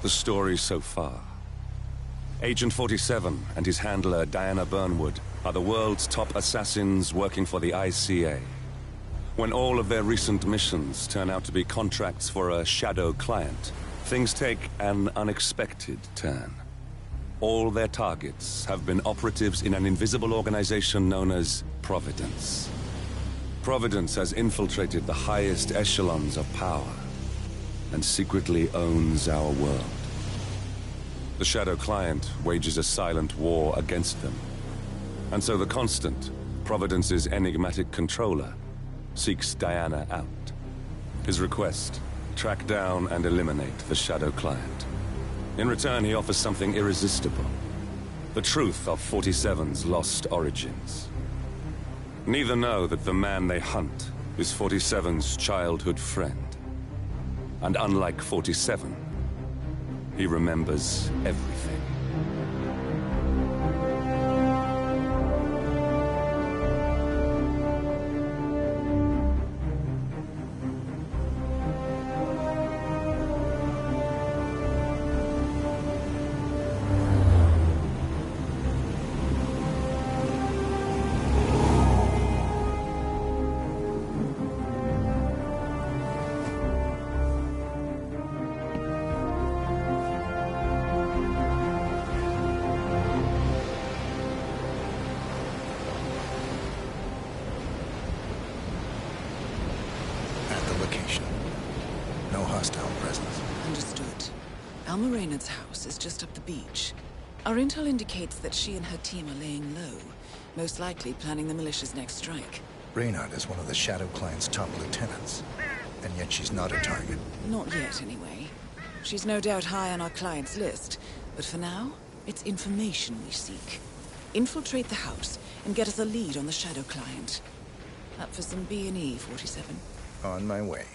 The story so far. Agent 47 and his handler Diana Burnwood are the world's top assassins working for the ICA. When all of their recent missions turn out to be contracts for a shadow client, things take an unexpected turn. All their targets have been operatives in an invisible organization known as Providence. Providence has infiltrated the highest echelons of power and secretly owns our world. The shadow client wages a silent war against them. And so the Constant, Providence's enigmatic controller, seeks Diana out. His request, track down and eliminate the shadow client. In return, he offers something irresistible. The truth of 47's lost origins. Neither know that the man they hunt is 47's childhood friend. And unlike 47, he remembers everything. No hostile presence. Understood. Alma Reynard's house is just up the beach. Our intel indicates that she and her team are laying low, most likely planning the militia's next strike. Reynard is one of the Shadow Client's top lieutenants, and yet she's not a target. Not yet, anyway. She's no doubt high on our client's list, but for now, it's information we seek. Infiltrate the house and get us a lead on the Shadow Client. Up for some B&E, 47? On my way.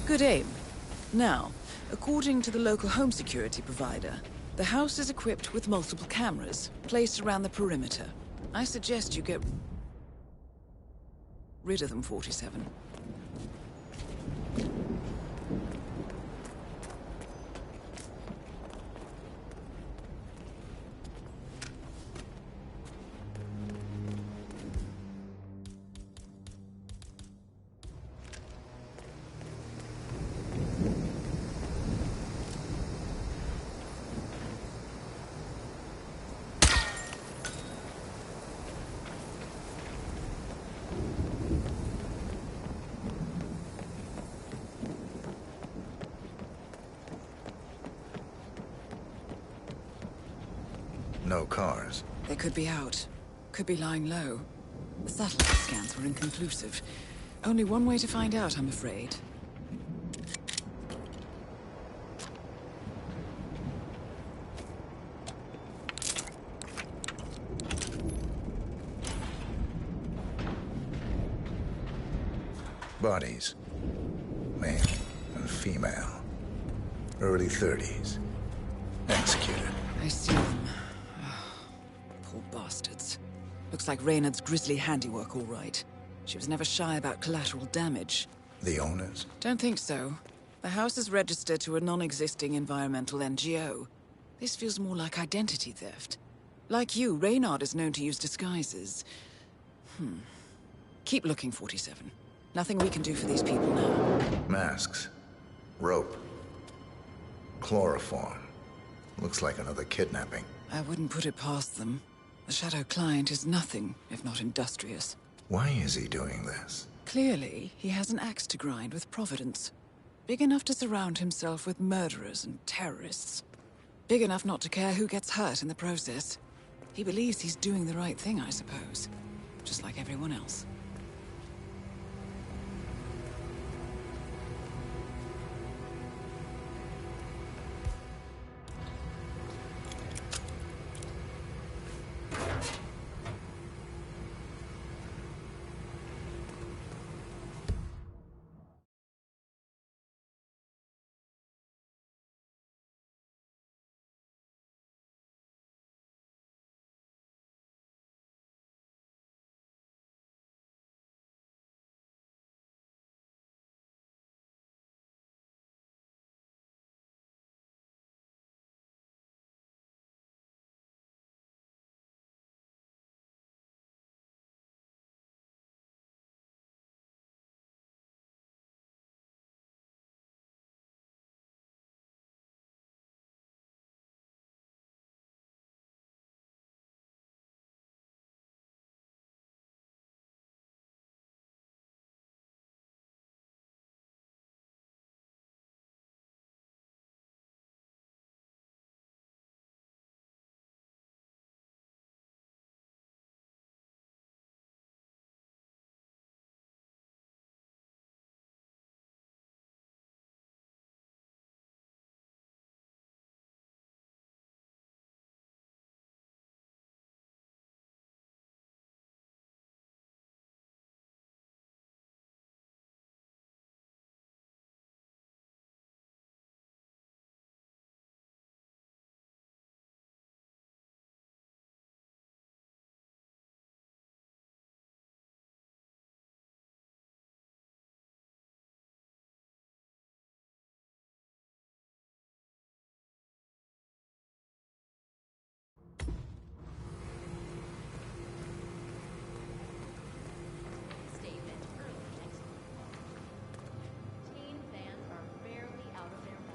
Good aim. Now, according to the local home security provider, the house is equipped with multiple cameras placed around the perimeter. I suggest you get rid of them, 47. No cars. They could be out. Could be lying low. The satellite scans were inconclusive. Only one way to find out, I'm afraid. Bodies. Male and female. Early 30s. Executed. I see them. Poor bastards. Looks like Reynard's grisly handiwork, all right. She was never shy about collateral damage. The owners? Don't think so. The house is registered to a non-existing environmental NGO. This feels more like identity theft. Like you, Reynard is known to use disguises. Keep looking, 47. Nothing we can do for these people now. Masks. Rope. Chloroform. Looks like another kidnapping. I wouldn't put it past them. The Shadow Client is nothing if not industrious. Why is he doing this? Clearly, he has an axe to grind with Providence. Big enough to surround himself with murderers and terrorists. Big enough not to care who gets hurt in the process. He believes he's doing the right thing, I suppose. Just like everyone else. Statement early next month. Teen fans are barely out of their mind.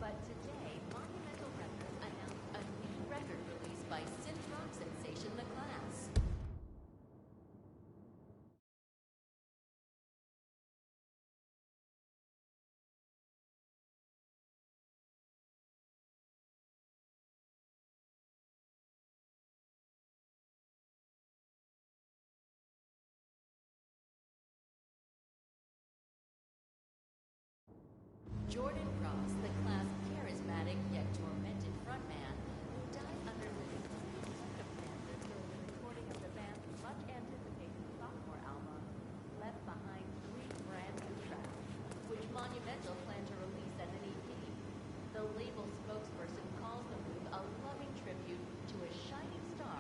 But today, Monumental Records announced a new record release by synth rock sensation The Class. Jordan Cross, The Class' charismatic yet tormented frontman, who died under living circumstances during the recording of the band's much-anticipated sophomore album, left behind 3 brand new tracks, which Monumental planned to release as an EP. The label spokesperson calls the move a loving tribute to a shining star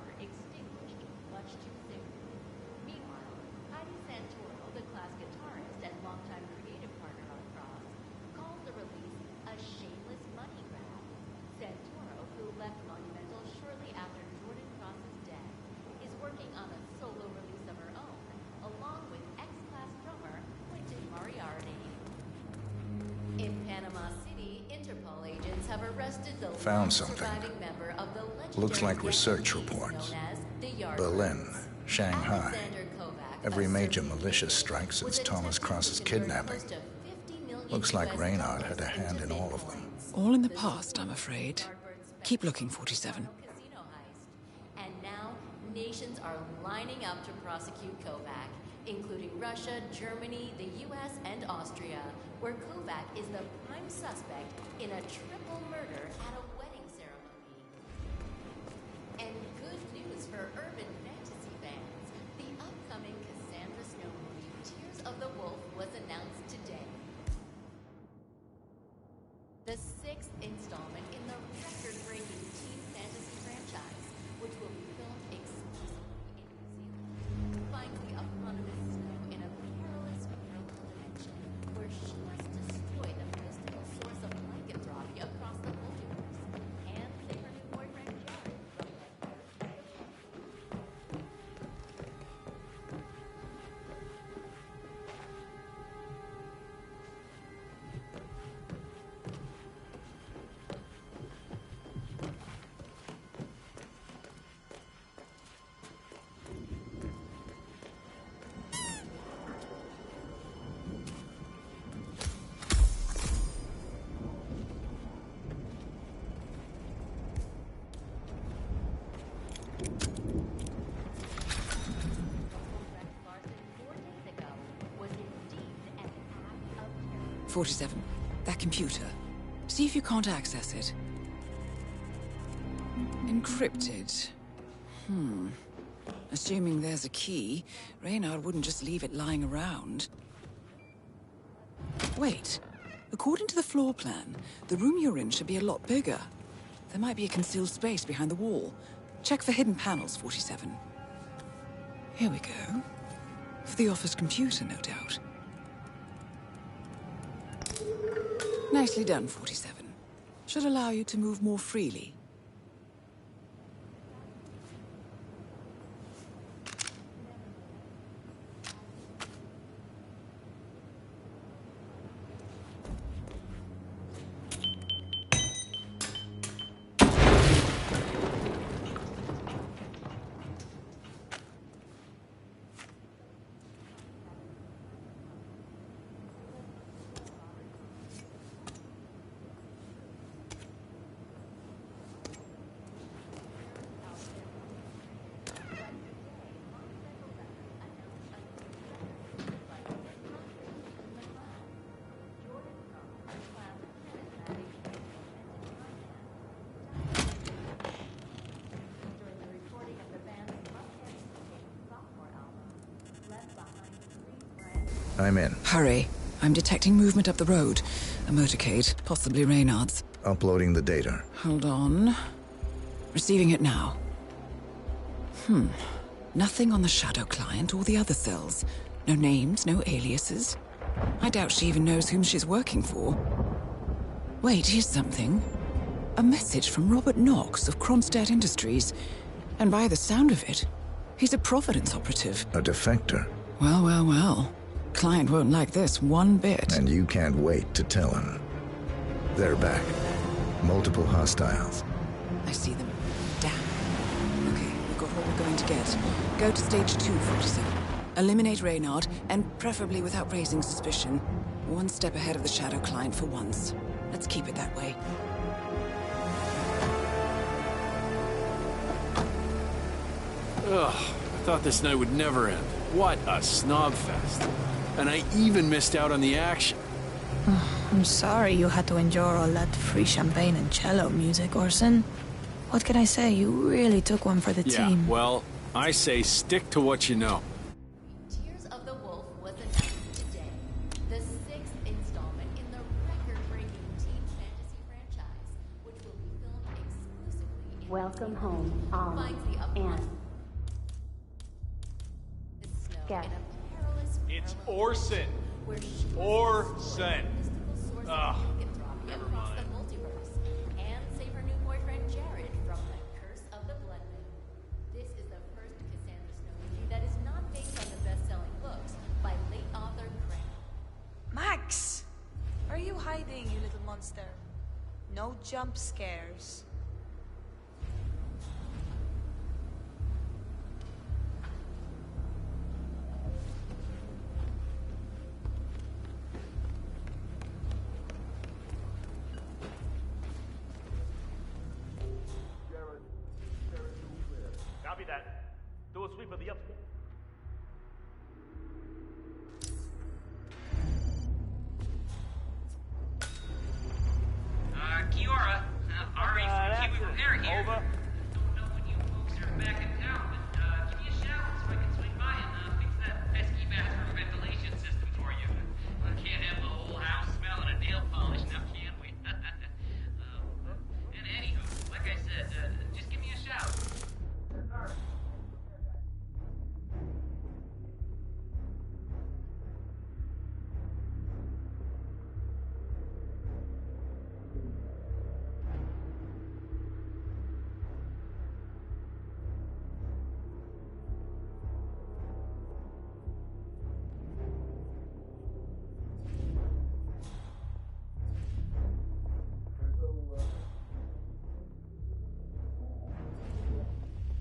entrusted the Found last something. surviving member of the Looks like legendary research gang reports. known as the Yardbirds. Berlin, Shanghai. Alexander Kovac, Every a major Serbian militia native, strike was since Thomas attempting to Cross's convert kidnapping. close to 50 million Looks like US Reynard had a dollars hand in into all of them. bitcoins. All in the The past, I'm afraid. Yardbirds Keep looking, 47. casino heist. And now, nations are lining up to prosecute Kovac, including Russia, Germany, the US, and Austria, where Kovac is the prime suspect in a triple murder at a wedding ceremony. And good news for urban fantasy fans. The upcoming Cassandra Snow movie, Tears of the Wolf, was announced today. The sixth installment in the record-breaking teen fantasy franchise, which will be filmed exclusively in New Zealand, finds the eponymous Snow in a perilous parallel dimension where she must destroy the mystical source of lycanthropy across the multiverse and save her new boyfriend Jared from the Larson 4 days ago was indeed an act of terror. 47. That computer. See if you can't access it. Encrypted. Assuming there's a key, Reynard wouldn't just leave it lying around. Wait. According to the floor plan, the room you're in should be a lot bigger. There might be a concealed space behind the wall. Check for hidden panels, 47. Here we go. For the office computer, no doubt. Nicely done, 47. Should allow you to move more freely. During the recording of the band's much-anticipated sophomore album, left behind 3 friends. I'm in. Hurry. I'm detecting movement up the road. A motorcade, possibly Reynard's. Uploading the data. Hold on. Receiving it now. Nothing on the Shadow client or the other cells. No names, no aliases. I doubt she even knows whom she's working for. Wait, here's something. A message from Robert Knox of Kronstadt Industries. And by the sound of it, he's a Providence operative. A defector. Well, well, well. Client won't like this one bit. And you can't wait to tell him. They're back. Multiple hostiles. I see them. Damn. Okay, we've got what we're going to get. Go to stage 2, 47. Eliminate Reynard, and preferably without raising suspicion. One step ahead of the Shadow client for once. Let's keep it that way. Ugh, I thought this night would never end. What a snob fest. And I even missed out on the action. I'm sorry you had to endure all that free champagne and cello music, Orson. What can I say? You really took one for the Yeah, team. well, I say stick to what you know. Tears of the Wolf was announced today. The 6th installment in the record-breaking teen fantasy franchise, which will be filmed exclusively in Welcome home, finds the and Snow Gap. in a perilous It's parallel Orson. where she Orson. mystical source Ugh, of lycanthropy never across mind. the multiverse and save her new boyfriend Jared from the curse of the Blood Moon. This is the first Cassandra Snow movie that is not based on the best-selling books by late author Craig. Max! Are you hiding, you little monster? No jump scares. Copy that. Do a sweep of the upstairs. Kiora, Ari from that's Kiwi it. Repair here. Over. Don't know when you folks are back in town, but give me a shout so I can swing by and fix that pesky bathroom ventilation system for you. We can't have the whole house smelling of nail polish now, can we? And anywho, like I said, just give me a shout.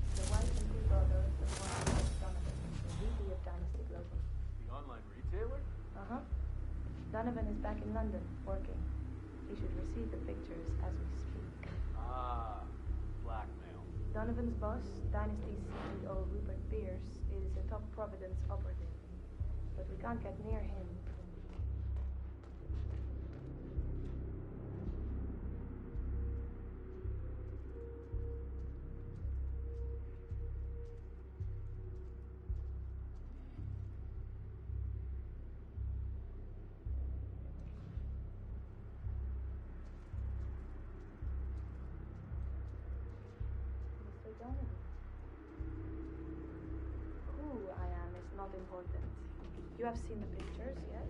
The wife and two daughters of one of Donovan, the VP of Dynasty Global. The online retailer? Uh-huh. Donovan is back in London, working. He should receive the pictures as we speak. Ah, blackmail. Donovan's boss, Dynasty CEO Rupert Pierce, is a top Providence operative. But we can't get near him. Mr. Donovan. Who I am is not important. You have seen the pictures, yes?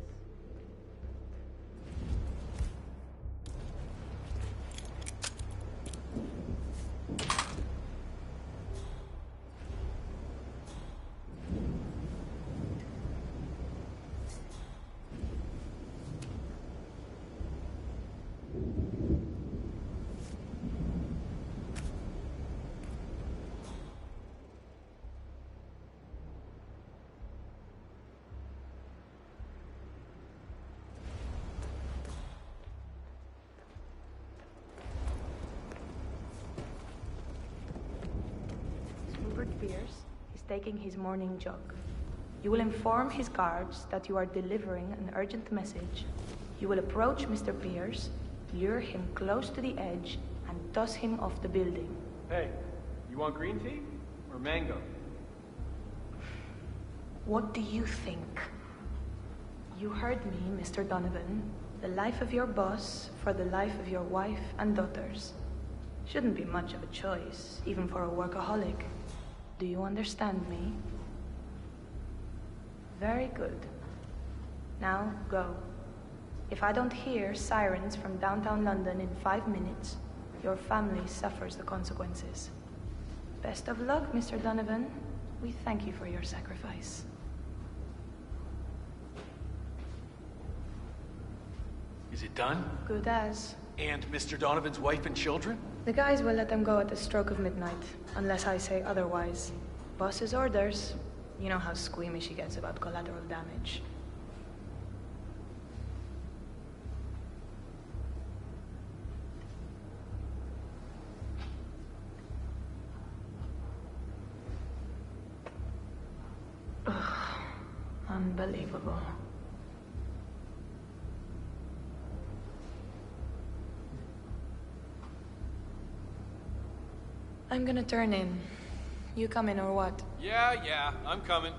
Rupert Pierce is taking his morning jog. You will inform his guards that you are delivering an urgent message. You will approach Mr. Pierce, lure him close to the edge, and toss him off the building. Hey, you want green tea? Or mango? What do you think? You heard me, Mr. Donovan. The life of your boss for the life of your wife and daughters. Shouldn't be much of a choice, even for a workaholic. Do you understand me? Very good. Now, go. If I don't hear sirens from downtown London in 5 minutes, your family suffers the consequences. Best of luck, Mr. Donovan. We thank you for your sacrifice. Is it done? Good as. And Mr. Donovan's wife and children? The guys will let them go at the stroke of midnight, unless I say otherwise. Boss's orders. You know how squeamish he gets about collateral damage. Ugh, unbelievable. I'm gonna turn in. You come in or what? Yeah, I'm coming.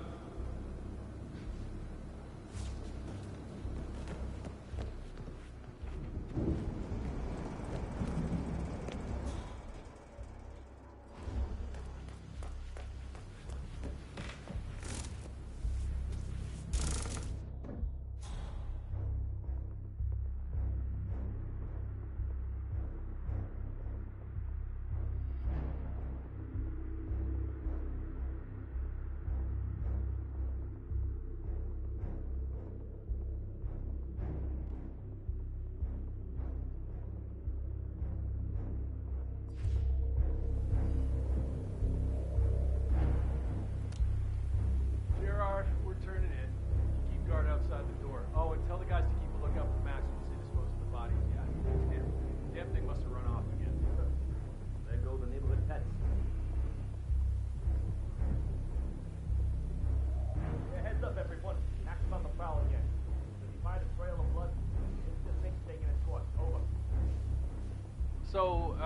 So,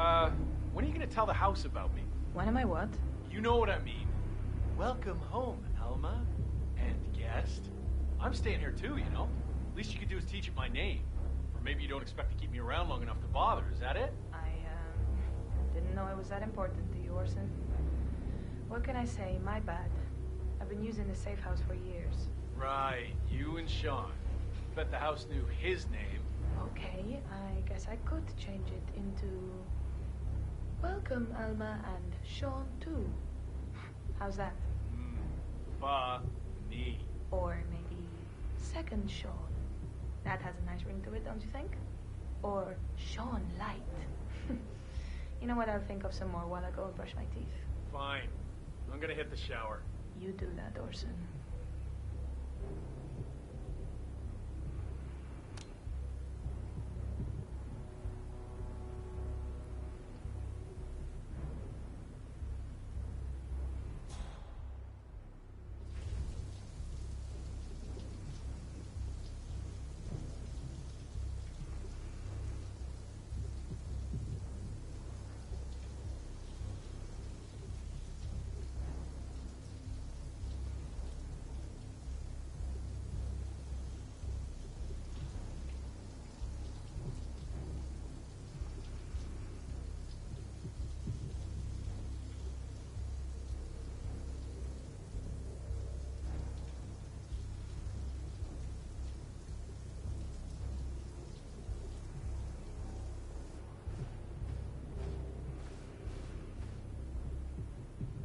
when are you gonna tell the house about me? When am I what? You know what I mean. Welcome home, Alma. And guest. I'm staying here too, you know? Least you could do is teach it my name. Or maybe you don't expect to keep me around long enough to bother, is that it? I, didn't know it was that important to you, Orson. What can I say? My bad. I've been using the safe house for years. Right, you and Sean. Bet the house knew his name. Okay, I guess I could change it into... Welcome, Alma, and Sean, too. How's that? Funny. Or maybe Second Sean. That has a nice ring to it, don't you think? Or Sean Light. You know what? I'll think of some more while I go and brush my teeth. Fine. I'm gonna hit the shower. You do that, Orson.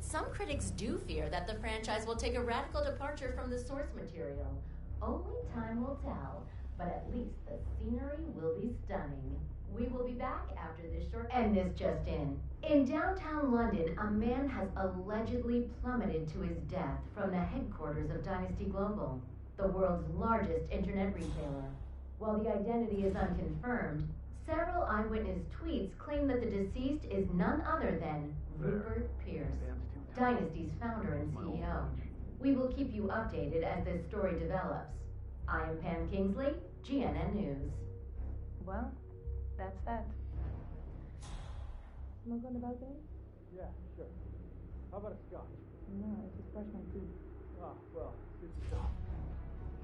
Some critics do fear that the franchise will take a radical departure from the source material. Only time will tell, but at least the scenery will be stunning. We will be back after this short... And this just in. In downtown London, a man has allegedly plummeted to his death from the headquarters of Dynasty Global, the world's largest internet retailer. While the identity is unconfirmed, several eyewitness tweets claim that the deceased is none other than Rupert Pierce, Dynasty's founder and CEO. We will keep you updated as this story develops. I am Pam Kingsley, GNN News. Well, that's that. Smoke on the balcony? Yeah, sure. How about a scotch? No, I just brushed my teeth. Oh, well, good to stop.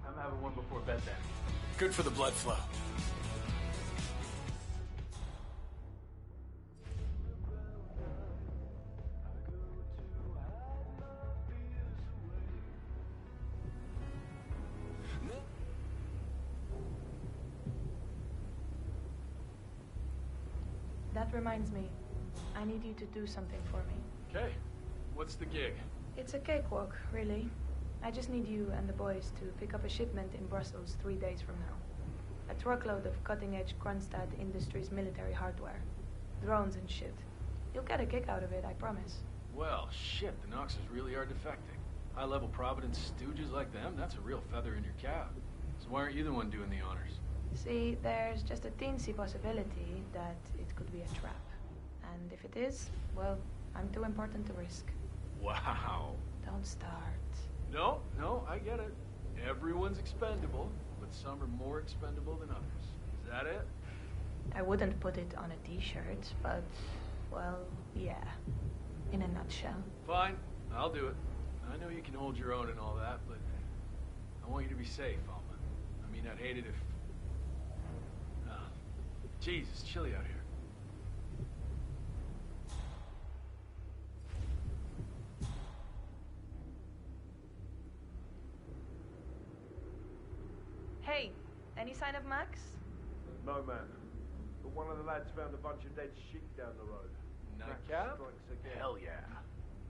I'm having one before bed then. Good for the blood flow. That reminds me. I need you to do something for me. Okay. What's the gig? It's a cakewalk, really. I just need you and the boys to pick up a shipment in Brussels 3 days from now. A truckload of cutting-edge Kronstadt Industries military hardware. Drones and shit. You'll get a kick out of it, I promise. Well, shit, the Knoxes really are defecting. High-level Providence stooges like them, that's a real feather in your cap. So why aren't you the one doing the honors? See, there's just a teensy possibility that it could be a trap. And if it is, well, I'm too important to risk. Wow. Don't start. No, I get it. Everyone's expendable, but some are more expendable than others. Is that it? I wouldn't put it on a t-shirt, but, well, yeah. In a nutshell. Fine, I'll do it. I know you can hold your own and all that, but I want you to be safe, Alma. I mean, I'd hate it if... Jeez, it's chilly out here. Hey, any sign of Max? No, man. But one of the lads found a bunch of dead sheep down the road. Nightcap? Strikes again. Hell yeah.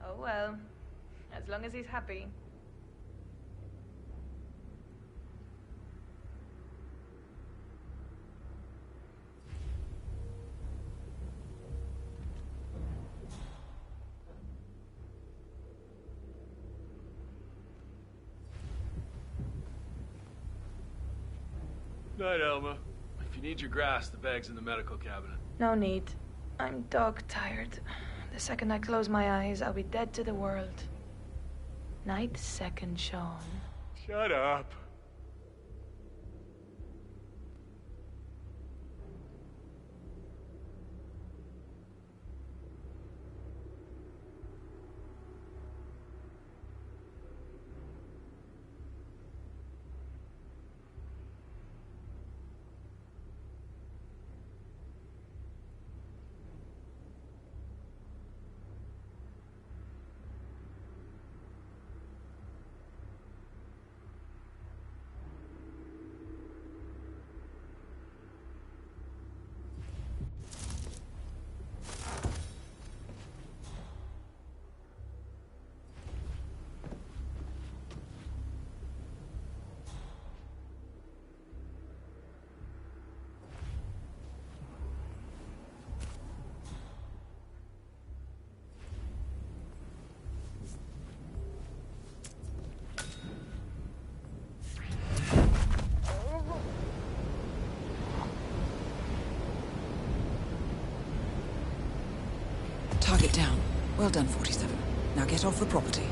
Oh well, as long as he's happy. Night, Alma. If you need your grass, the bag's in the medical cabinet. No need. I'm dog tired. The second I close my eyes, I'll be dead to the world. Night, Second Sean. Shut up. Well done, 47. Now get off the property.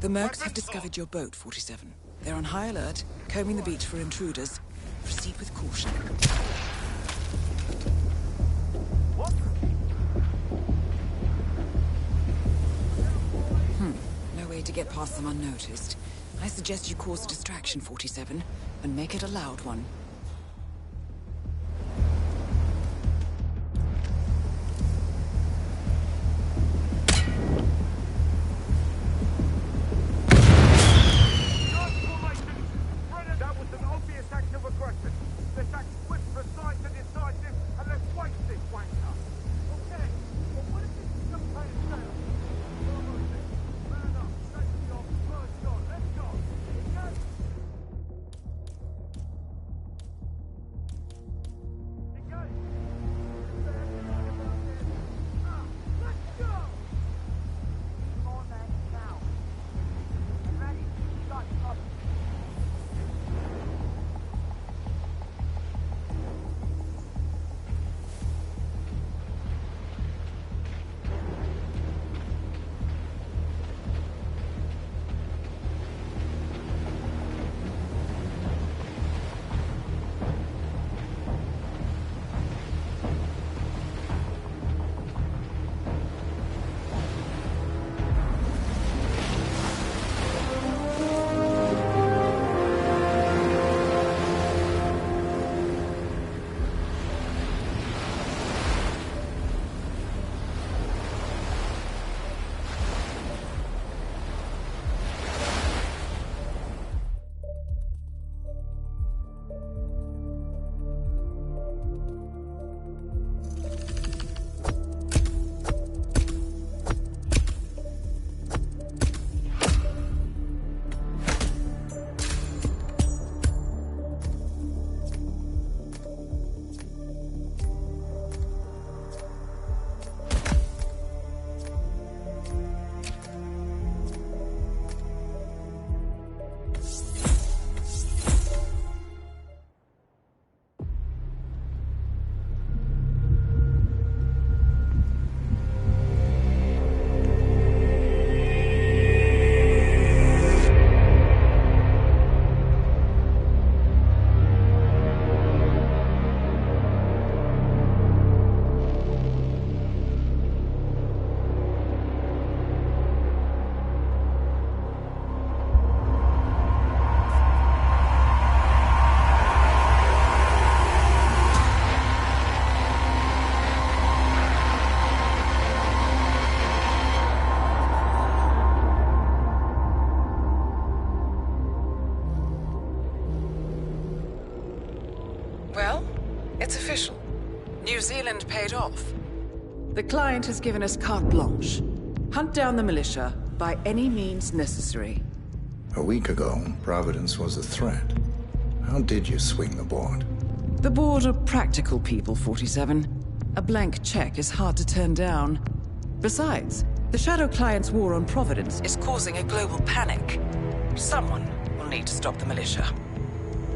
The Mercs have discovered your boat, 47. They're on high alert, combing the beach for intruders. Proceed with caution. No way to get past them unnoticed. I suggest you cause a distraction, 47, and make it a loud one. It's official. New Zealand paid off. The client has given us carte blanche. Hunt down the militia by any means necessary. A week ago, Providence was a threat. How did you swing the board? The board are practical people, 47. A blank check is hard to turn down. Besides, the Shadow Client's war on Providence is causing a global panic. Someone will need to stop the militia.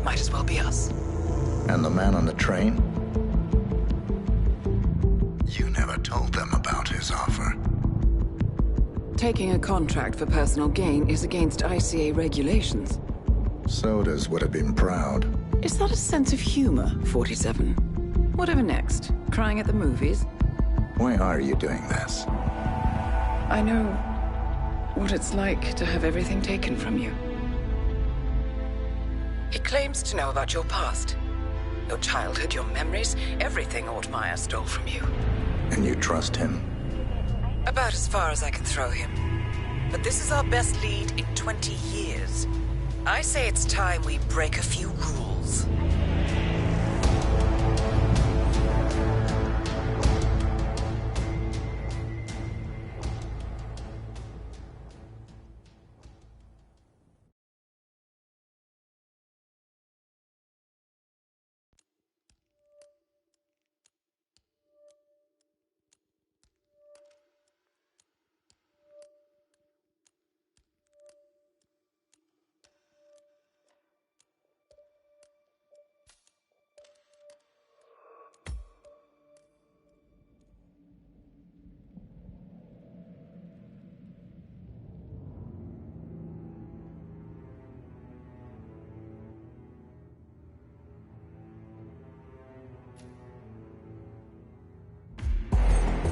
Might as well be us. And the man on the train? You never told them about his offer. Taking a contract for personal gain is against ICA regulations. Sodas would have been proud. Is that a sense of humor, 47? Whatever next? Crying at the movies? Why are you doing this? I know what it's like to have everything taken from you. He claims to know about your past. Your childhood, your memories, everything Ortmeyer stole from you. And you trust him? About as far as I can throw him. But this is our best lead in 20 years. I say it's time we break a few rules.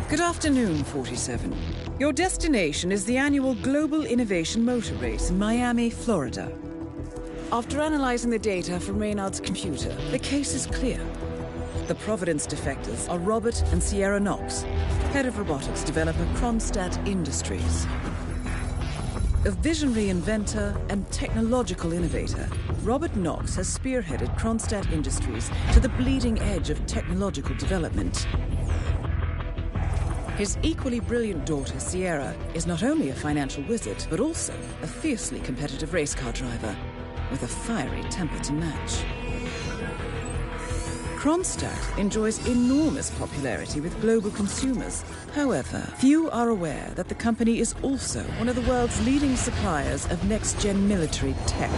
Good afternoon, 47. Your destination is the annual Global Innovation Motor Race in Miami, Florida. After analyzing the data from Reynard's computer, the case is clear. The Providence defectors are Robert and Sierra Knox, head of robotics developer Kronstadt Industries. A visionary inventor and technological innovator, Robert Knox has spearheaded Kronstadt Industries to the bleeding edge of technological development. His equally brilliant daughter, Sierra, is not only a financial wizard, but also a fiercely competitive race car driver, with a fiery temper to match. Kronstadt enjoys enormous popularity with global consumers. However, few are aware that the company is also one of the world's leading suppliers of next-gen military tech.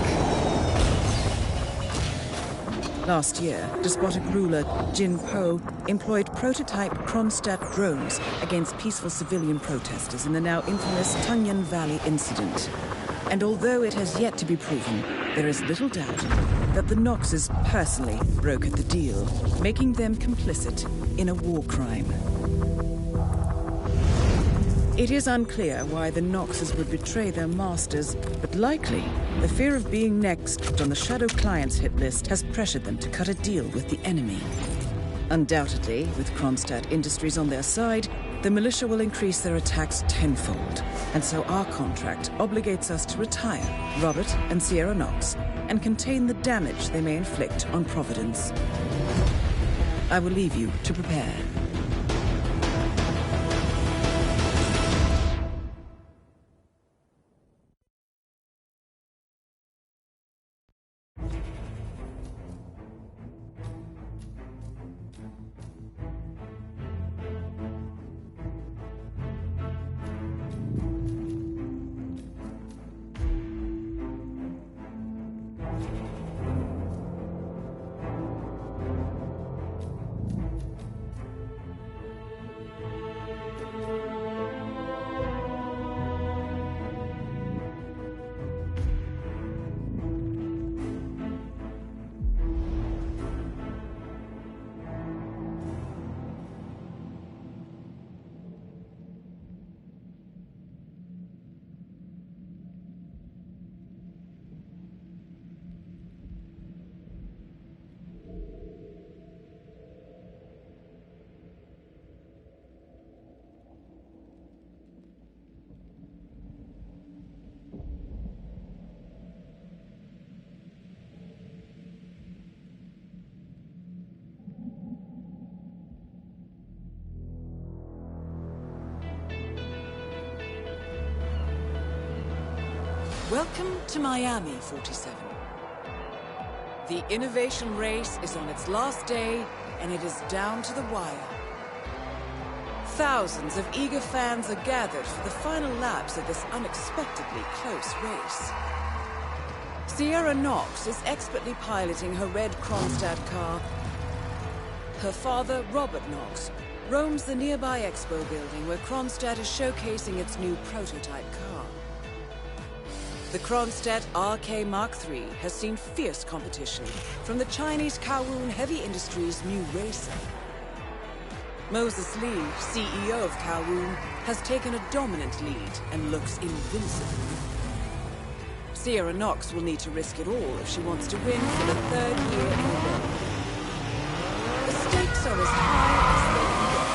Last year, despotic ruler Jin Po employed prototype Kronstadt drones against peaceful civilian protesters in the now infamous Tunyan Valley incident. And although it has yet to be proven, there is little doubt that the Knoxes personally brokered the deal, making them complicit in a war crime. It is unclear why the Knoxes would betray their masters, but likely the fear of being next on the Shadow Client's hit list has pressured them to cut a deal with the enemy. Undoubtedly, with Kronstadt Industries on their side, the militia will increase their attacks tenfold, and so our contract obligates us to retire Robert and Sierra Knox and contain the damage they may inflict on Providence. I will leave you to prepare. Welcome to Miami, 47. The innovation race is on its last day, and it is down to the wire. Thousands of eager fans are gathered for the final laps of this unexpectedly close race. Sierra Knox is expertly piloting her red Kronstadt car. Her father, Robert Knox, roams the nearby expo building where Kronstadt is showcasing its new prototype car. The Kronstadt RK Mark III has seen fierce competition from the Chinese Kowloon Heavy Industries' new racer. Moses Lee, CEO of Kowloon, has taken a dominant lead and looks invincible. Sierra Knox will need to risk it all if she wants to win for the third year in a row. The stakes are as high as they can get.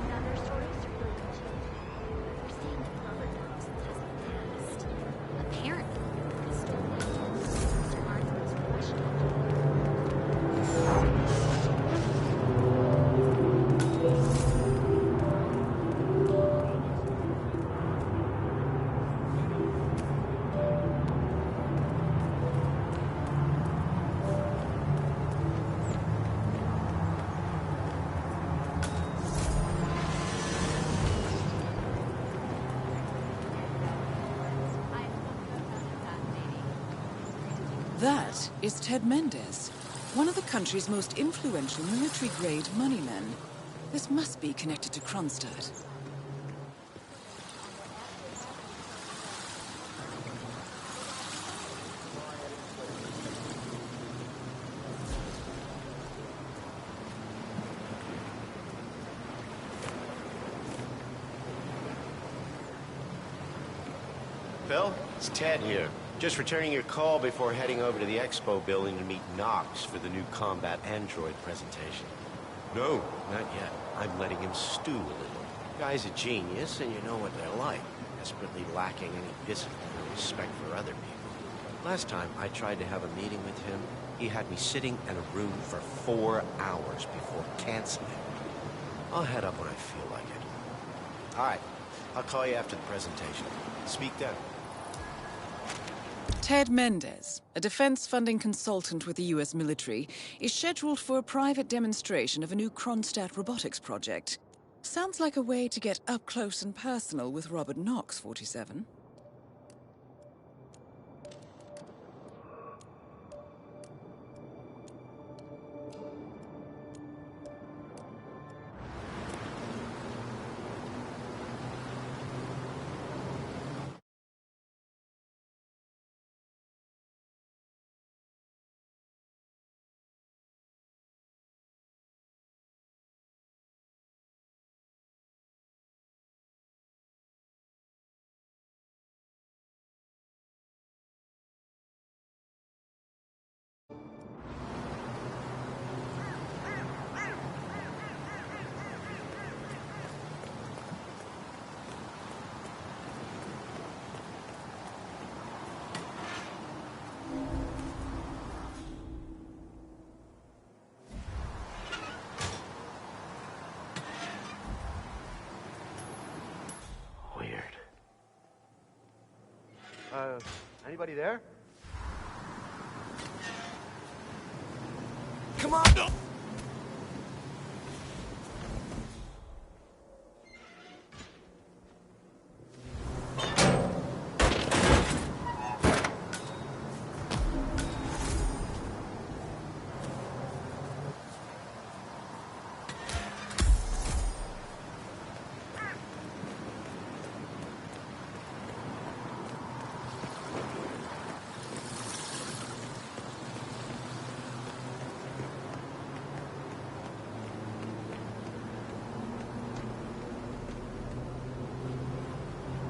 Another story is really touching. We're seeing that Robert Knox has a past. Apparently, he's still Mr. Arthur's questioned. That is Ted Mendez, one of the country's most influential military-grade moneymen. This must be connected to Kronstadt. Phil, it's Ted here. Just returning your call before heading over to the expo building to meet Knox for the new combat android presentation. No, not yet. I'm letting him stew a little. Guy's a genius, and you know what they're like. Desperately lacking any discipline or respect for other people. Last time I tried to have a meeting with him, he had me sitting in a room for 4 hours before canceling. I'll head up when I feel like it. All right, I'll call you after the presentation. Speak then. Ted Mendez, a defense funding consultant with the U.S. military, is scheduled for a private demonstration of a new Kronstadt robotics project. Sounds like a way to get up close and personal with Robert Knox, 47. Weird. Anybody there? Come on!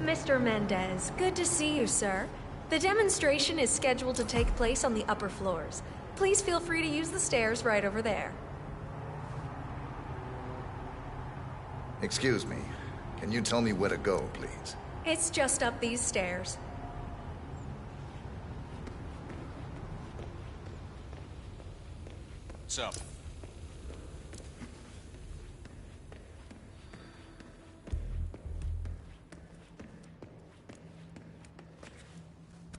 Mr. Mendez, good to see you, sir. The demonstration is scheduled to take place on the upper floors. Please feel free to use the stairs right over there. Excuse me. Can you tell me where to go, please? It's just up these stairs. What's up?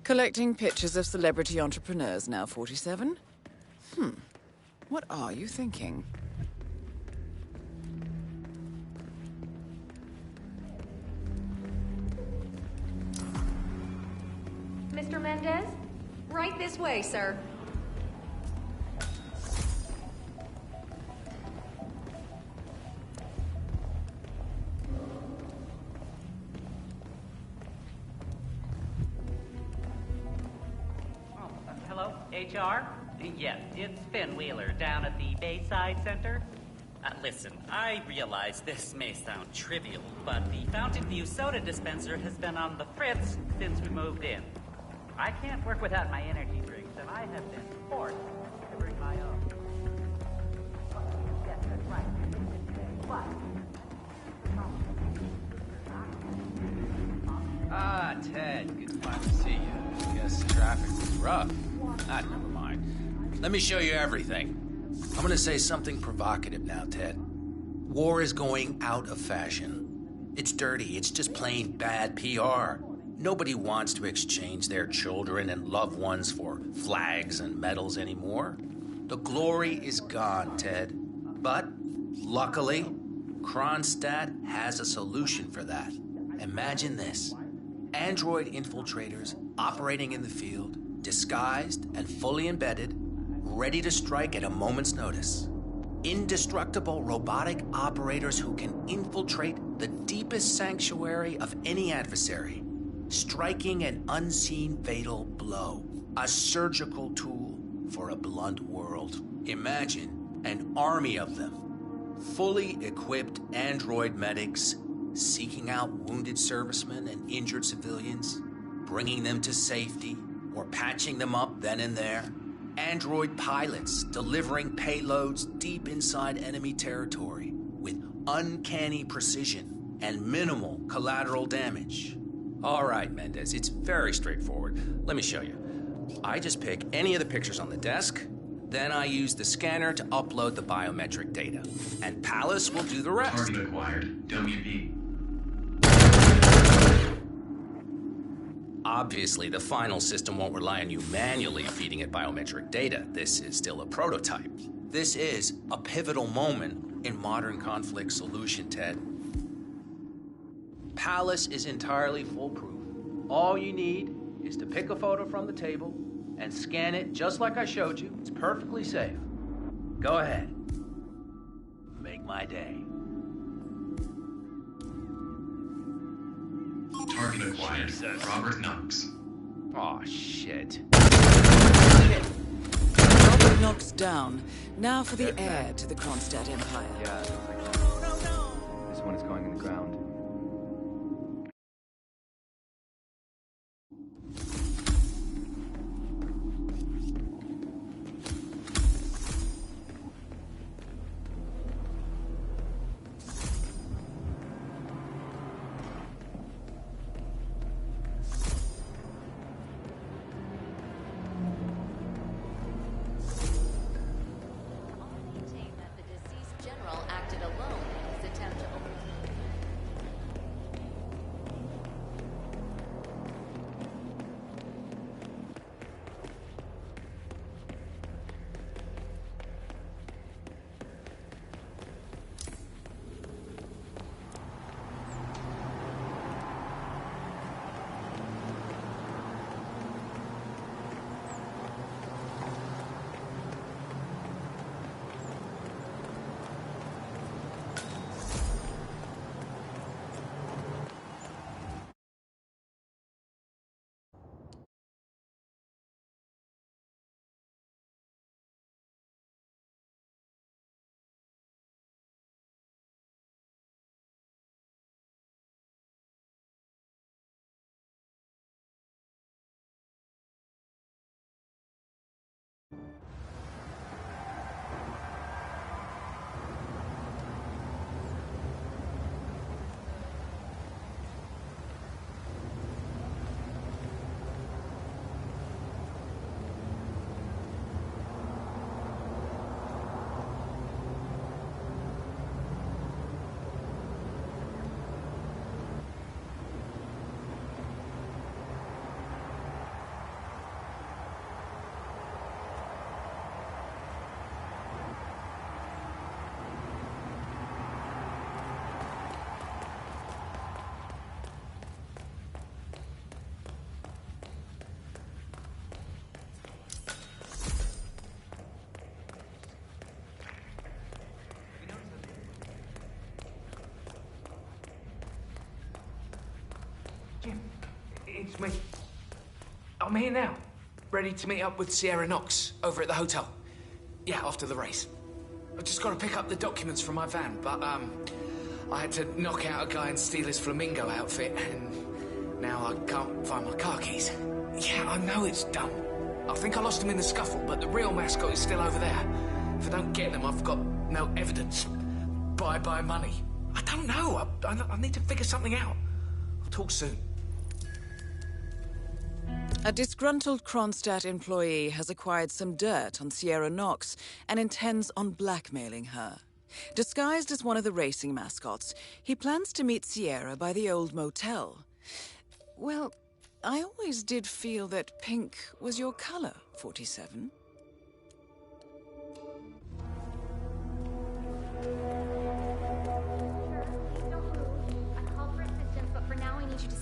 Collecting pictures of celebrity entrepreneurs now, 47? What are you thinking? Mr. Mendez? Right this way, sir. Hello, HR? Yes, it's Finn Wheeler down at the Bayside Center. Listen, I realize this may sound trivial, but the Fountain View soda dispenser has been on the fritz since we moved in. I can't work without my energy drinks, and I have been forced to bring my own. Yes, that's right. What? Ah, Ted, good to finally see you. Guess traffic was rough. Never mind. Let me show you everything. I'm gonna say something provocative now, Ted. War is going out of fashion. It's dirty, it's just plain bad PR. Nobody wants to exchange their children and loved ones for flags and medals anymore. The glory is gone, Ted. But, luckily, Kronstadt has a solution for that. Imagine this. Android infiltrators operating in the field, disguised and fully embedded, ready to strike at a moment's notice. Indestructible robotic operators who can infiltrate the deepest sanctuary of any adversary, striking an unseen fatal blow, a surgical tool for a blunt world. Imagine an army of them, fully equipped android medics seeking out wounded servicemen and injured civilians, bringing them to safety or patching them up then and there. Android pilots delivering payloads deep inside enemy territory with uncanny precision and minimal collateral damage. All right, Mendez, it's very straightforward. Let me show you. I just pick any of the pictures on the desk, then I use the scanner to upload the biometric data. And Palace will do the rest. Target acquired. WP. Obviously, the final system won't rely on you manually feeding it biometric data. This is still a prototype. This is a pivotal moment in modern conflict solution, Ted. Palace is entirely foolproof. All you need is to pick a photo from the table and scan it just like I showed you. It's perfectly safe. Go ahead. Make my day. Target acquired. Robert Knox. Aw, shit. Robert Knox down. Now for the heir to the Kronstadt Empire. Yeah, it looks like this one is going in the ground. Jim, it's me. I'm here now, ready to meet up with Sierra Knox over at the hotel. Yeah, after the race. I've just got to pick up the documents from my van, but, I had to knock out a guy and steal his flamingo outfit, and now I can't find my car keys. Yeah, I know it's dumb. I think I lost them in the scuffle, but the real mascot is still over there. If I don't get them, I've got no evidence. Bye-bye money. I don't know. I need to figure something out. I'll talk soon. A disgruntled Kronstadt employee has acquired some dirt on Sierra Knox and intends on blackmailing her. Disguised as one of the racing mascots, he plans to meet Sierra by the old motel. Well, I always did feel that pink was your color, 47.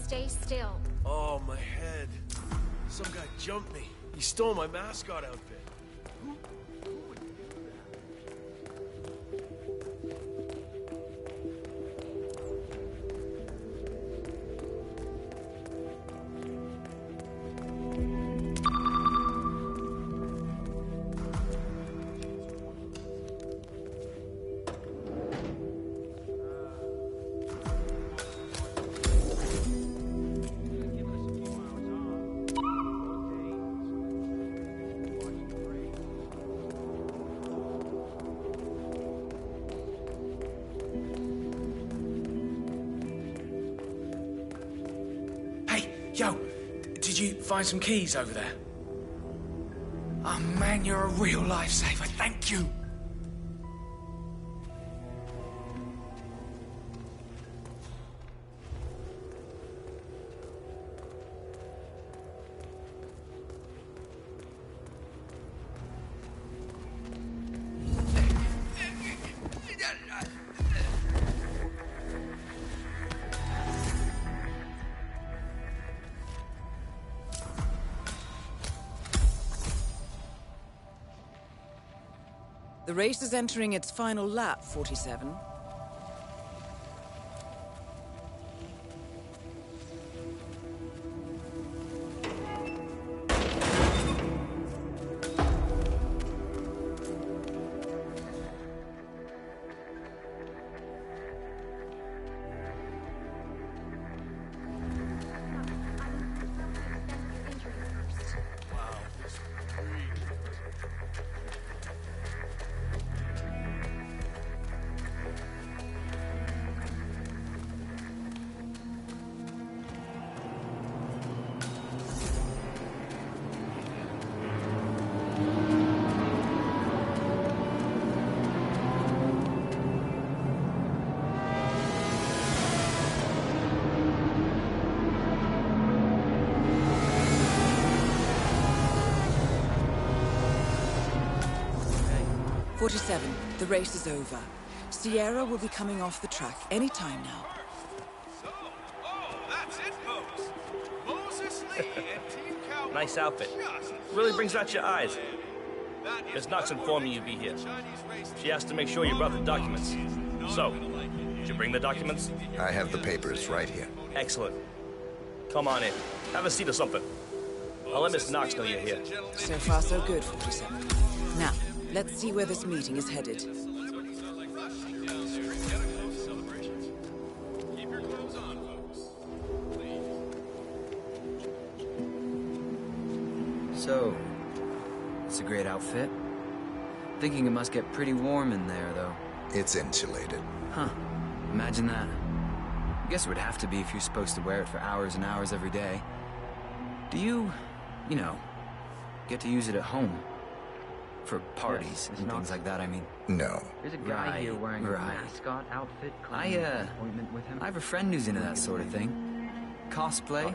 Stay still. Oh, my head. Some guy jumped me. He stole my mascot outfit. Who would do Yo, did you find some keys over there? Oh man, you're a real lifesaver. Thank you. The race is entering its final lap, 47. The race is over. Sierra will be coming off the track any time now. That's it, folks. Moses Lee and Team Cowboy. Nice outfit. Really brings out your eyes. Miss Knox informed me you'd be here. She asked to make sure you brought the documents. So, did you bring the documents? I have the papers right here. Excellent. Come on in. Have a seat or something. I'll let Miss Knox know you're here. So far, so good, 47. Now, let's see where this meeting is headed. So, it's a great outfit. Thinking it must get pretty warm in there, though. It's insulated. Huh. Imagine that. I guess it would have to be if you're supposed to wear it for hours and hours every day. Do you know, get to use it at home? For parties and things like that, I mean. No. There's a guy here wearing a mascot outfit. I have a friend who's into that sort of thing. Cosplay,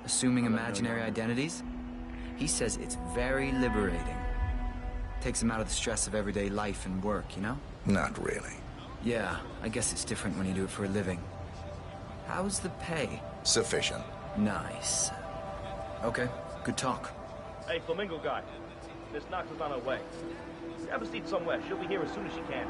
assuming imaginary identities. He says it's very liberating. Takes him out of the stress of everyday life and work, you know? Not really. Yeah, I guess it's different when you do it for a living. How's the pay? Sufficient. Nice. Okay, good talk. Hey, Flamingo guy. Miss Knox is on her way. Have a seat somewhere. She'll be here as soon as she can.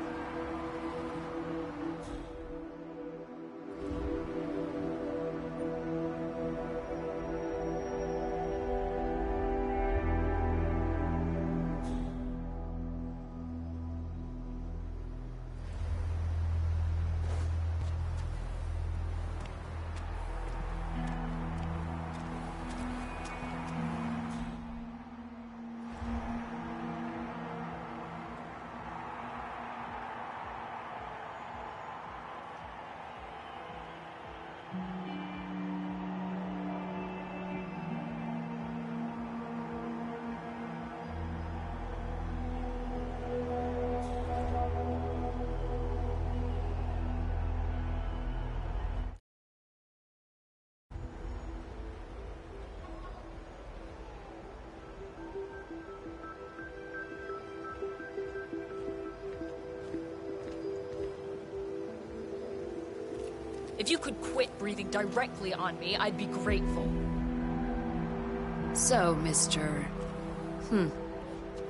If you could quit breathing directly on me, I'd be grateful. So, Mr.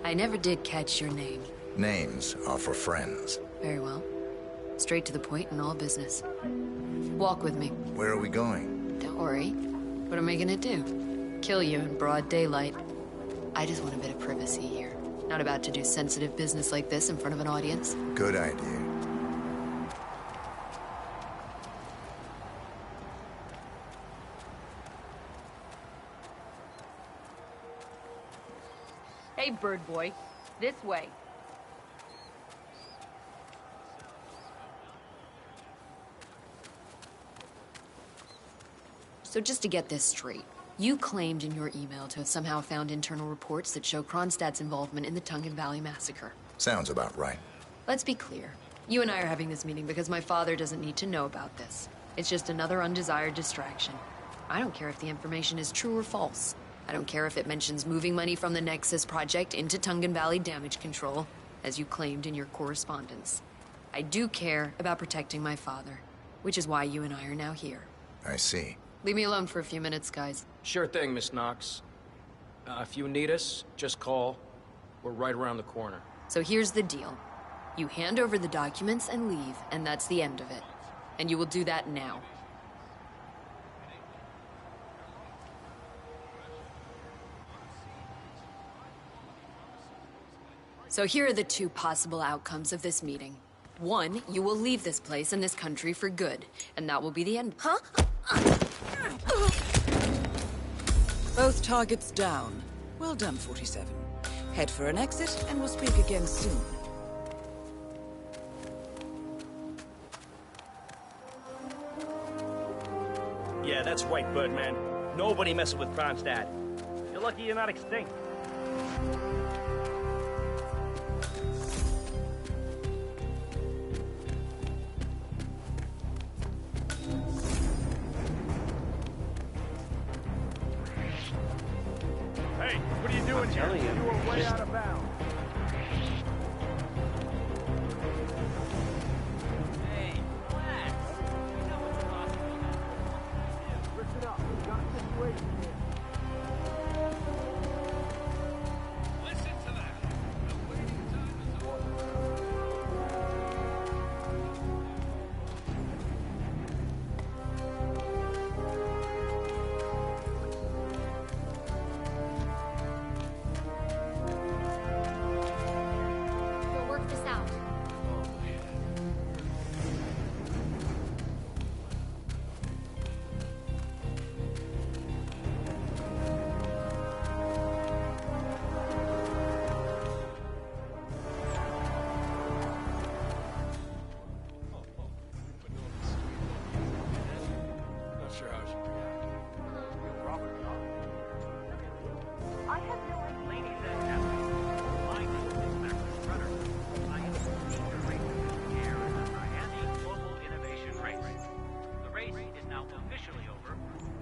I never did catch your name. Names are for friends. Very well. Straight to the point in all business. Walk with me. Where are we going? Don't worry. What am I gonna do? Kill you in broad daylight. I just want a bit of privacy here. Not about to do sensitive business like this in front of an audience. Good idea. Hey, bird boy. This way. So just to get this straight, you claimed in your email to have somehow found internal reports that show Kronstadt's involvement in the Tungan Valley massacre. Sounds about right. Let's be clear. You and I are having this meeting because my father doesn't need to know about this. It's just another undesired distraction. I don't care if the information is true or false. I don't care if it mentions moving money from the Nexus project into Tungan Valley damage control, as you claimed in your correspondence. I do care about protecting my father, which is why you and I are now here. I see. Leave me alone for a few minutes, guys. Sure thing, Miss Knox. If you need us, just call. We're right around the corner. So here's the deal. You hand over the documents and leave, and that's the end of it. And you will do that now. So here are the two possible outcomes of this meeting. One, you will leave this place and this country for good, and that will be the end. Huh? Both targets down. Well done, 47. Head for an exit, and we'll speak again soon. Yeah, that's right, Birdman. Nobody messing with Kronstadt. You're lucky you're not extinct. Hey, what are you doing here? You are way out of bounds. Hey, relax. You know what's possible. Listen up, we've got a situation here. Listen to that. The waiting time is over. We'll work this out. Not sure how I should react. Robert, I have no idea. Ladies and gentlemen, my name is Magnus Runner. I am the senior racer chair in the Miami Global Innovation Race. The race is now officially over,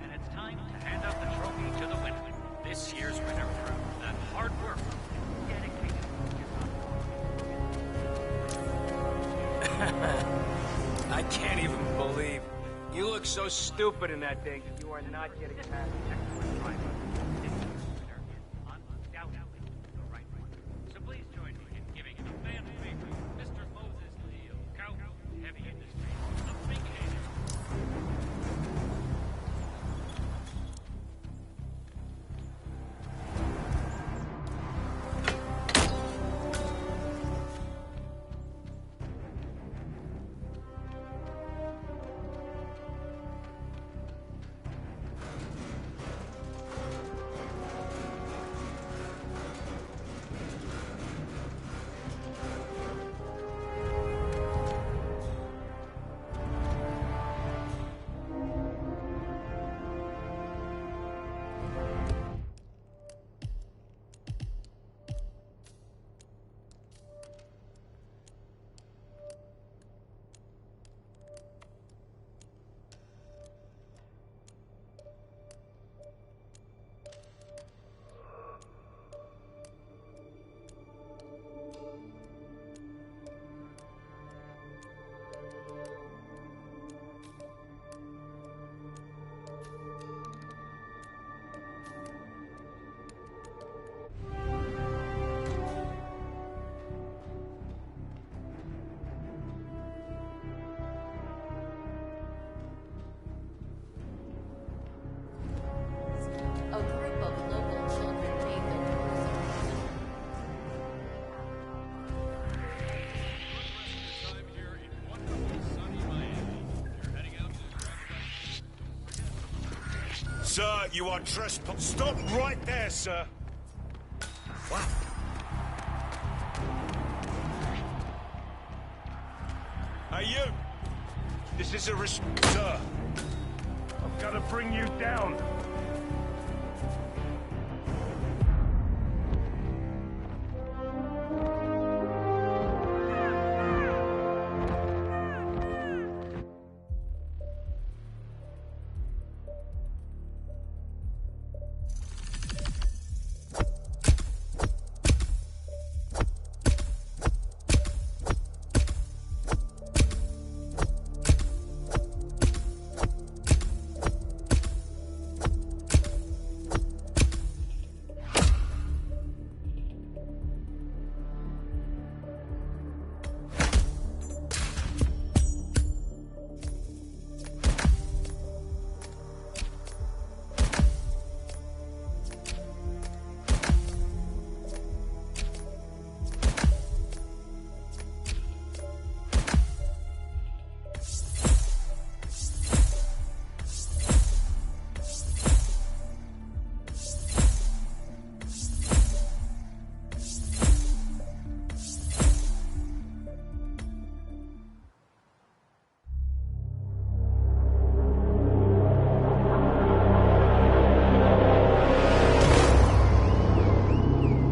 and it's time to hand out the trophy to the winner. This year's winner proved that hard work, dedicated I can't even believe. You look so stupid in that thing. You are not getting past excellent driver. This year's winner is undoubtedly the right one. So please join me in giving the fan favorite, Mr. Moses Lee of Cow Heavy Industries, a big hand. Sir, you are trespassing. Stop right there, sir. Wow. Hey, you! This is a sir. I've got to bring you down.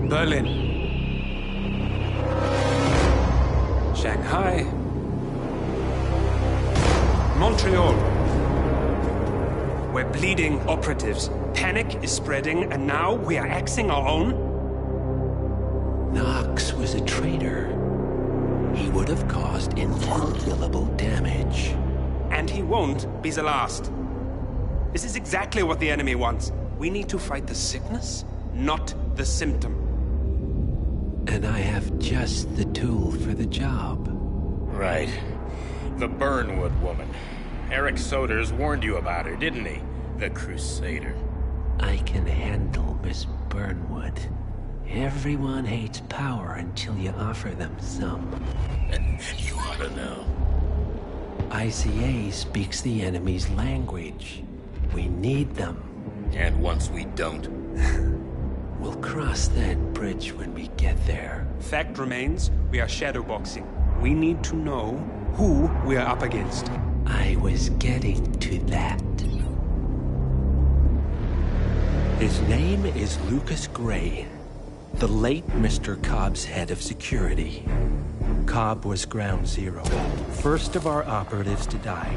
Berlin, Shanghai, Montreal. We're bleeding operatives. Panic is spreading, and now we are axing our own? Knox was a traitor. He would have caused incalculable damage. And he won't be the last. This is exactly what the enemy wants. We need to fight the sickness, not the symptom. And I have just the tool for the job. Right. The Burnwood woman. Eric Soders warned you about her, didn't he? The Crusader. I can handle Miss Burnwood. Everyone hates power until you offer them some. You ought to know. ICA speaks the enemy's language. We need them. And once we don't? We'll cross that bridge when we get there. Fact remains, we are shadowboxing. We need to know who we are up against. I was getting to that. His name is Lucas Gray, the late Mr. Cobb's head of security. Cobb was ground zero, first of our operatives to die.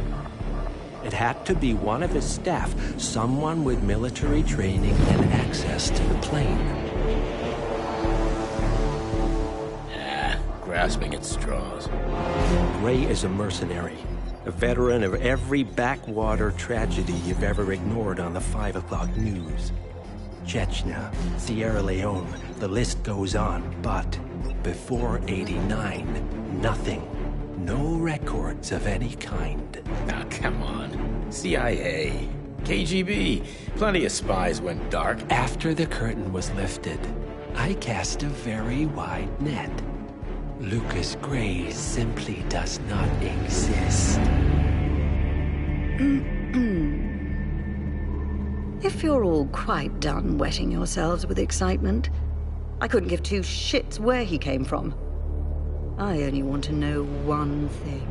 It had to be one of his staff, someone with military training and access to the plane. Grasping at straws. Gray is a mercenary, a veteran of every backwater tragedy you've ever ignored on the 5 o'clock news. Chechnya, Sierra Leone, the list goes on, but before '89, nothing. No records of any kind. Ah, come on. CIA, KGB, plenty of spies went dark. After the curtain was lifted, I cast a very wide net. Lucas Gray simply does not exist. If you're all quite done wetting yourselves with excitement, I couldn't give two shits where he came from. I only want to know one thing.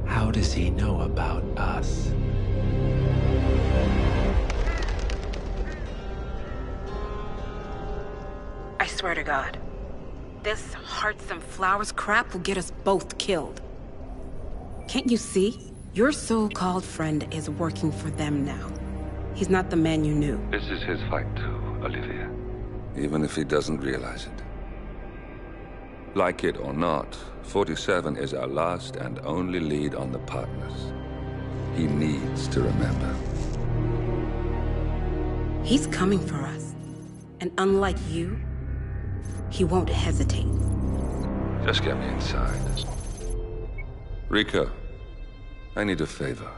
How does he know about us? I swear to God, this hearts and flowers crap will get us both killed. Can't you see? Your so-called friend is working for them now. He's not the man you knew. This is his fight too, Olivia. Even if he doesn't realize it. Like it or not, 47 is our last and only lead on the partners. He needs to remember. He's coming for us. And unlike you, he won't hesitate. Just get me inside. Rico, I need a favor.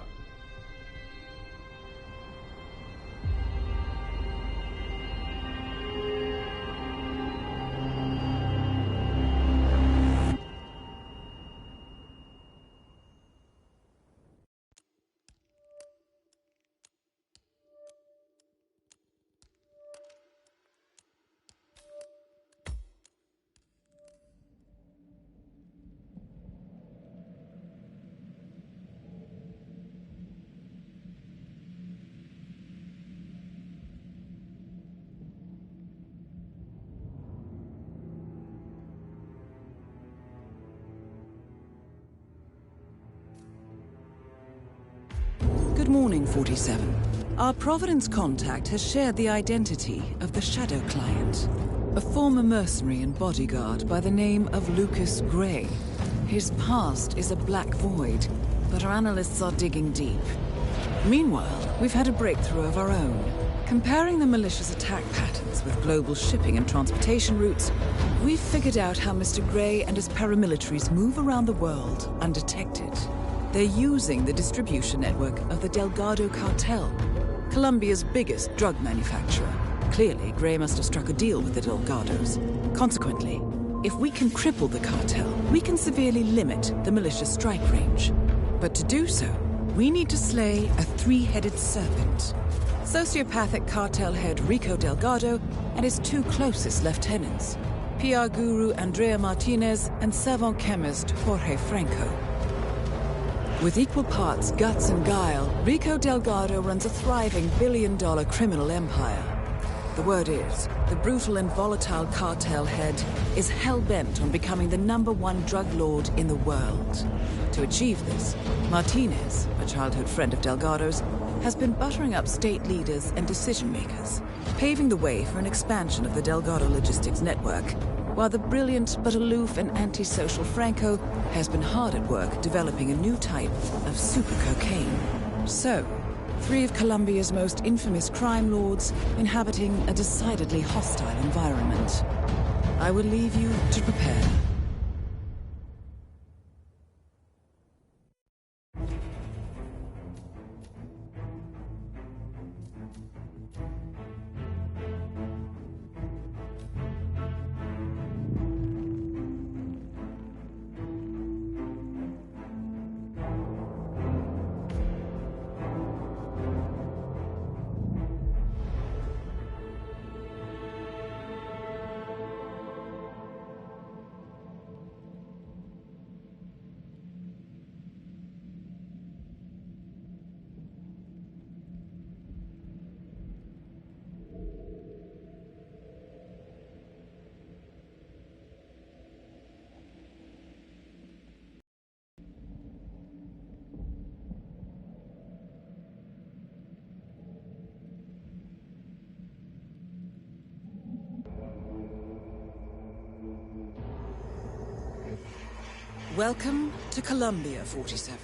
morning, 47. Our Providence contact has shared the identity of the Shadow Client, a former mercenary and bodyguard by the name of Lucas Gray. His past is a black void, but our analysts are digging deep. Meanwhile, we've had a breakthrough of our own. Comparing the malicious attack patterns with global shipping and transportation routes, we've figured out how Mr. Gray and his paramilitaries move around the world undetected. They're using the distribution network of the Delgado Cartel, Colombia's biggest drug manufacturer. Clearly, Gray must have struck a deal with the Delgados. Consequently, if we can cripple the cartel, we can severely limit the malicious strike range. But to do so, we need to slay a three-headed serpent. Sociopathic cartel head Rico Delgado and his two closest lieutenants, PR guru Andrea Martinez and savant chemist Jorge Franco. With equal parts guts and guile, Rico Delgado runs a thriving billion-dollar criminal empire. The word is, the brutal and volatile cartel head is hell-bent on becoming the #1 drug lord in the world. To achieve this, Martinez, a childhood friend of Delgado's, has been buttering up state leaders and decision-makers, paving the way for an expansion of the Delgado logistics network, while the brilliant but aloof and antisocial Franco has been hard at work developing a new type of super cocaine. So, 3 of Colombia's most infamous crime lords inhabiting a decidedly hostile environment. I will leave you to prepare. Welcome to Colombia, 47.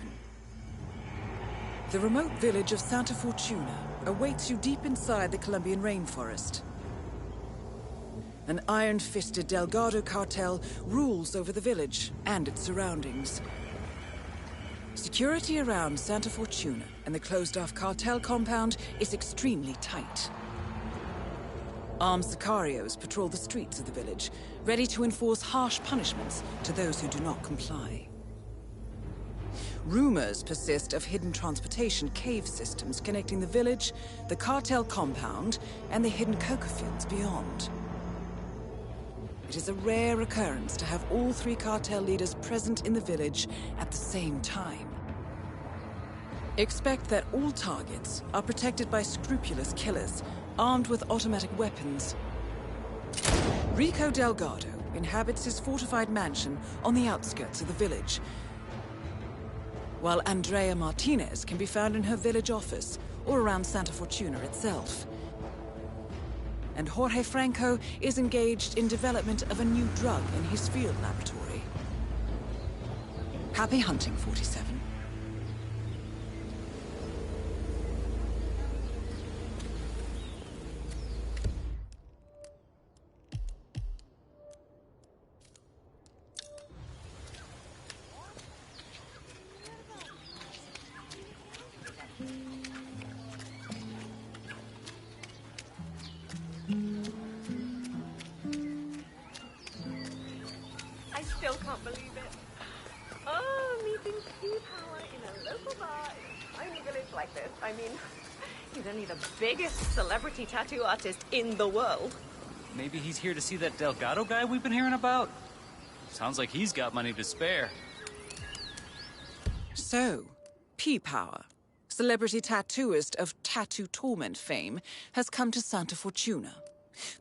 The remote village of Santa Fortuna awaits you deep inside the Colombian rainforest. An iron-fisted Delgado cartel rules over the village and its surroundings. Security around Santa Fortuna and the closed-off cartel compound is extremely tight. Armed sicarios patrol the streets of the village, ready to enforce harsh punishments to those who do not comply. Rumors persist of hidden transportation cave systems connecting the village, the cartel compound, and the hidden coca fields beyond. It is a rare occurrence to have all 3 cartel leaders present in the village at the same time. Expect that all targets are protected by scrupulous killers, armed with automatic weapons. Rico Delgado inhabits his fortified mansion on the outskirts of the village, while Andrea Martinez can be found in her village office or around Santa Fortuna itself. And Jorge Franco is engaged in development of a new drug in his field laboratory. Happy hunting, 47. I still can't believe it. Oh, meeting P-Power in a local bar in a tiny village like this. I mean, he's only the biggest celebrity tattoo artist in the world. Maybe he's here to see that Delgado guy we've been hearing about? Sounds like he's got money to spare. So, P-Power, celebrity tattooist of Tattoo Torment fame, has come to Santa Fortuna.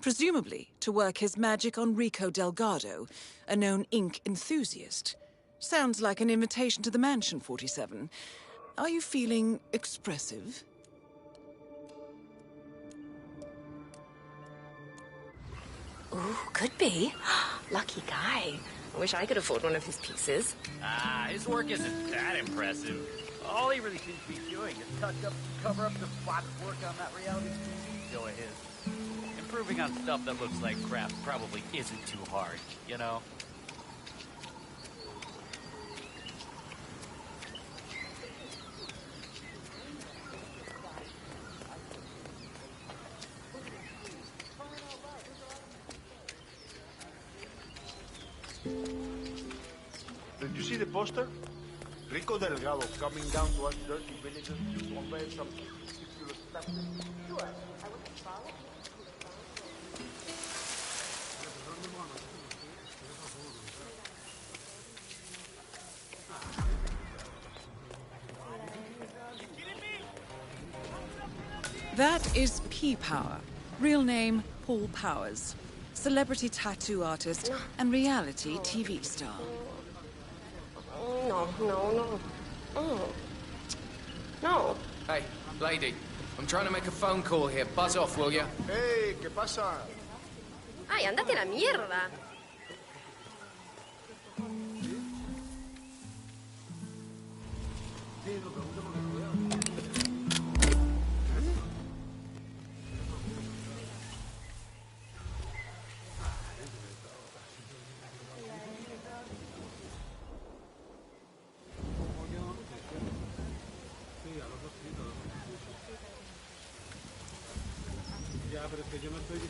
Presumably to work his magic on Rico Delgado, a known ink enthusiast. Sounds like an invitation to the mansion, 47. Are you feeling expressive? Ooh, could be. Lucky guy. I wish I could afford one of his pieces. Ah, his work isn't that impressive. All he really seems to be doing is cover up the bot's work on that reality TV show of his. Improving on stuff that looks like crap probably isn't too hard, you know? Did you see the poster? Rico Delgado coming down to us dirty villagers to convey some ridiculous stuff. Sure, I would follow. That is P-Power. Real name, Paul Powers. Celebrity tattoo artist and reality TV star. No. No. Hey, lady. I'm trying to make a phone call here. Buzz off, will ya? Hey, ¿qué pasa? Ay, ándate a la mierda.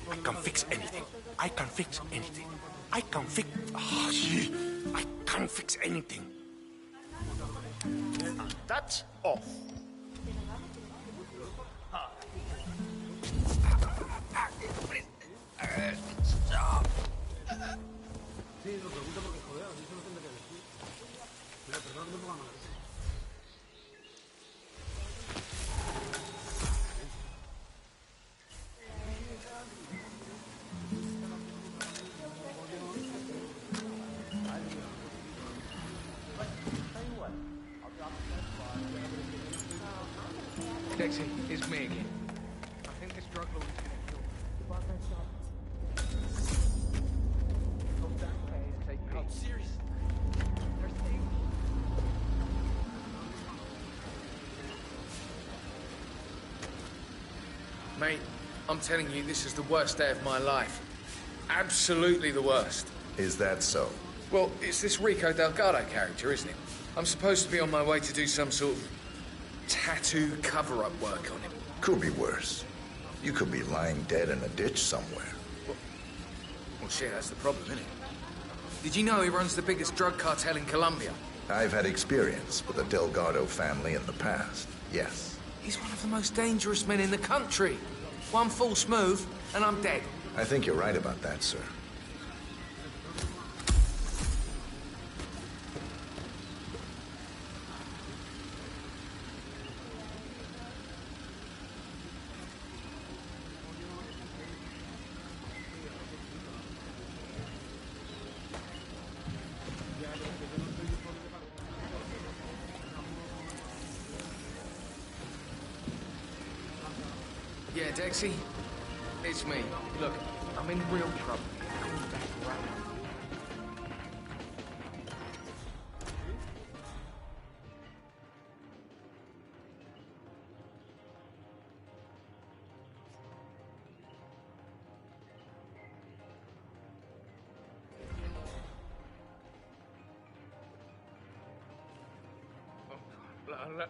I can fix anything. I can fix anything. I can fix... Oh, shit. I can fix anything. That's off. Stop. Dexy, it's me again. I think this drug lord is gonna kill. Oh, seriously? Mate, I'm telling you, this is the worst day of my life. Absolutely the worst. Is that so? Well, it's this Rico Delgado character, isn't it? I'm supposed to be on my way to do some sort of tattoo cover-up work on him. Could be worse. You could be lying dead in a ditch somewhere. Well, shit, that's the problem, isn't it? Did you know he runs the biggest drug cartel in Colombia? I've had experience with the Delgado family in the past, yes. He's one of the most dangerous men in the country. One false move, and I'm dead. I think you're right about that, sir. Yeah, Dexy? It's me. Look, I'm in real trouble. Call me back right now.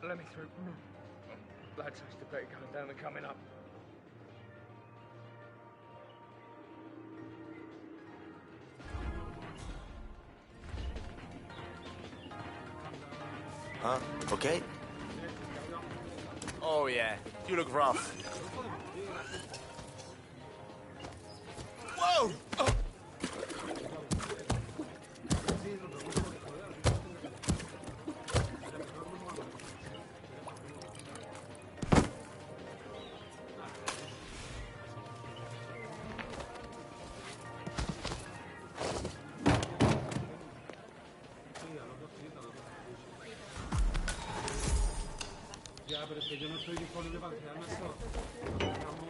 Let me through. Lads, I used to better going down and coming up. Huh? Okay? Oh, yeah. You look rough. Whoa! Oh. pero es que yo no estoy disponible para enseñarme esto.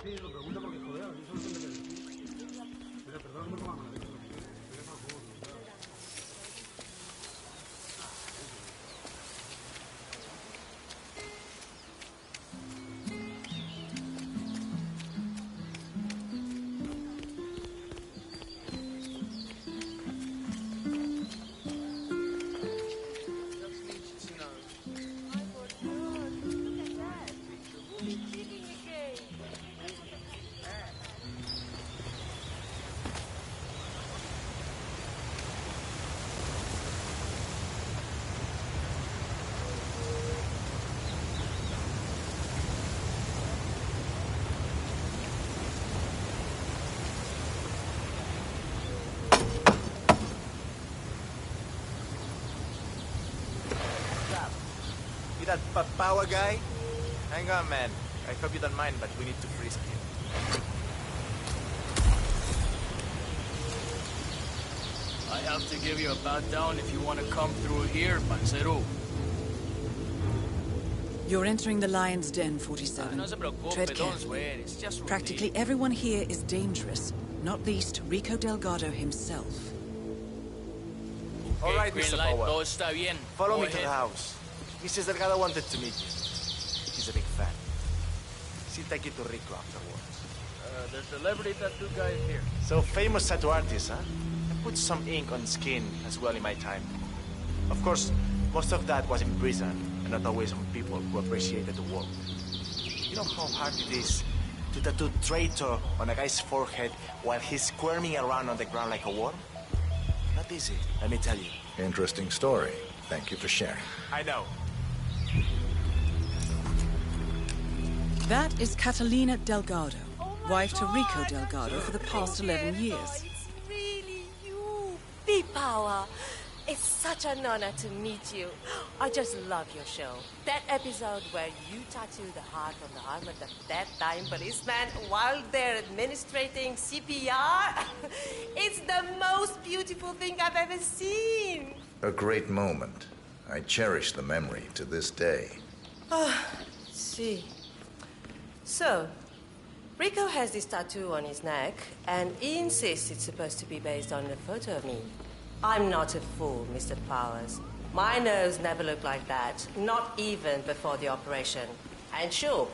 Sí, lo pregunto porque, joder, a mí solo tengo que decir. Mira, perdón, no me ponga mal. You that power guy? Hang on, man. I hope you don't mind, but we need to frisk you. I have to give you a pat down if you want to come through here, Panzero. You're entering the Lion's Den, 47. No se preocupe, Tread don't carefully. swear. It's just routine. Practically everyone here is dangerous, not least Rico Delgado himself. All right, green Mr. light, Power. todo está bien. Follow Go me to ahead. the house. Mrs. Delgado wanted to meet you. He's a big fan. She'll take you to Rico afterwards. The celebrity tattoo guy is here. So famous tattoo artist, huh? I put some ink on skin as well in my time. Of course, most of that was in prison, and not always on people who appreciated the work. You know how hard it is to tattoo traitor on a guy's forehead while he's squirming around on the ground like a worm? Not easy, let me tell you. Interesting story. Thank you for sharing. I know. That is Catalina Delgado, wife to Rico Delgado for the past 11 years. It's really you, P-Power. It's such an honor to meet you. I just love your show. That episode where you tattoo the heart on the arm of the dead-dying policeman while they're administrating CPR. It's the most beautiful thing I've ever seen. A great moment. I cherish the memory to this day. See. So, Rico has this tattoo on his neck, and he insists it's supposed to be based on a photo of me. I'm not a fool, Mr. Powers. My nose never looked like that, not even before the operation. And sure,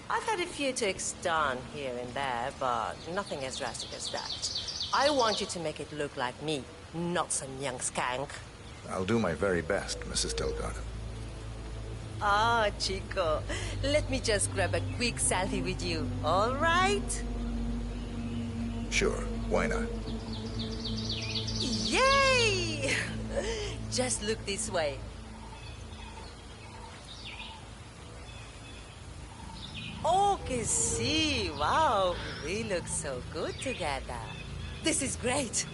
I've had a few ticks done here and there, but nothing as drastic as that. I want you to make it look like me, not some young skank. I'll do my very best, Mrs. Delgado. Ah, Chico, let me just grab a quick selfie with you, all right? Sure, why not? Yay! Just look this way. Oh, que sí, wow, we look so good together. This is great.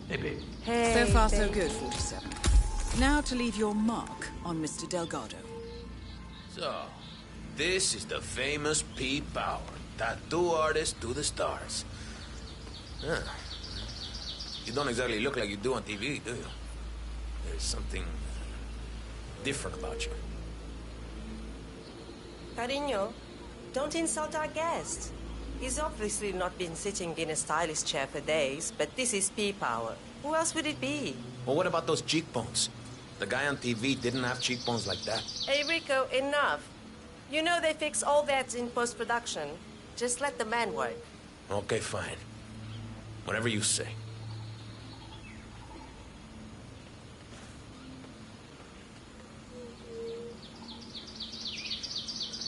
Hey, babe. Hey, So far, so babe. good, 47. Now to leave your mark on Mr. Delgado. So, this is the famous P. Power, tattoo artist to the stars. Huh. You don't exactly look like you do on TV, do you? There's something different about you. Cariño, don't insult our guest. He's obviously not been sitting in a stylist chair for days, but this is P-Power. Who else would it be? Well, what about those cheekbones? The guy on TV didn't have cheekbones like that. Hey, Rico, enough. You know they fix all that in post-production. Just let the man work. Okay, fine. Whatever you say.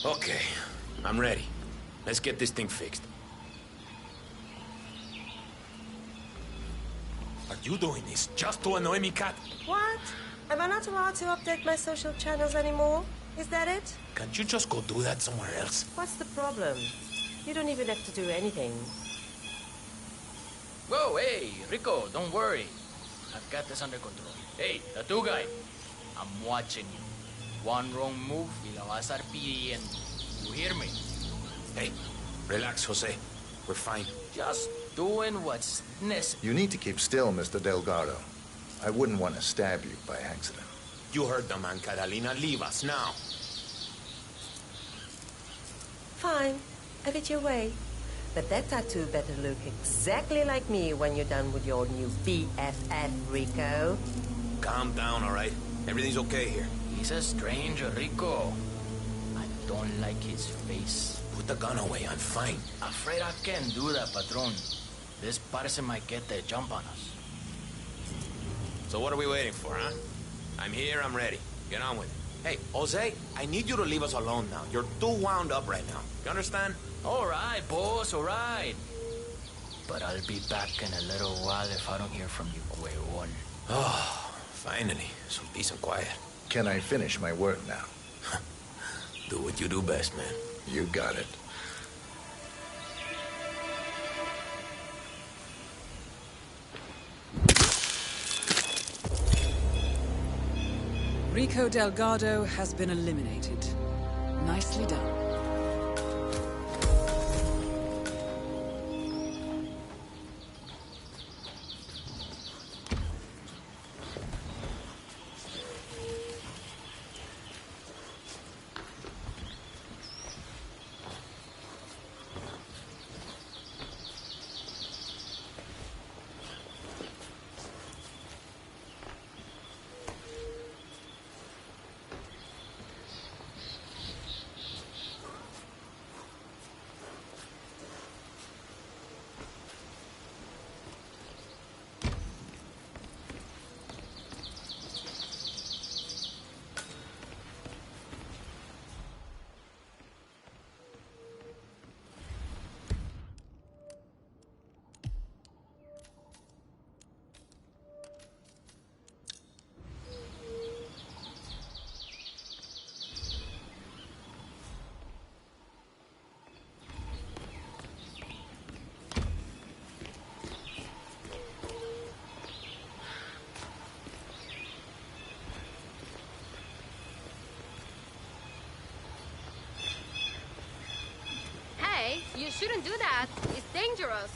Okay, I'm ready. Let's get this thing fixed. Are you doing this just to annoy me, Kat? What? Am I not allowed to update my social channels anymore? Is that it? Can't you just go do that somewhere else? What's the problem? You don't even have to do anything. Whoa, hey, Rico, don't worry. I've got this under control. Hey, tattoo guy, I'm watching you. One wrong move y la vas a estar pidiendo. You hear me? Hey, relax, Jose. We're fine. Just doing what's necessary. You need to keep still, Mr. Delgado. I wouldn't want to stab you by accident. You heard the man, Catalina. Leave us now. Fine. Have it your way. But that tattoo better look exactly like me when you're done with your new BFF, Rico. Calm down, all right? Everything's okay here. He's a stranger, Rico. I don't like his face. Put the gun away. I'm fine. Afraid I can't do that, Patron. This person might get the jump on us. So what are we waiting for, huh? I'm here, I'm ready. Get on with it. Hey, Jose, I need you to leave us alone now. You're too wound up right now. You understand? All right, boss, all right. But I'll be back in a little while if I don't hear from you, Cueron. Oh, finally. Some peace and quiet. Can I finish my work now? Do what you do best, man. You got it. Rico Delgado has been eliminated. Nicely done. Hey, you shouldn't do that. It's dangerous.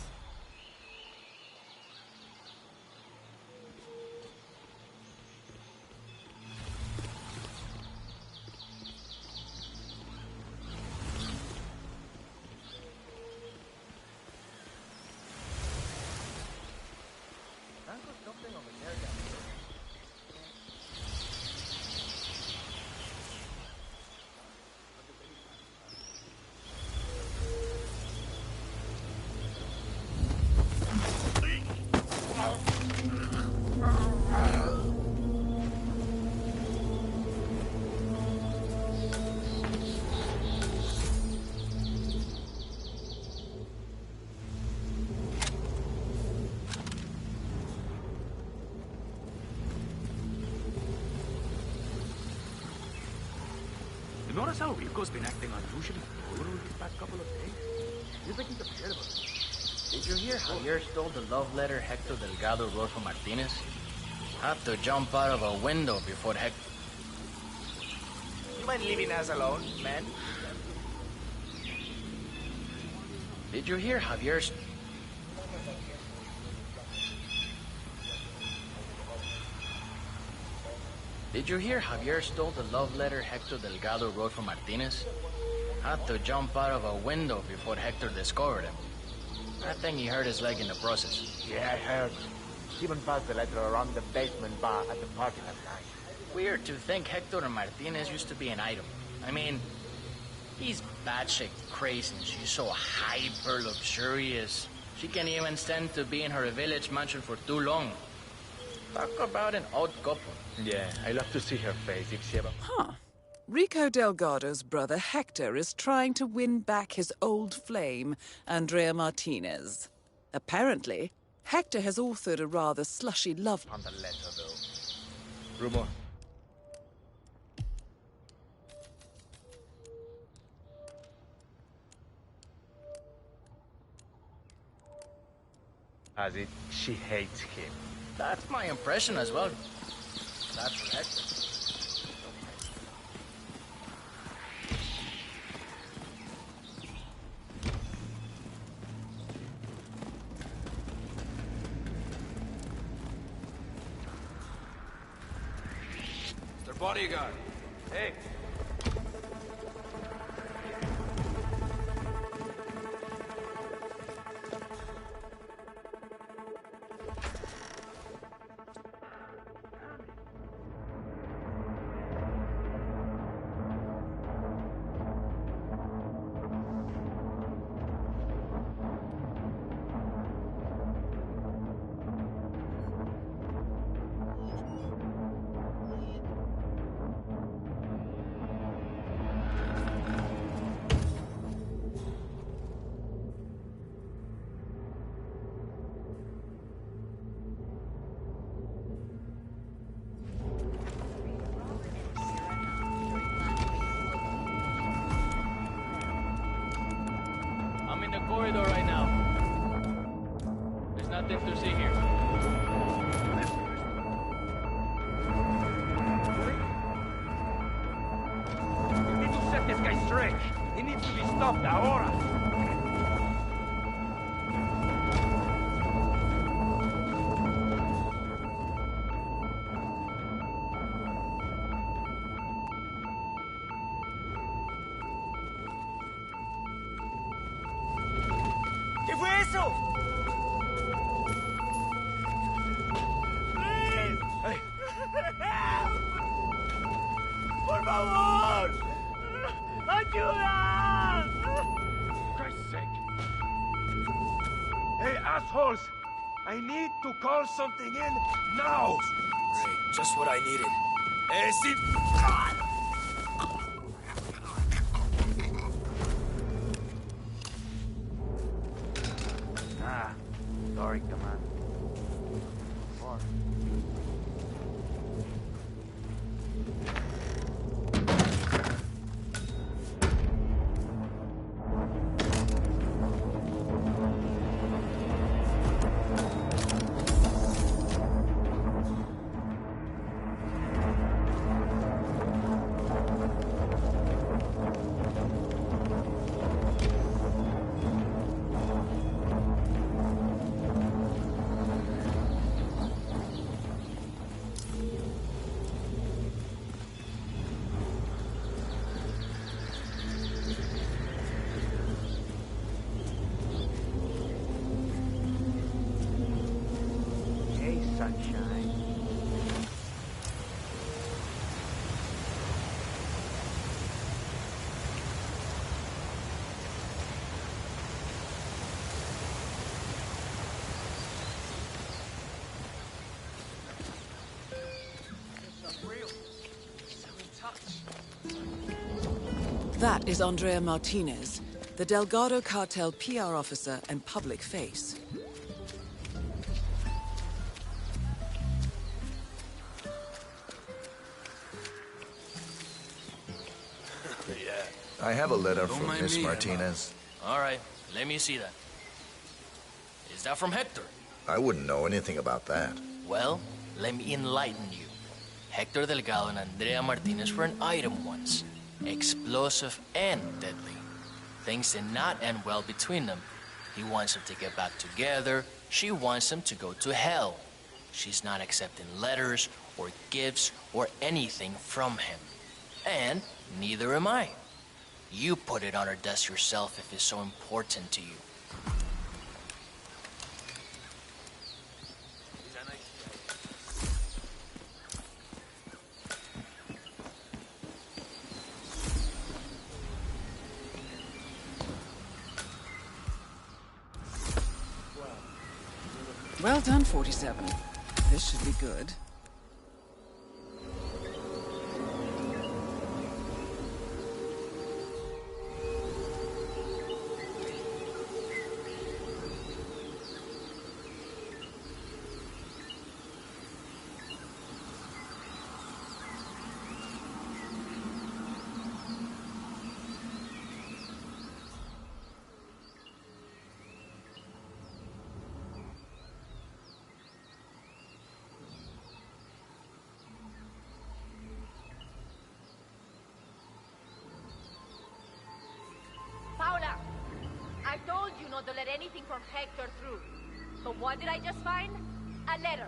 You notice how Rico's been acting unusually brutal these past couple of days? He's making the shit of us. Did you hear Javier stole the love letter Hector Delgado wrote for Martinez? Had to jump out of a window before Hector... You mind leaving us alone, man? Did you hear Javier's... Did you hear Javier stole the love letter Hector Delgado wrote for Martinez? Had to jump out of a window before Hector discovered him. I think he hurt his leg in the process. Yeah, I heard. Even passed the letter around the basement bar at the party last night. Weird to think Hector and Martinez used to be an item. I mean, he's batshit crazy and she's so hyper luxurious. She can't even stand to be in her village mansion for too long. Talk about an odd couple. Yeah, I love to see her face if she ever... Huh. Rico Delgado's brother Hector is trying to win back his old flame, Andrea Martinez. Apparently, Hector has authored a rather slushy love... On the letter, though. Rumor. has it she hates him. That's my impression as well. That's for Hector. Mr. Bodyguard. Hey. I'm in the corridor right now. There's nothing to see here. You need to set this guy straight. He needs to be stopped ahora. ¿Qué fue eso? Hey. ¡Por favor! ¡Ayuda! For Christ's sake. Hey, assholes! I need to call something in now! Great, just what I needed. Hey, see... Sorry, command. Or... Hey, sunshine. That is Andrea Martinez, the Delgado cartel PR officer and public face. I have a letter from Miss Martinez. All right, let me see that. Is that from Hector? I wouldn't know anything about that. Well, let me enlighten you. Hector Delgado and Andrea Martinez were an item once. Explosive and deadly. Things did not end well between them. He wants them to get back together. She wants them to go to hell. She's not accepting letters or gifts or anything from him. And neither am I. You put it on her desk yourself if it's so important to you. Well done, 47. This should be good. not to let anything from Hector through. But what did I just find? A letter.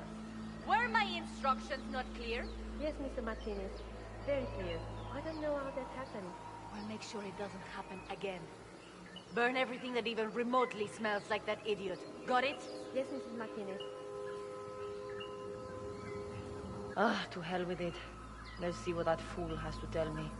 Were my instructions not clear? Yes, Mr. Martinez. Very clear. I don't know how that happened. We'll make sure it doesn't happen again. Burn everything that even remotely smells like that idiot. Got it? Yes, Mrs. Martinez. To hell with it. Let's see what that fool has to tell me.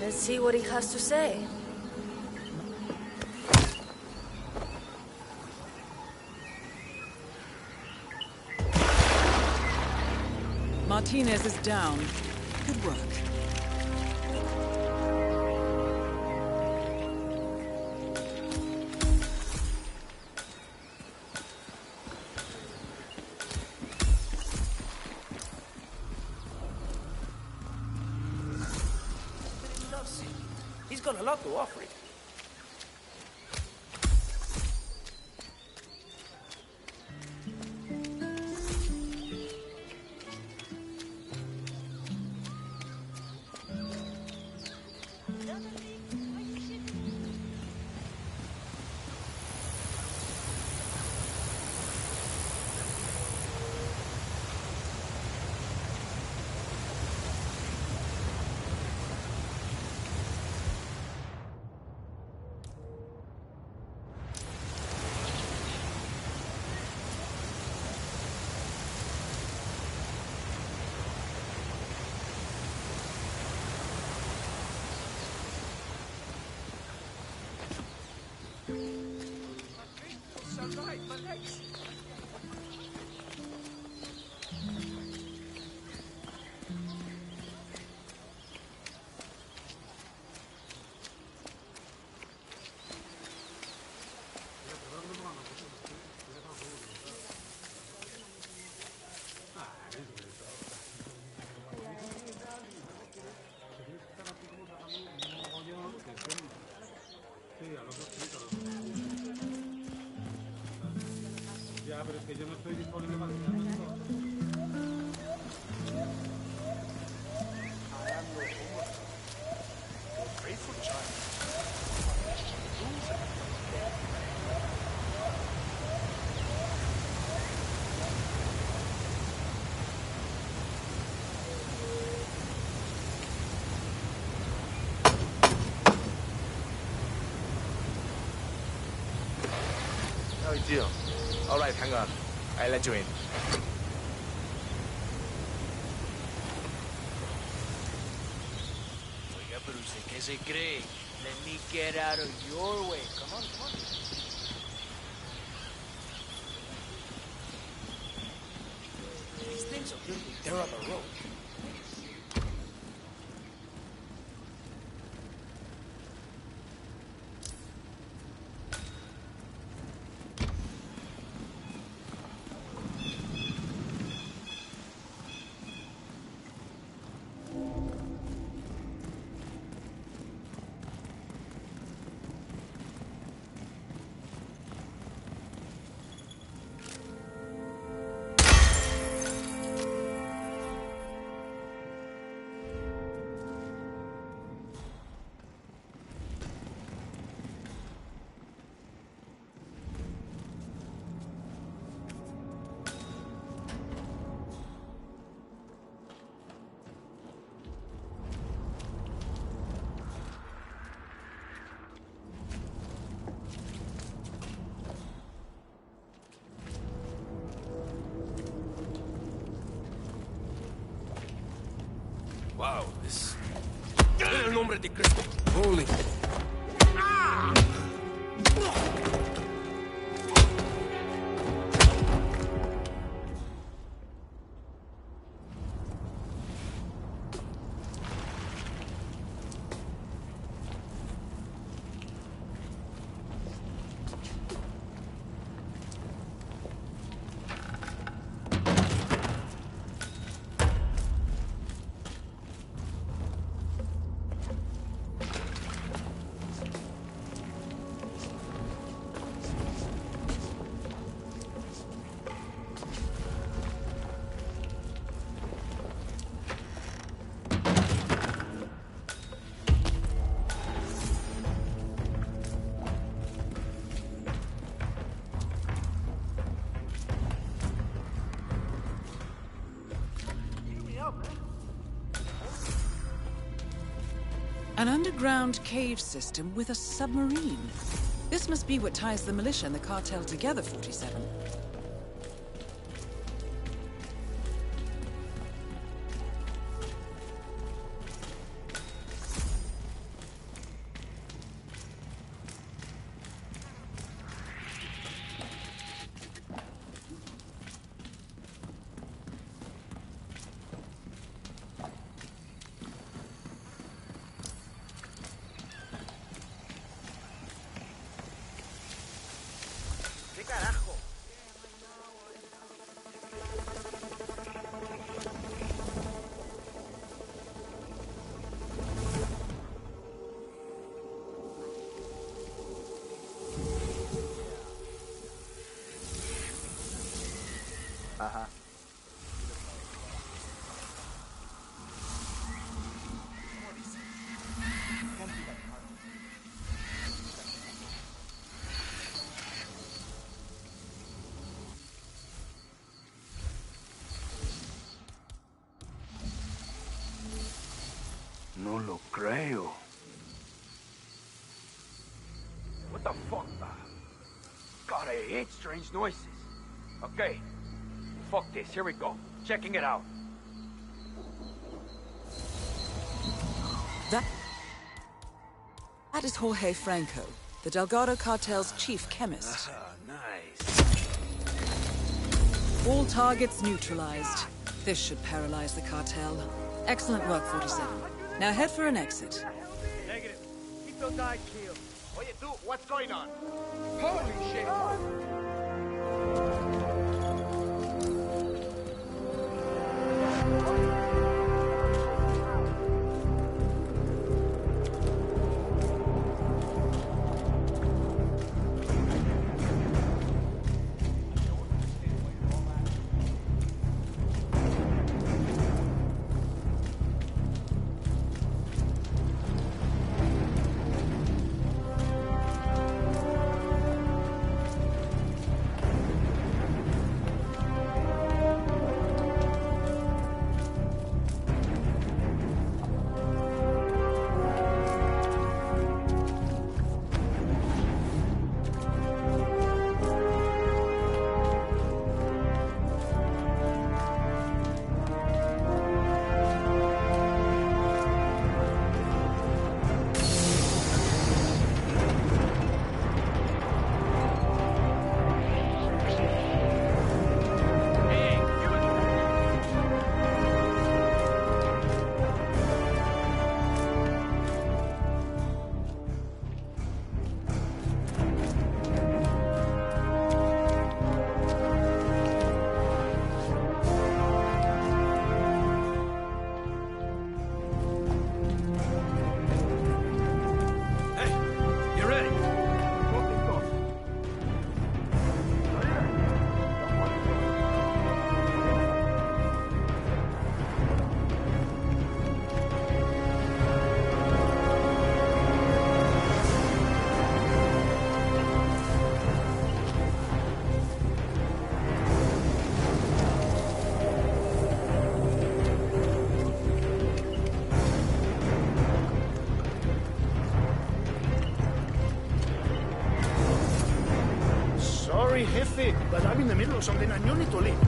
Let's see what he has to say. Martinez is down. Good work. He's got a lot to offer it. Ya, pero es que yo no estoy disponible para quedarme todo. No big deal. All right, hang on. I'll let you in. Oiga, pero usted qué se cree? Let me get out of your way. Come on, come on. These things are building there on the road. Wow, this... En el nombre de Cristo. Holy... An underground cave system with a submarine. This must be what ties the militia and the cartel together, 47. No lo creo. What the fuck, God, I hate strange noises. Okay. Fuck this, here we go. Checking it out. That is Jorge Franco, the Delgado cartel's chief chemist. Nice. All targets neutralized. This should paralyze the cartel. Excellent work, 47. Now head for an exit. Negative. Keep those eyes peeled. Oye, tú, what's going on? Holy shit! Sorry, jefe, but I'm in the middle of something and you need to leave.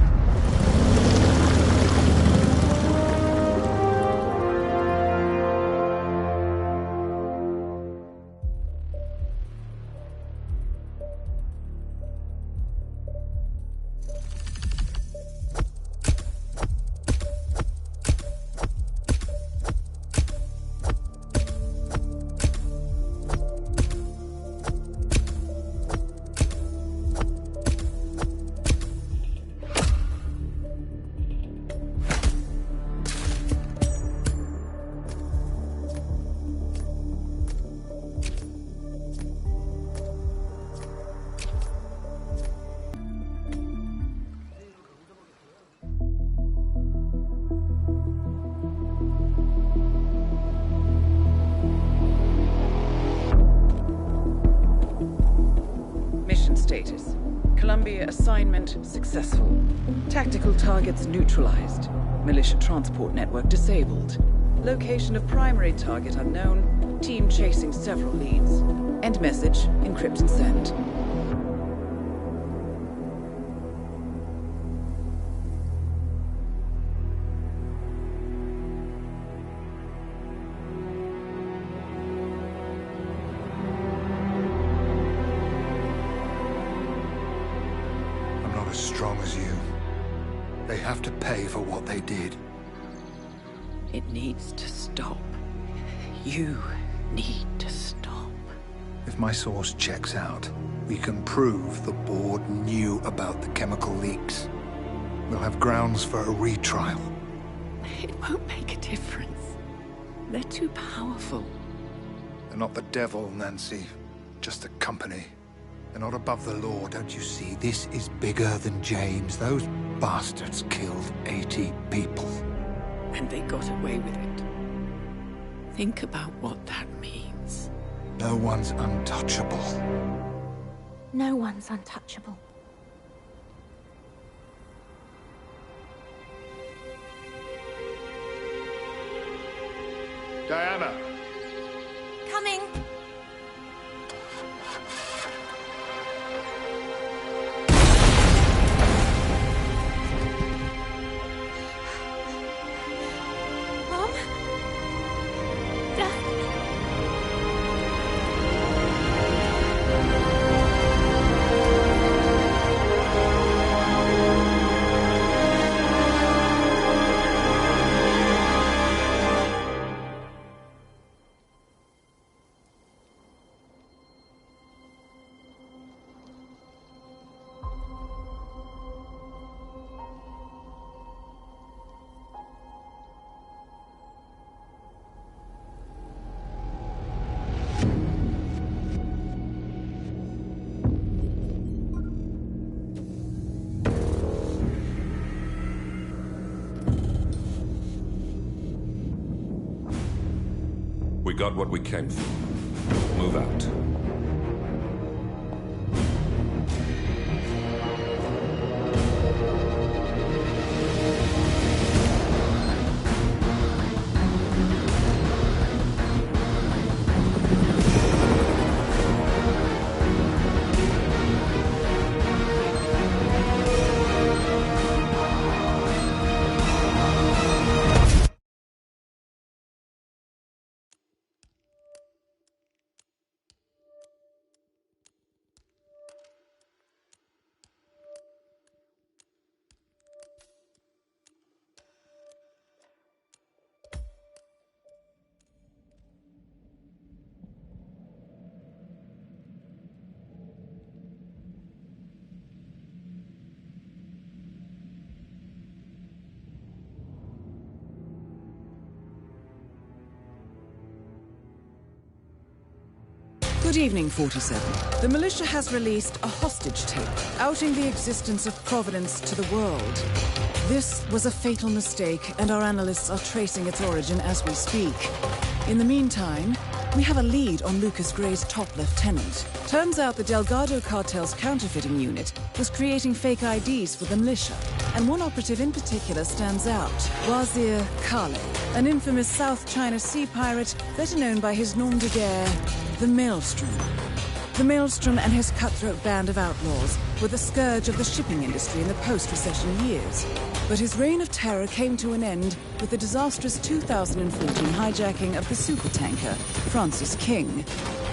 Status. Columbia assignment successful. Tactical targets neutralized. Militia transport network disabled. Location of primary target unknown. Team chasing several leads. End message, encrypt and send. I'm not as strong as you. They have to pay for what they did. It needs to stop. You need to stop. If my source checks out, we can prove the board knew about the chemical leaks. We'll have grounds for a retrial. It won't make a difference. They're too powerful. They're not the devil, Nancy. Just a company. They're not above the law, don't you see? This is bigger than James. Those bastards killed 80 people. And they got away with it. Think about what that means. No one's untouchable. No one's untouchable. Diana! Coming! Mom? Dad? We got what we came for. Move out. Good evening, 47. The militia has released a hostage tape, outing the existence of Providence to the world. This was a fatal mistake, and our analysts are tracing its origin as we speak. In the meantime, we have a lead on Lucas Gray's top lieutenant. Turns out the Delgado cartel's counterfeiting unit was creating fake IDs for the militia, and one operative in particular stands out, Wazir Kale, an infamous South China Sea pirate better known by his nom de guerre, the Maelstrom. The Maelstrom and his cutthroat band of outlaws were the scourge of the shipping industry in the post-recession years. But his reign of terror came to an end with the disastrous 2014 hijacking of the supertanker Francis King.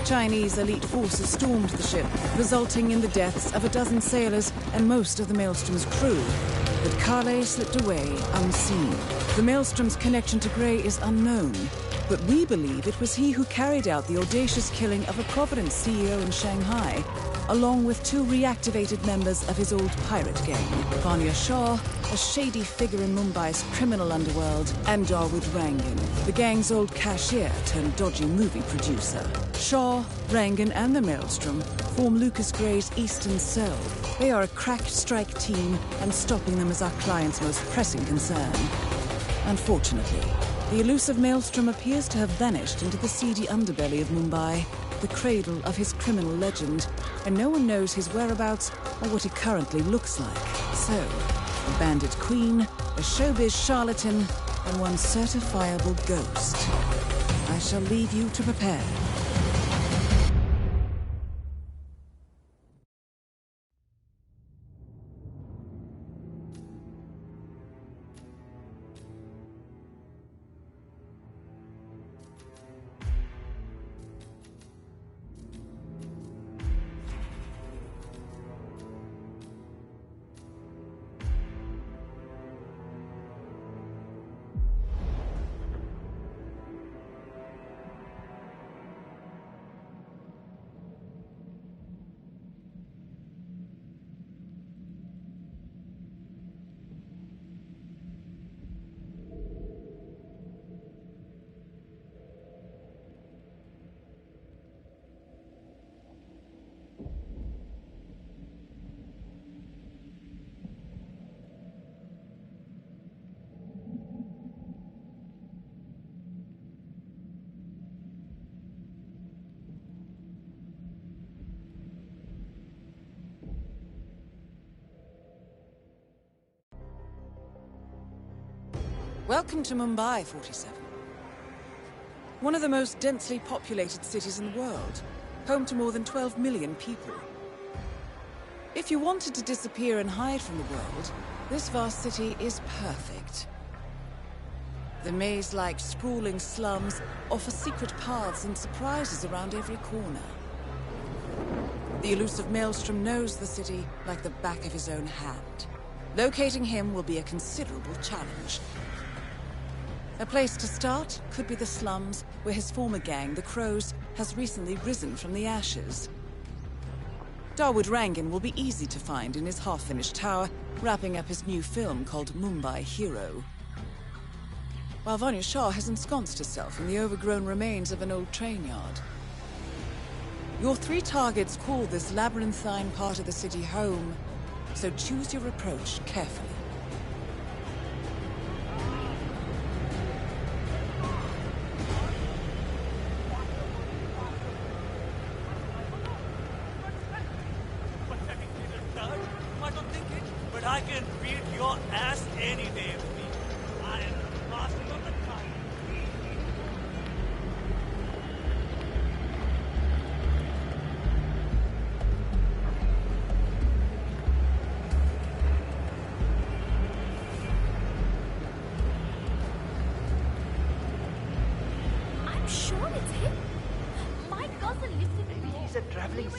Chinese elite forces stormed the ship, resulting in the deaths of a dozen sailors and most of the Maelstrom's crew. But Kale slipped away unseen. The Maelstrom's connection to Gray is unknown, but we believe it was he who carried out the audacious killing of a Providence CEO in Shanghai, along with two reactivated members of his old pirate gang, Vanya Shah, a shady figure in Mumbai's criminal underworld, and Dawood Rangan, the gang's old cashier turned dodgy movie producer. Shah, Rangan, and the Maelstrom form Lucas Gray's Eastern Cell. They are a crack strike team, and stopping them is our client's most pressing concern. Unfortunately, the elusive Maelstrom appears to have vanished into the seedy underbelly of Mumbai, the cradle of his criminal legend, and no one knows his whereabouts or what he currently looks like. So, a bandit queen, a showbiz charlatan, and one certifiable ghost. I shall leave you to prepare. Welcome to Mumbai, 47. One of the most densely populated cities in the world, home to more than 12 million people. If you wanted to disappear and hide from the world, this vast city is perfect. The maze-like sprawling slums offer secret paths and surprises around every corner. The elusive Maelstrom knows the city like the back of his own hand. Locating him will be a considerable challenge. A place to start could be the slums, where his former gang, the Crows, has recently risen from the ashes. Dawood Rangan will be easy to find in his half-finished tower, wrapping up his new film called Mumbai Hero. While Vanya Shah has ensconced herself in the overgrown remains of an old train yard. Your three targets call this labyrinthine part of the city home, so choose your approach carefully.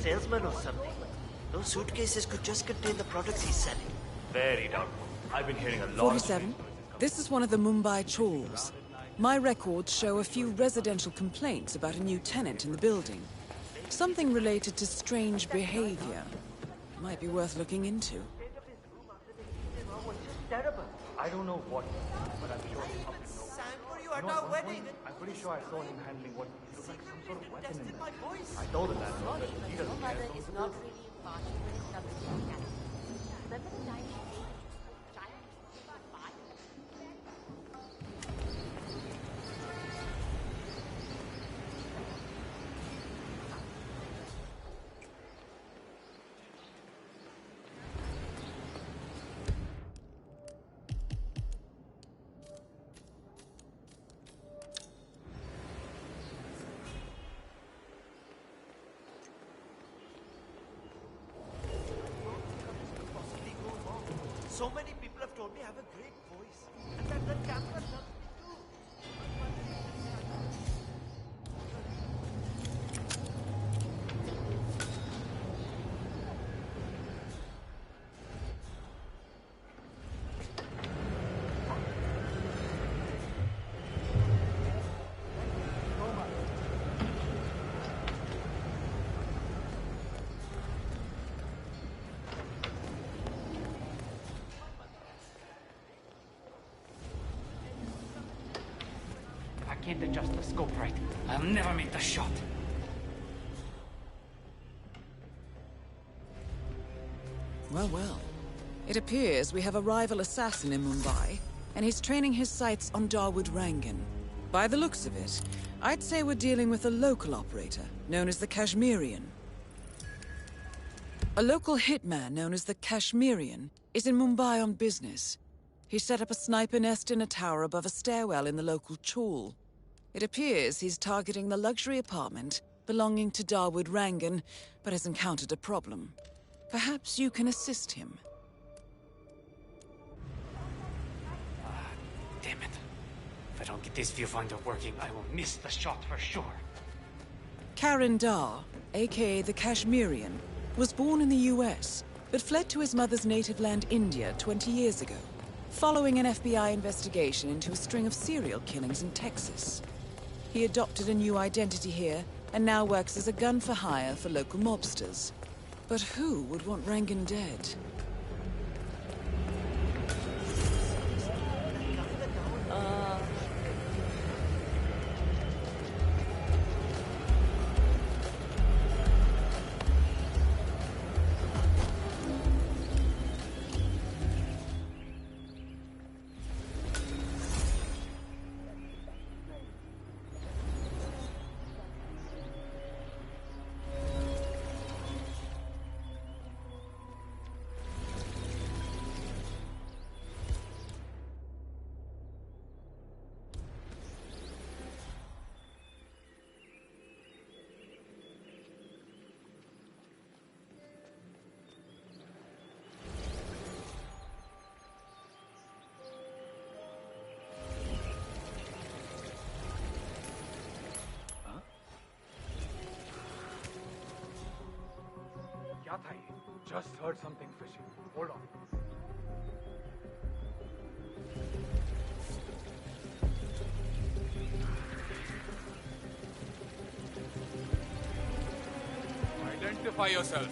Salesman or something. Those suitcases could just contain the products he's selling. Very doubtful. I've been hearing a lot. 47. This is one of the Mumbai chores. My records show a few residential complaints about a new tenant in the building. Something related to strange behavior. Might be worth looking into. Terrible. I don't know what, but I'm sure it's something. Sang for you at our wedding. I'm pretty sure I saw him handling what looked like some sort of weapon in there. I told the landlord that he doesn't care. So Is not really impartial when it comes to mechanics. Remember the time she gave giant pie? So many people have told me I have a great voice. And that the camera loves me too. I can't adjust the scope right. I'll never make the shot. Well, well. It appears we have a rival assassin in Mumbai, and he's training his sights on Dawood Rangan. By the looks of it, I'd say we're dealing with a local operator, known as the Kashmirian. A local hitman known as the Kashmirian is in Mumbai on business. He set up a sniper nest in a tower above a stairwell in the local chawl. It appears he's targeting the luxury apartment belonging to Darwood Rangan, but has encountered a problem. Perhaps you can assist him. Damn it. If I don't get this viewfinder working, I will miss the shot for sure. Karen Dar, aka the Kashmirian, was born in the US, but fled to his mother's native land, India, 20 years ago, following an FBI investigation into a string of serial killings in Texas. He adopted a new identity here, and now works as a gun for hire for local mobsters. But who would want Rangan dead? Just heard something fishy. Hold on. Identify yourself.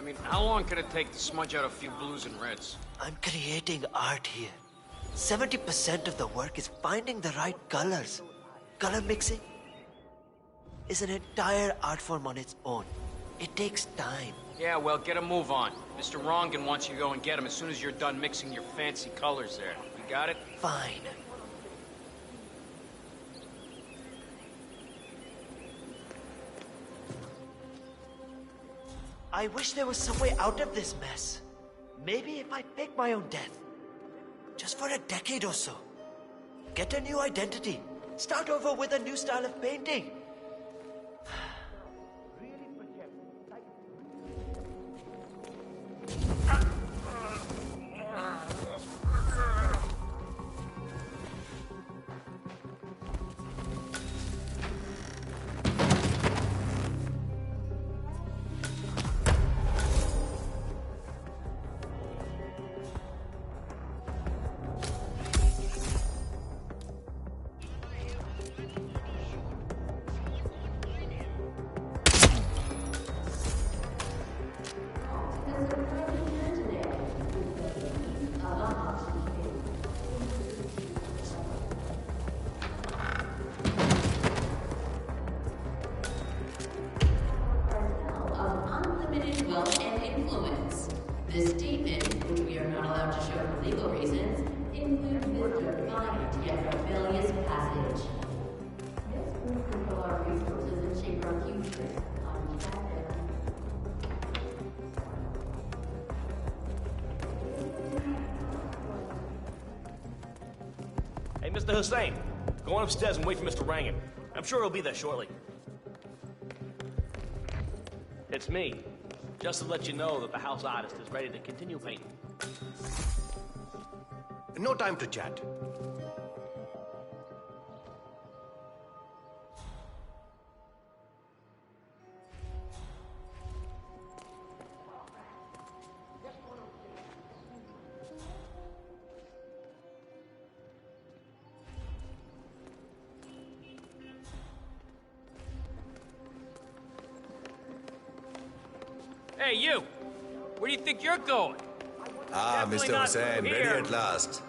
I mean, how long can it take to smudge out a few blues and reds? I'm creating art here. 70% of the work is finding the right colors. Color mixing is an entire art form on its own. It takes time. Yeah, well, get a move on. Mr. Rongan wants you to go and get him as soon as you're done mixing your fancy colors there. You got it? Fine. I wish there was some way out of this mess. Maybe if I fake my own death. Just for a decade or so. Get a new identity. Start over with a new style of painting. Mr. Hussein, go on upstairs and wait for Mr. Rangan. I'm sure he'll be there shortly. It's me. Just to let you know that the house artist is ready to continue painting. No time to chat. Hey, you! Where do you think you're going? Ah, Definitely Mr. not Hussain, ready here. at last.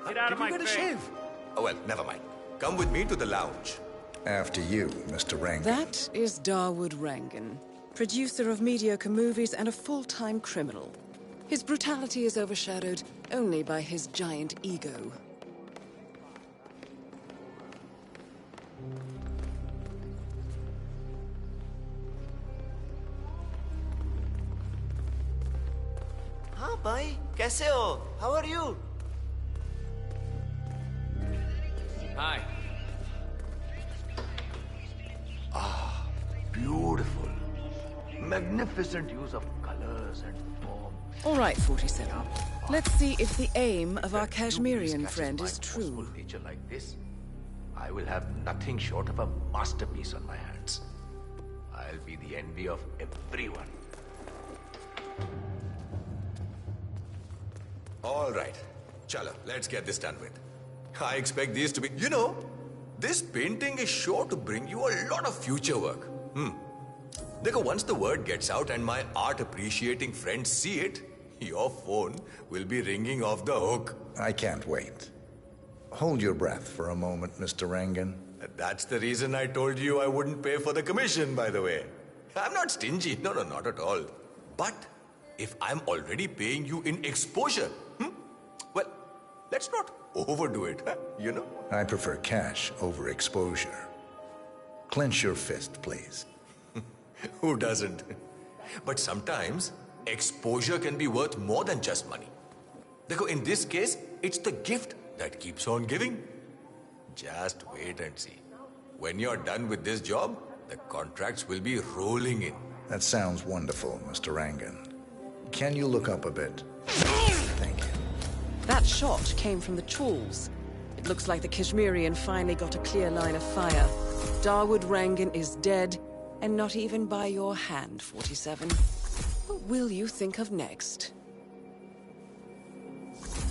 Get out of my Did you get a face. shave? Oh, well, never mind. Come with me to the lounge. After you, Mr. Rangan. That is Dawood Rangan, producer of mediocre movies and a full-time criminal. His brutality is overshadowed only by his giant ego. हाँ भाई, कैसे हो? How are you? Hi. Ah, beautiful. Magnificent use of colors and form. All right, 47. Let's see if the aim of our Kashmirian friend is true. Nature like this, I will have nothing short of a masterpiece on my hands. I'll be the envy of everyone. All right. Chala, let's get this done with. I expect these to be... You know, this painting is sure to bring you a lot of future work. Dekho, once the word gets out and my art-appreciating friends see it, your phone will be ringing off the hook. I can't wait. Hold your breath for a moment, Mr. Rangan. That's the reason I told you I wouldn't pay for the commission, by the way. I'm not stingy. No, not at all. But if I'm already paying you in exposure, well, let's not overdo it, you know? I prefer cash over exposure. Clench your fist, please. Who doesn't? But sometimes, exposure can be worth more than just money. Dekho, in this case, it's the gift that keeps on giving. Just wait and see. When you're done with this job, the contracts will be rolling in. That sounds wonderful, Mr. Rangan. Can you look up a bit? Thank you. That shot came from the chawls. It looks like the Kashmirian finally got a clear line of fire. Dawood Rangan is dead, and not even by your hand, 47. What will you think of next?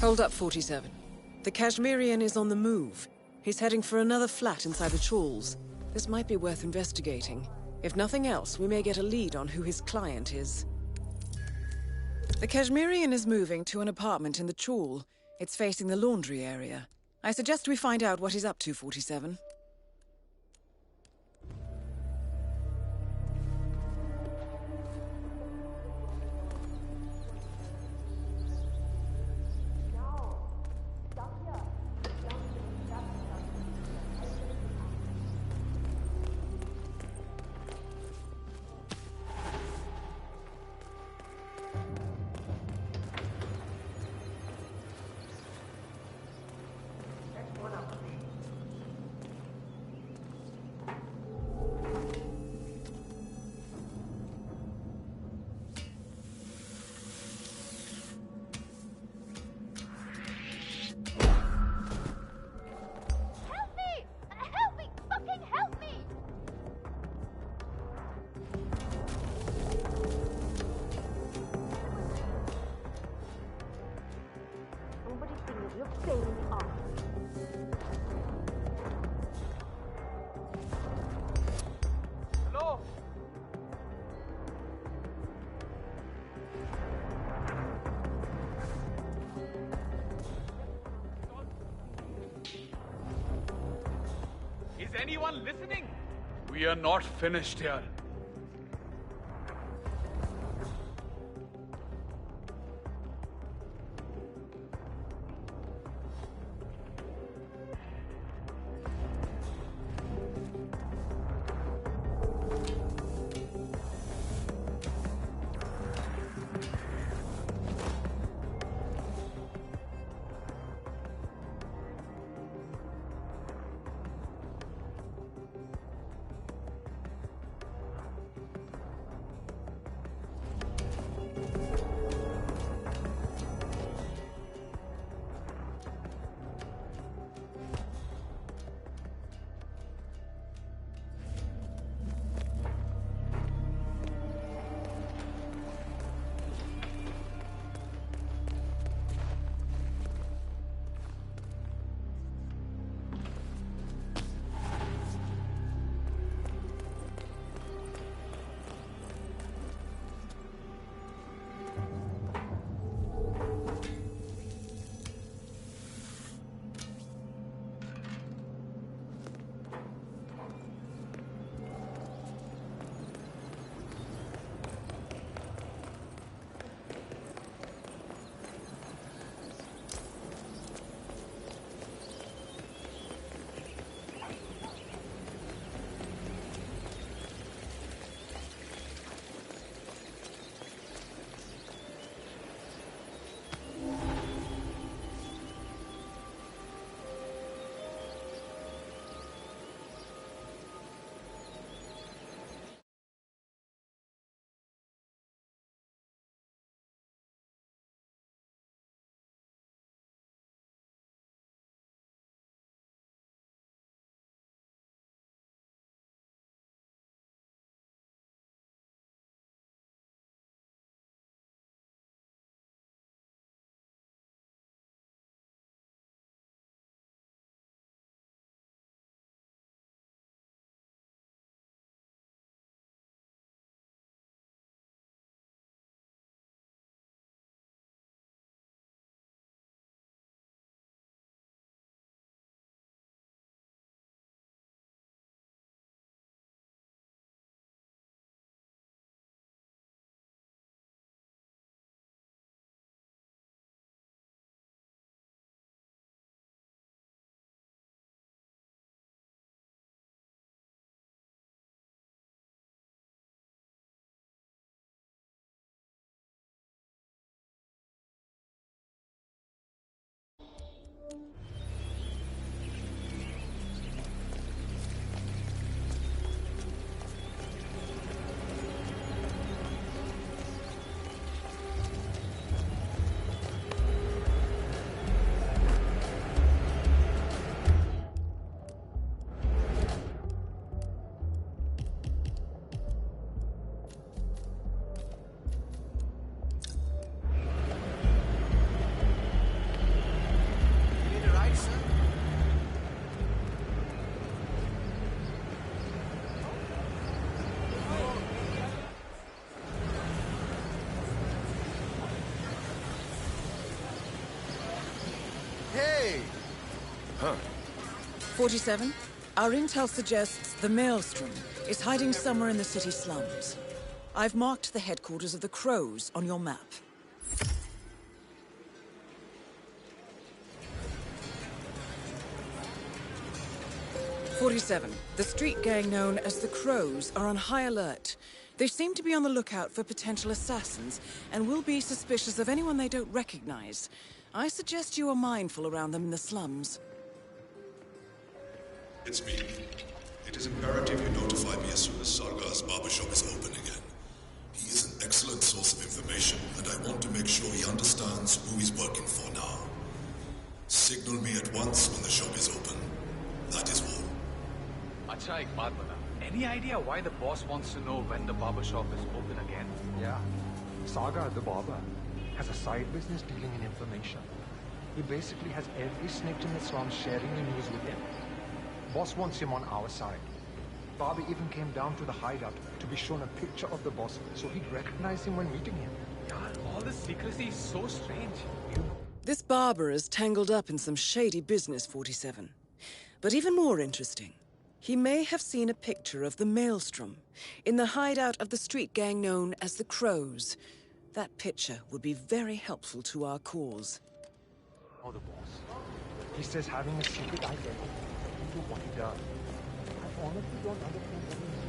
Hold up, 47. The Kashmirian is on the move. He's heading for another flat inside the chawls. This might be worth investigating. If nothing else, we may get a lead on who his client is. The Kashmirian is moving to an apartment in the chawl. It's facing the laundry area. I suggest we find out what he's up to, 47. Hello? Is anyone listening? We are not finished here. Hey! Huh. 47, our intel suggests the Maelstrom is hiding somewhere in the city slums. I've marked the headquarters of the Crows on your map. "47. The street gang known as the Crows are on high alert. They seem to be on the lookout for potential assassins and will be suspicious of anyone they don't recognize. I suggest you are mindful around them in the slums." It's me. It is imperative you notify me as soon as Sargar's barbershop is open again. He is an excellent source of information, and I want to make sure he understands who he's working for now. Signal me at once when the shop is open. That is all. Acha, ek baat bata. Any idea why the boss wants to know when the barbershop is open again? Yeah. Saga, the barber, has a side business dealing in information. He basically has every snitch in the slum sharing the news with him. Boss wants him on our side. Bobby even came down to the hideout to be shown a picture of the boss so he'd recognize him when meeting him. Yeah, all this secrecy is so strange. This barber is tangled up in some shady business, 47. But even more interesting, he may have seen a picture of the Maelstrom in the hideout of the street gang known as the Crows. That picture would be very helpful to our cause. Oh, the boss. He says having a secret identity to what he does. I honestly don't understand what he means.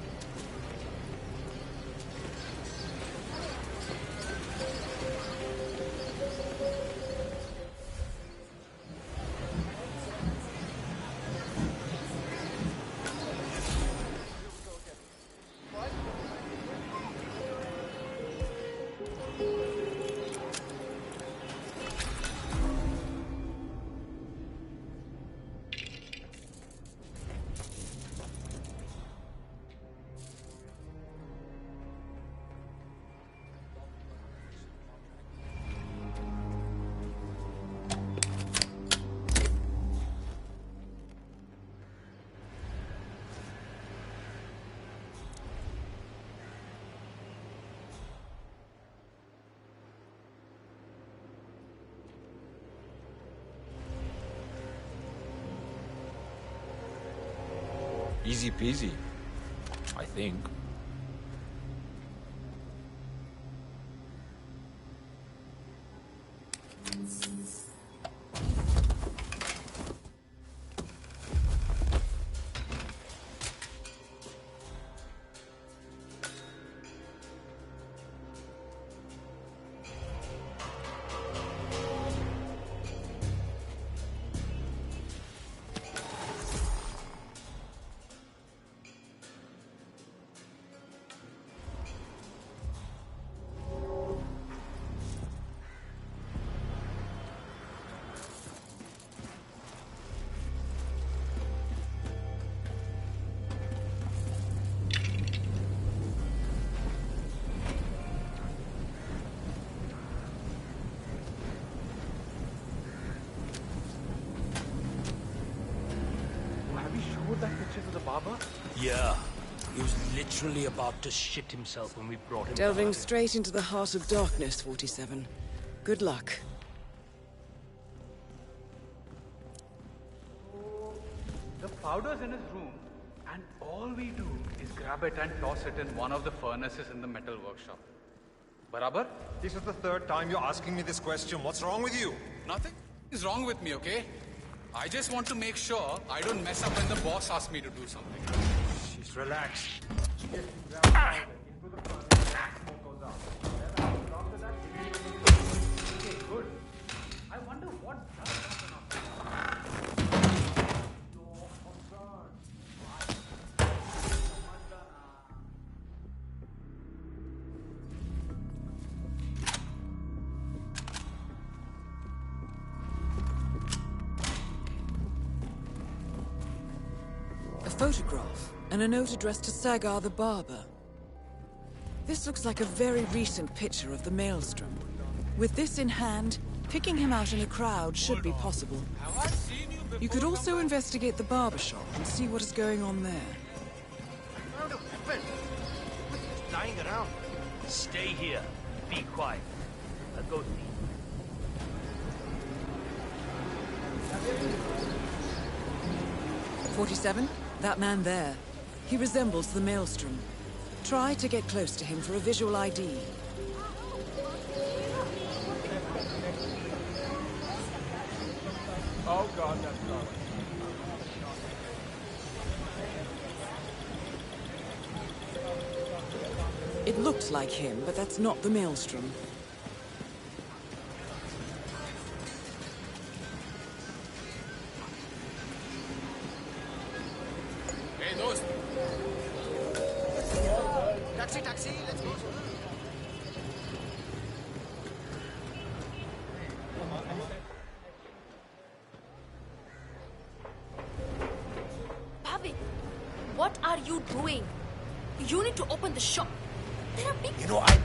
Easy peasy, I think. That picture to the barber? Yeah. He was literally about to shit himself when we brought him Delving back. straight into the heart of darkness, 47. Good luck. The powder's in his room, and all we do is grab it and toss it in one of the furnaces in the metal workshop. Barabar? This is the third time you're asking me this question. What's wrong with you? Nothing is wrong with me, okay? I just want to make sure I don't mess up when the boss asks me to do something. Just relax. Okay, good. I wonder what does happen after that. A photograph and a note addressed to Sagar the barber. This looks like a very recent picture of the Maelstrom. With this in hand, picking him out in a crowd should be possible. You could also investigate the barbershop and see what is going on there. Found a weapon. Just lying around. Stay here. Be quiet. I'll go see. 47? That man there. He resembles the Maelstrom. Try to get close to him for a visual ID. Oh god, that's not. It looks like him, but that's not the Maelstrom. Hey, those. Taxi, let's go. Bhavin, what are you doing? You need to open the shop. There are people. You know, I...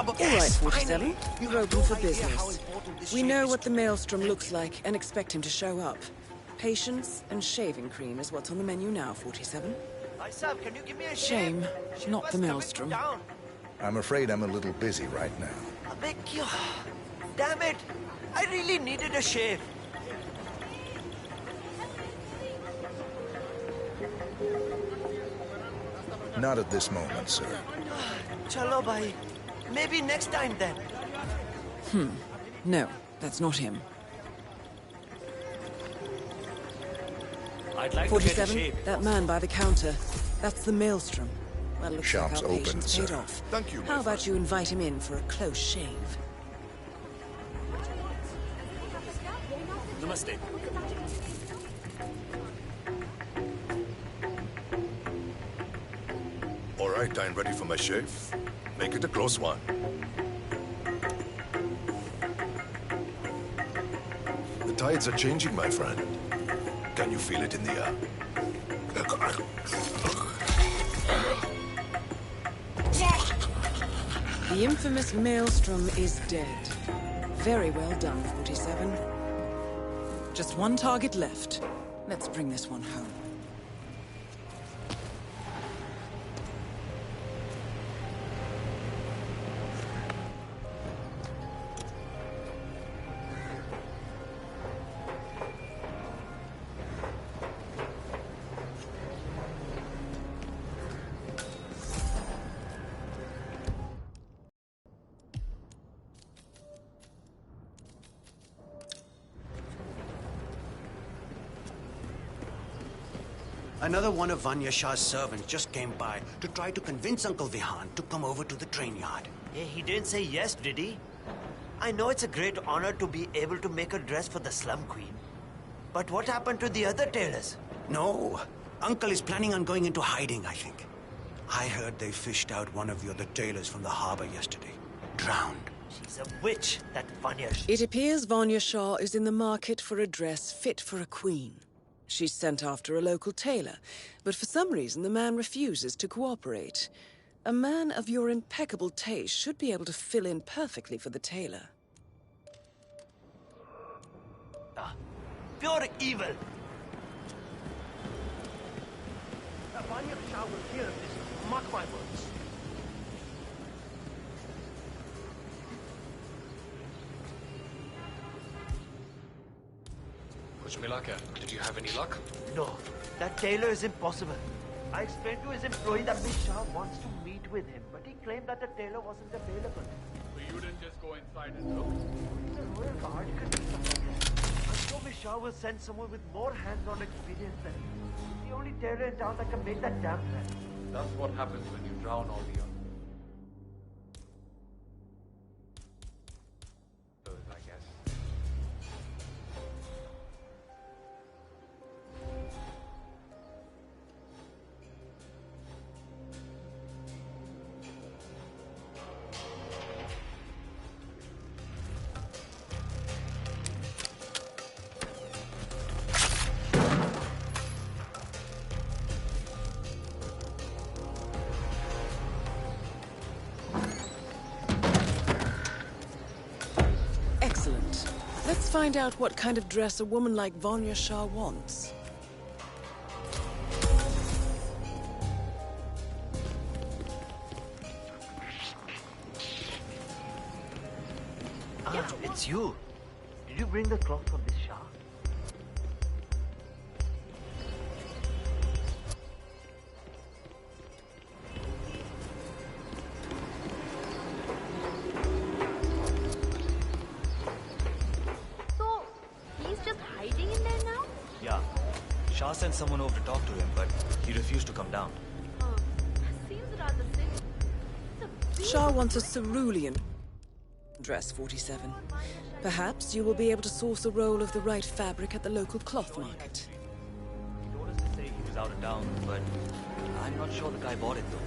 All right, 47. You're open for business. We know what the Maelstrom looks like and expect him to show up. Patience and shaving cream is what's on the menu now, 47. Isaac, can you give me a Shame, not the Maelstrom. I'm afraid I'm a little busy right now. Damn it! I really needed a shave. Not at this moment, sir. Chalo bhai. Maybe next time then. No, that's not him. I'd like 47, to get a shave. that man by the counter. That's the Maelstrom. Well, looks Shop's like our open, patience paid sir. off. Thank you, How about you invite him in for a close shave? Namaste. All right, I'm ready for my shave. Make it a close one. The tides are changing, my friend. Can you feel it in the air? The infamous Maelstrom is dead. Very well done, 47. Just one target left. Let's bring this one home. Another one of Vanya Shah's servants just came by to try to convince Uncle Vihan to come over to the train yard. Yeah, he didn't say yes, did he? I know it's a great honor to be able to make a dress for the Slum Queen. But what happened to the other tailors? No, Uncle is planning on going into hiding, I think. I heard they fished out one of the other tailors from the harbor yesterday. Drowned. She's a witch, that Vanya Shah. It appears Vanya Shah is in the market for a dress fit for a queen. She's sent after a local tailor, but for some reason the man refuses to cooperate. A man of your impeccable taste should be able to fill in perfectly for the tailor. Pure evil. Vanya Shah will hear this. Mark my words. Kuch mila kya? Did you have any luck? No, that tailor is impossible. I explained to his employee that Miss Shah wants to meet with him, but he claimed that the tailor wasn't available. So you didn't just go inside and look? He's a royal guard, he could do something like that. I'm sure Miss Shah will send someone with more hands-on experience than him. He's the only tailor in town that can make that damn dress. That's what happens when you drown all the others, I guess. find out what kind of dress a woman like Vanya Shah wants. Ah, it's you. Did you bring the cloth from this Shah? So, he's just hiding in there now? Yeah. Shah sent someone over to talk to him, but he refused to come down. Seems rather silly. Shah wants a cerulean dress, 47. Perhaps you will be able to source a roll of the right fabric at the local cloth market. He told us to say he was out of town, but I'm not sure the guy bought it, though.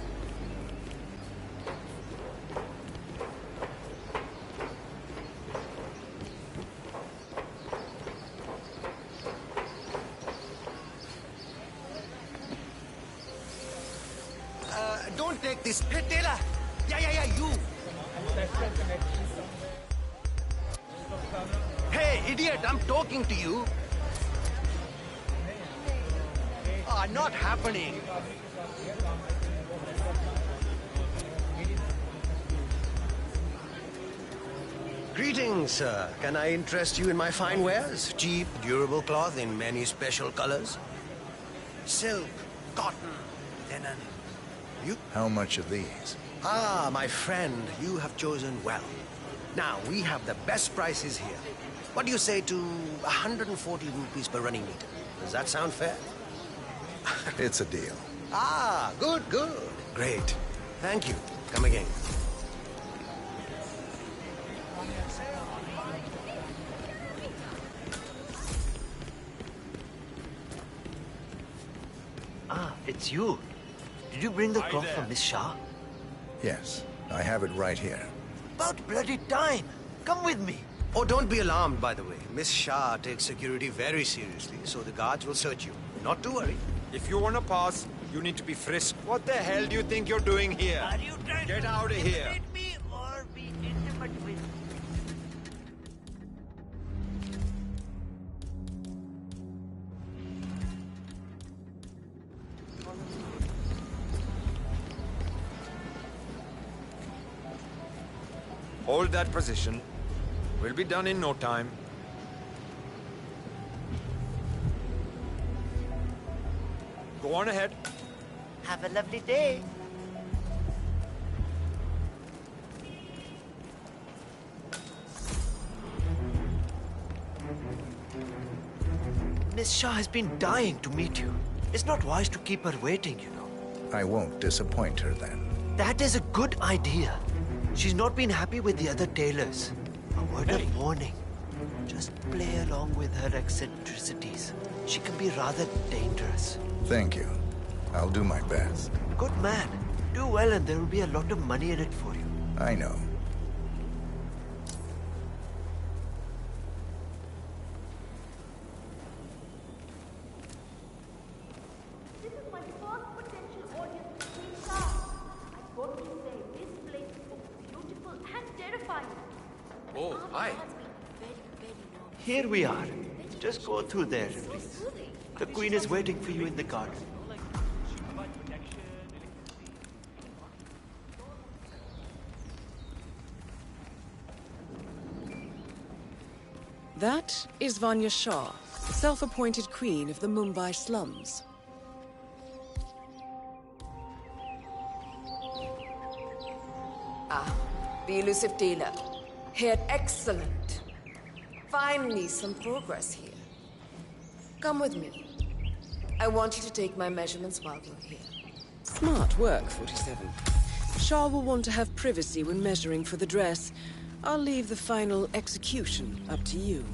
Don't take this. Hey, Taylor! Yeah, you! Hey, idiot, I'm talking to you. Not happening. Greetings, sir. Can I interest you in my fine wares? Cheap, durable cloth in many special colors. Silk, cotton, linen. You? How much of these? Ah, my friend, you have chosen well. Now, we have the best prices here. What do you say to 140 rupees per running meter? Does that sound fair? It's a deal. Ah, good. Great. Thank you. Come again. Ah, it's you. Did you bring the cloth from Miss Shah? Yes, I have it right here. About bloody time. Come with me. Oh, don't be alarmed, by the way. Miss Shah takes security very seriously, so the guards will search you. Not to worry. If you want to pass, you need to be frisked. What the hell do you think you're doing here? Are you trying Get to out of here. intimidate me or be intimate with me? Hold that position. We'll be done in no time. Go on ahead. Have a lovely day. Miss Shah has been dying to meet you. It's not wise to keep her waiting, you know. I won't disappoint her then. That is a good idea. She's not been happy with the other tailors. A word of warning. Just play along with her eccentricities. She can be rather dangerous. Thank you. I'll do my best. Good man. Do well and there will be a lot of money in it for you. I know. This is my first potential audience with Queen Shah. I got to say, this place is beautiful and terrifying. Oh, hi. Here we are. Just go through there, please. The Queen is waiting for you in the garden. That is Vanya Shah, self-appointed queen of the Mumbai slums. Ah, the elusive dealer. Here, excellent. Finally, some progress here. Come with me. I want you to take my measurements while we're here. Smart work, 47. Shah will want to have privacy when measuring for the dress. I'll leave the final execution up to you.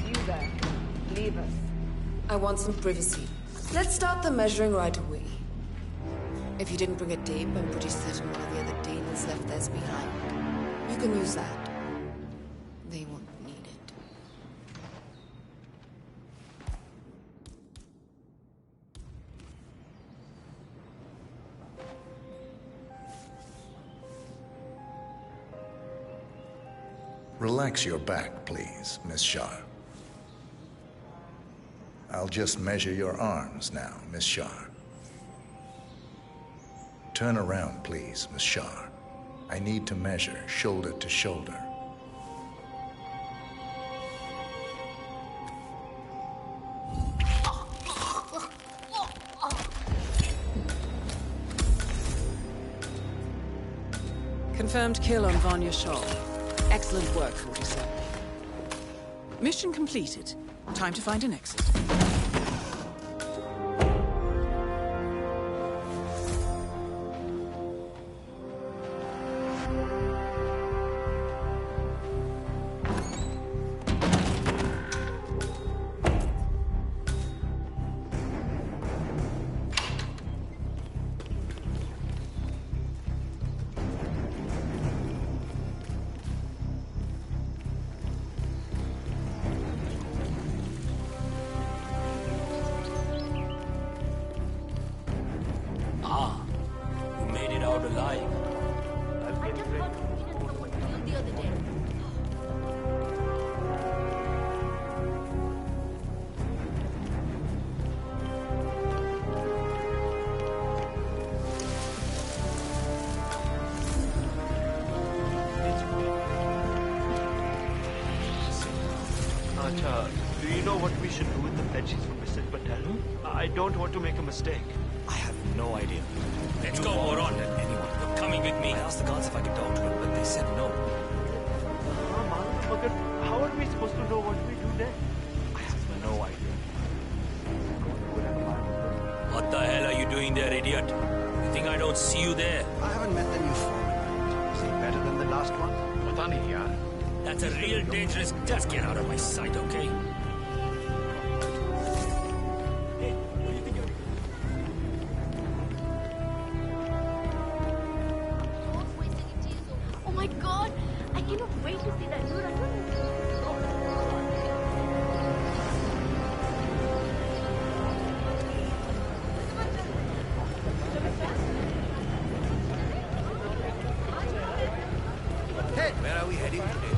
You there. Leave us. I want some privacy. Let's start the measuring right away. If you didn't bring a tape, I'm pretty certain one of the other tailors left theirs behind. You can use that. They won't need it. Relax your back, please, Miss Shah. I'll just measure your arms now, Miss Shah. Turn around, please, Miss Shah. I need to measure shoulder to shoulder. Confirmed kill on Vanya Shaw. Excellent work, 47. Mission completed. Time to find an exit. Do you know what we should do with the veggies from Mr. Patel? I don't want to make a mistake. I have no idea. Let's go, Moron. Anyone. You're coming with me. I asked the guards if I could talk to him, but they said no. But how are we supposed to know what we do next? I have no idea. What the hell are you doing there, idiot? You think I don't see you there? I haven't met the new foreman. Is he better than the last one? That's a real dangerous... Just get out of my sight, okay? Oh my god! I cannot wait to see that dude. Hey, where are we heading today?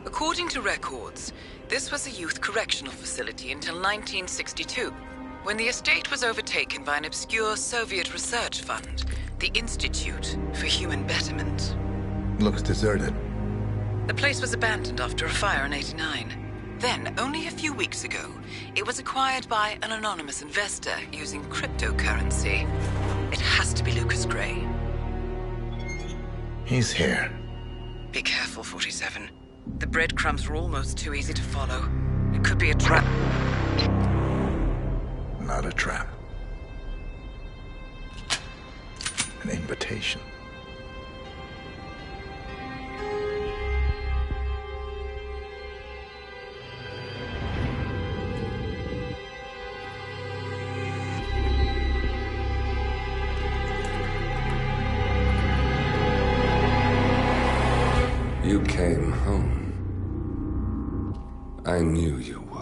According to records, this was a youth correctional facility until 1962, when the estate was overtaken by an obscure Soviet research fund, the Institute for Human Betterment. Looks deserted. The place was abandoned after a fire in '89. Then, only a few weeks ago, it was acquired by an anonymous investor using cryptocurrency. It has to be Lucas Gray. He's here. Be careful, 47. The breadcrumbs were almost too easy to follow. It could be a trap. Not a trap. An invitation. You came home. I knew you would.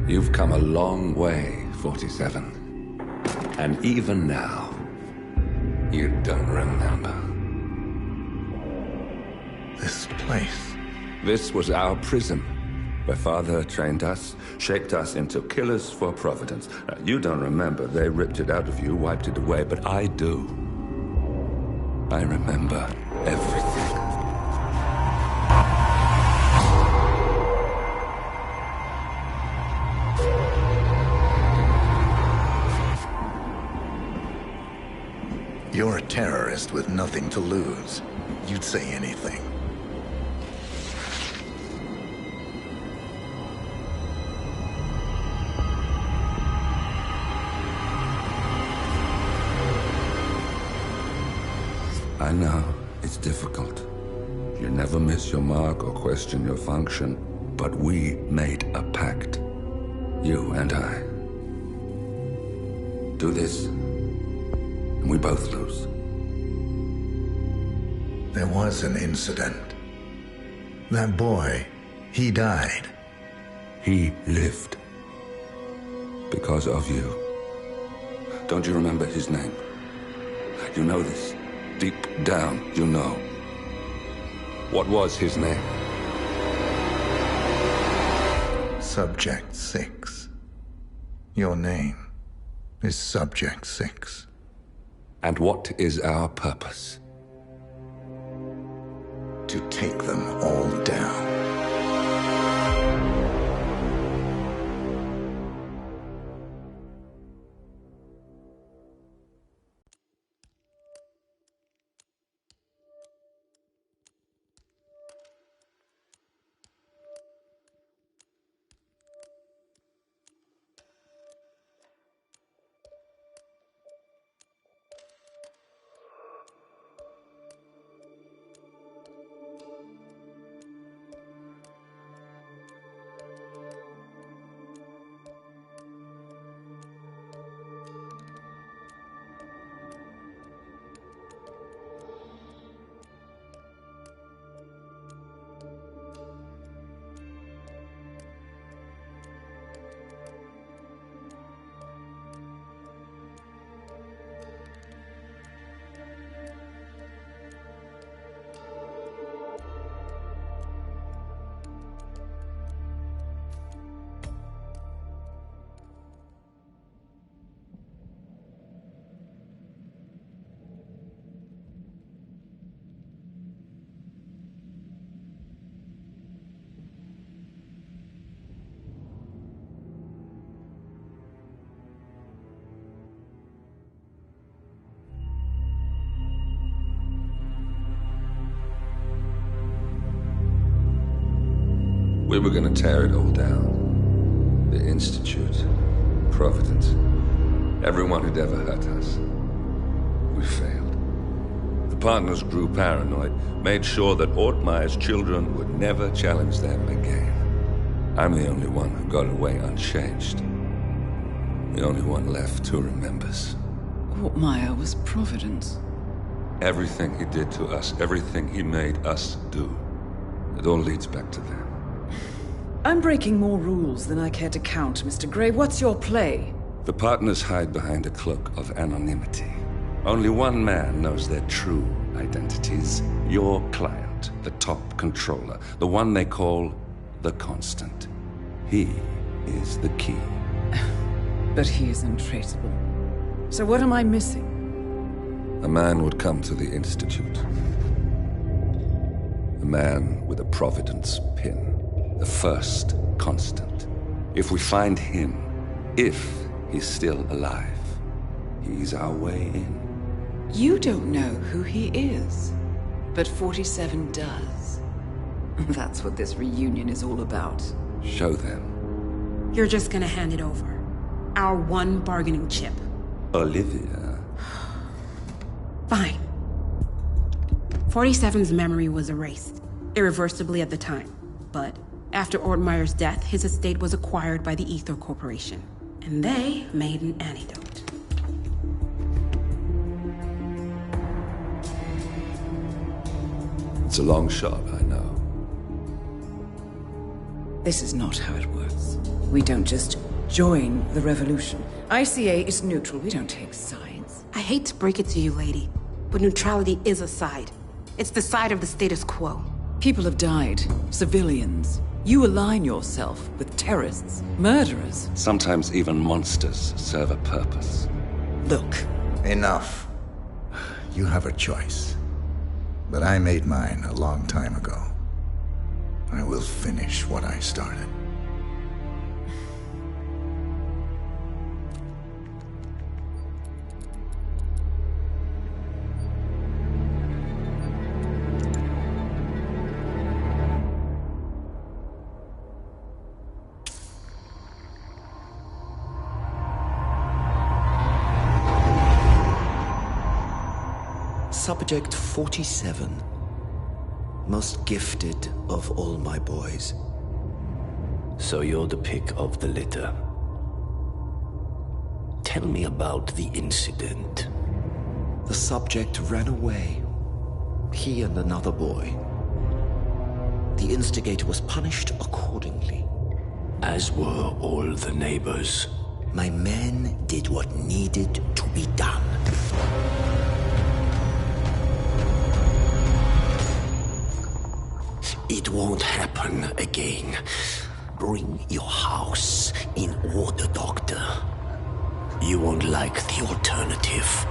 You've come a long way, 47. And even now, you don't remember. This place. This was our prison, where Father trained us, shaped us into killers for Providence. Now, you don't remember. They ripped it out of you, wiped it away, but I do. I remember everything. You're a terrorist with nothing to lose. You'd say anything. I know, it's difficult. You never miss your mark or question your function, but we made a pact. You and I. Do this, and we both lose. There was an incident. That boy, he died. He lived. Because of you. Don't you remember his name? You know this. Deep down, you know. What was his name? Subject 6. Your name is Subject 6. And what is our purpose? To take them all down. We were gonna tear it all down. The Institute, Providence, everyone who'd ever hurt us. We failed. The partners grew paranoid, made sure that Ortmeyer's children would never challenge them again. I'm the only one who got away unchanged. The only one left who remembers. Ortmeyer was Providence. Everything he did to us, everything he made us do, it all leads back to them. I'm breaking more rules than I care to count, Mr. Gray. What's your play? The partners hide behind a cloak of anonymity. Only one man knows their true identities. Your client, the top controller, the one they call the Constant. He is the key. But he is untraceable. So what am I missing? A man would come to the Institute. A man with a Providence pin. The first Constant. If we find him, if he's still alive, he's our way in. You don't know who he is, but 47 does. That's what this reunion is all about. Show them. You're just gonna hand it over. Our one bargaining chip. Olivia. Fine. 47's memory was erased, irreversibly at the time. But after Ortmeyer's death, his estate was acquired by the Ether Corporation. And they made an antidote. It's a long shot, I know. This is not how it works. We don't just join the revolution. ICA is neutral. We don't take sides. I hate to break it to you, lady, but neutrality is a side. It's the side of the status quo. People have died. Civilians. You align yourself with terrorists, murderers. Sometimes even monsters serve a purpose. Look. Enough. You have a choice. But I made mine a long time ago. I will finish what I started. Subject 47. Most gifted of all my boys. So you're the pick of the litter. Tell me about the incident. The subject ran away. He and another boy. The instigator was punished accordingly. As were all the neighbors. My men did what needed to be done. It won't happen again. Bring your house in order, Doctor. You won't like the alternative.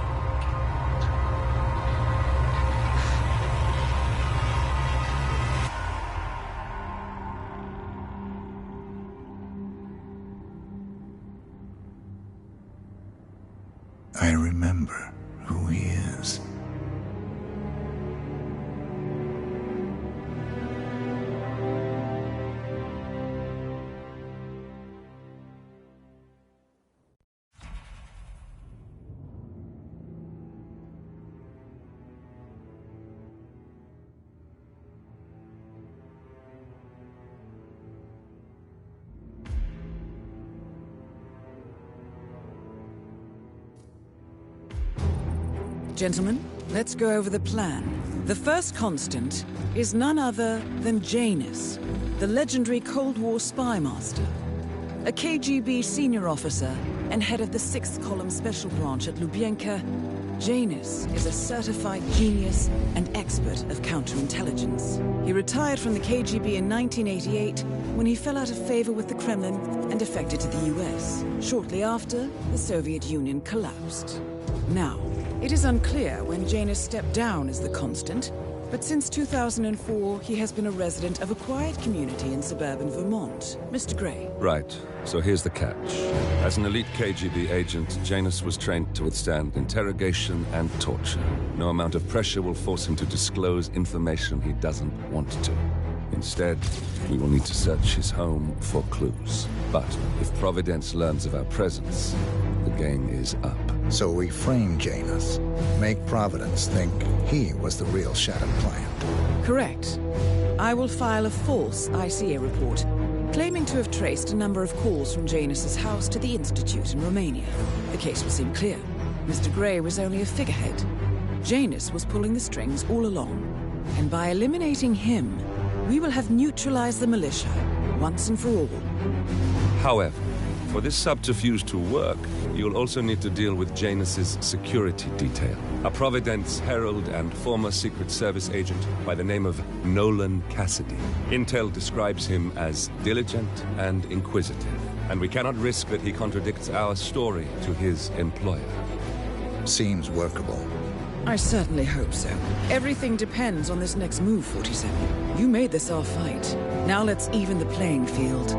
I remember who he is. Gentlemen, let's go over the plan. The first constant is none other than Janus, the legendary Cold War spy master. A KGB senior officer and head of the 6th Column Special Branch at Lubyanka, Janus is a certified genius and expert of counterintelligence. He retired from the KGB in 1988 when he fell out of favor with the Kremlin and defected to the US. Shortly after, the Soviet Union collapsed. Now, it is unclear when Janus stepped down as the constant, but since 2004, he has been a resident of a quiet community in suburban Vermont. Mr. Gray. Right. So here's the catch. As an elite KGB agent, Janus was trained to withstand interrogation and torture. No amount of pressure will force him to disclose information he doesn't want to. Instead, we will need to search his home for clues. But if Providence learns of our presence, the game is up. So we frame Janus, make Providence think he was the real Shadow client. Correct. I will file a false ICA report, claiming to have traced a number of calls from Janus's house to the Institute in Romania. The case will seem clear. Mr. Gray was only a figurehead. Janus was pulling the strings all along. And by eliminating him, we will have neutralized the militia, once and for all. However, for this subterfuge to work, you'll also need to deal with Janus's security detail. A Providence herald and former Secret Service agent by the name of Nolan Cassidy. Intel describes him as diligent and inquisitive, and we cannot risk that he contradicts our story to his employer. Seems workable. I certainly hope so. Everything depends on this next move, 47. You made this our fight. Now let's even the playing field.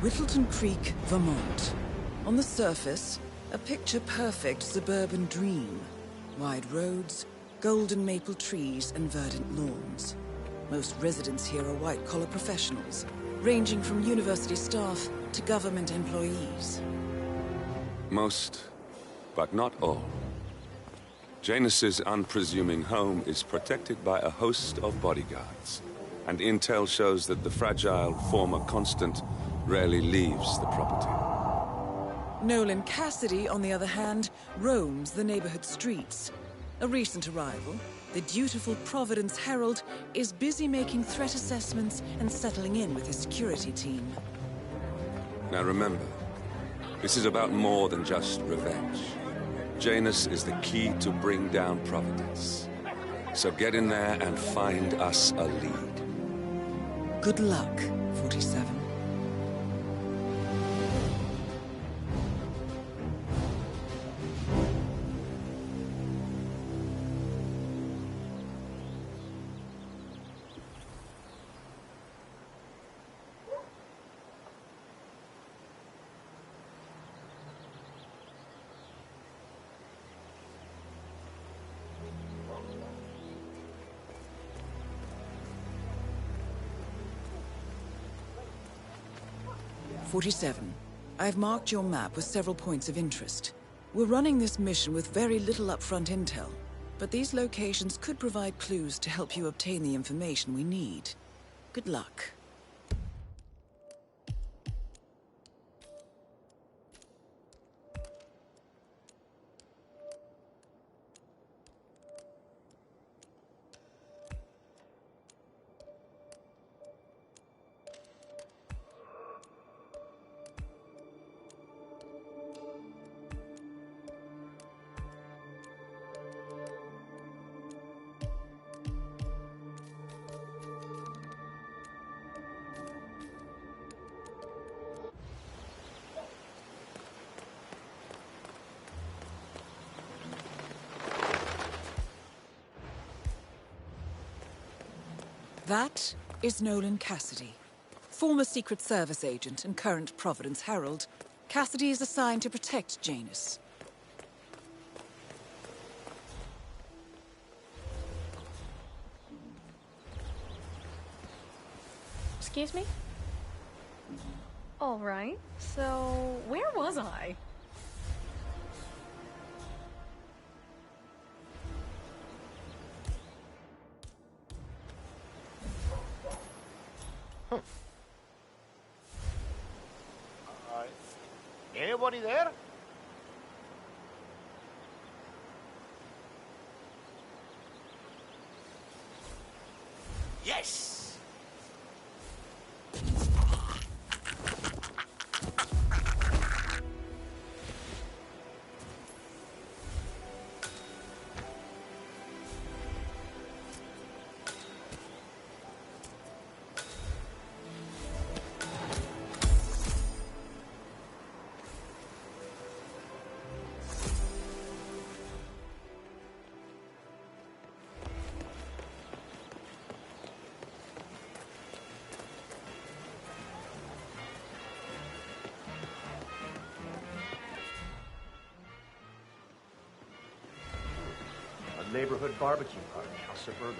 Whittleton Creek, Vermont. On the surface, a picture-perfect suburban dream. Wide roads, golden maple trees, and verdant lawns. Most residents here are white-collar professionals, ranging from university staff to government employees. Most, but not all. Janus's unpresuming home is protected by a host of bodyguards, and intel shows that the fragile former Constant rarely leaves the property. Nolan Cassidy, on the other hand, roams the neighborhood streets. A recent arrival, the dutiful Providence Herald is busy making threat assessments and settling in with his security team. Now remember, this is about more than just revenge. Janus is the key to bring down Providence. So get in there and find us a lead. Good luck, 47. I've marked your map with several points of interest. We're running this mission with very little upfront intel, but these locations could provide clues to help you obtain the information we need. Good luck. That is Nolan Cassidy. Former Secret Service agent and current Providence Herald, Cassidy is assigned to protect Janus. Excuse me? All right, so where was I? Anybody there? Yes! Neighborhood barbecue party. How suburban.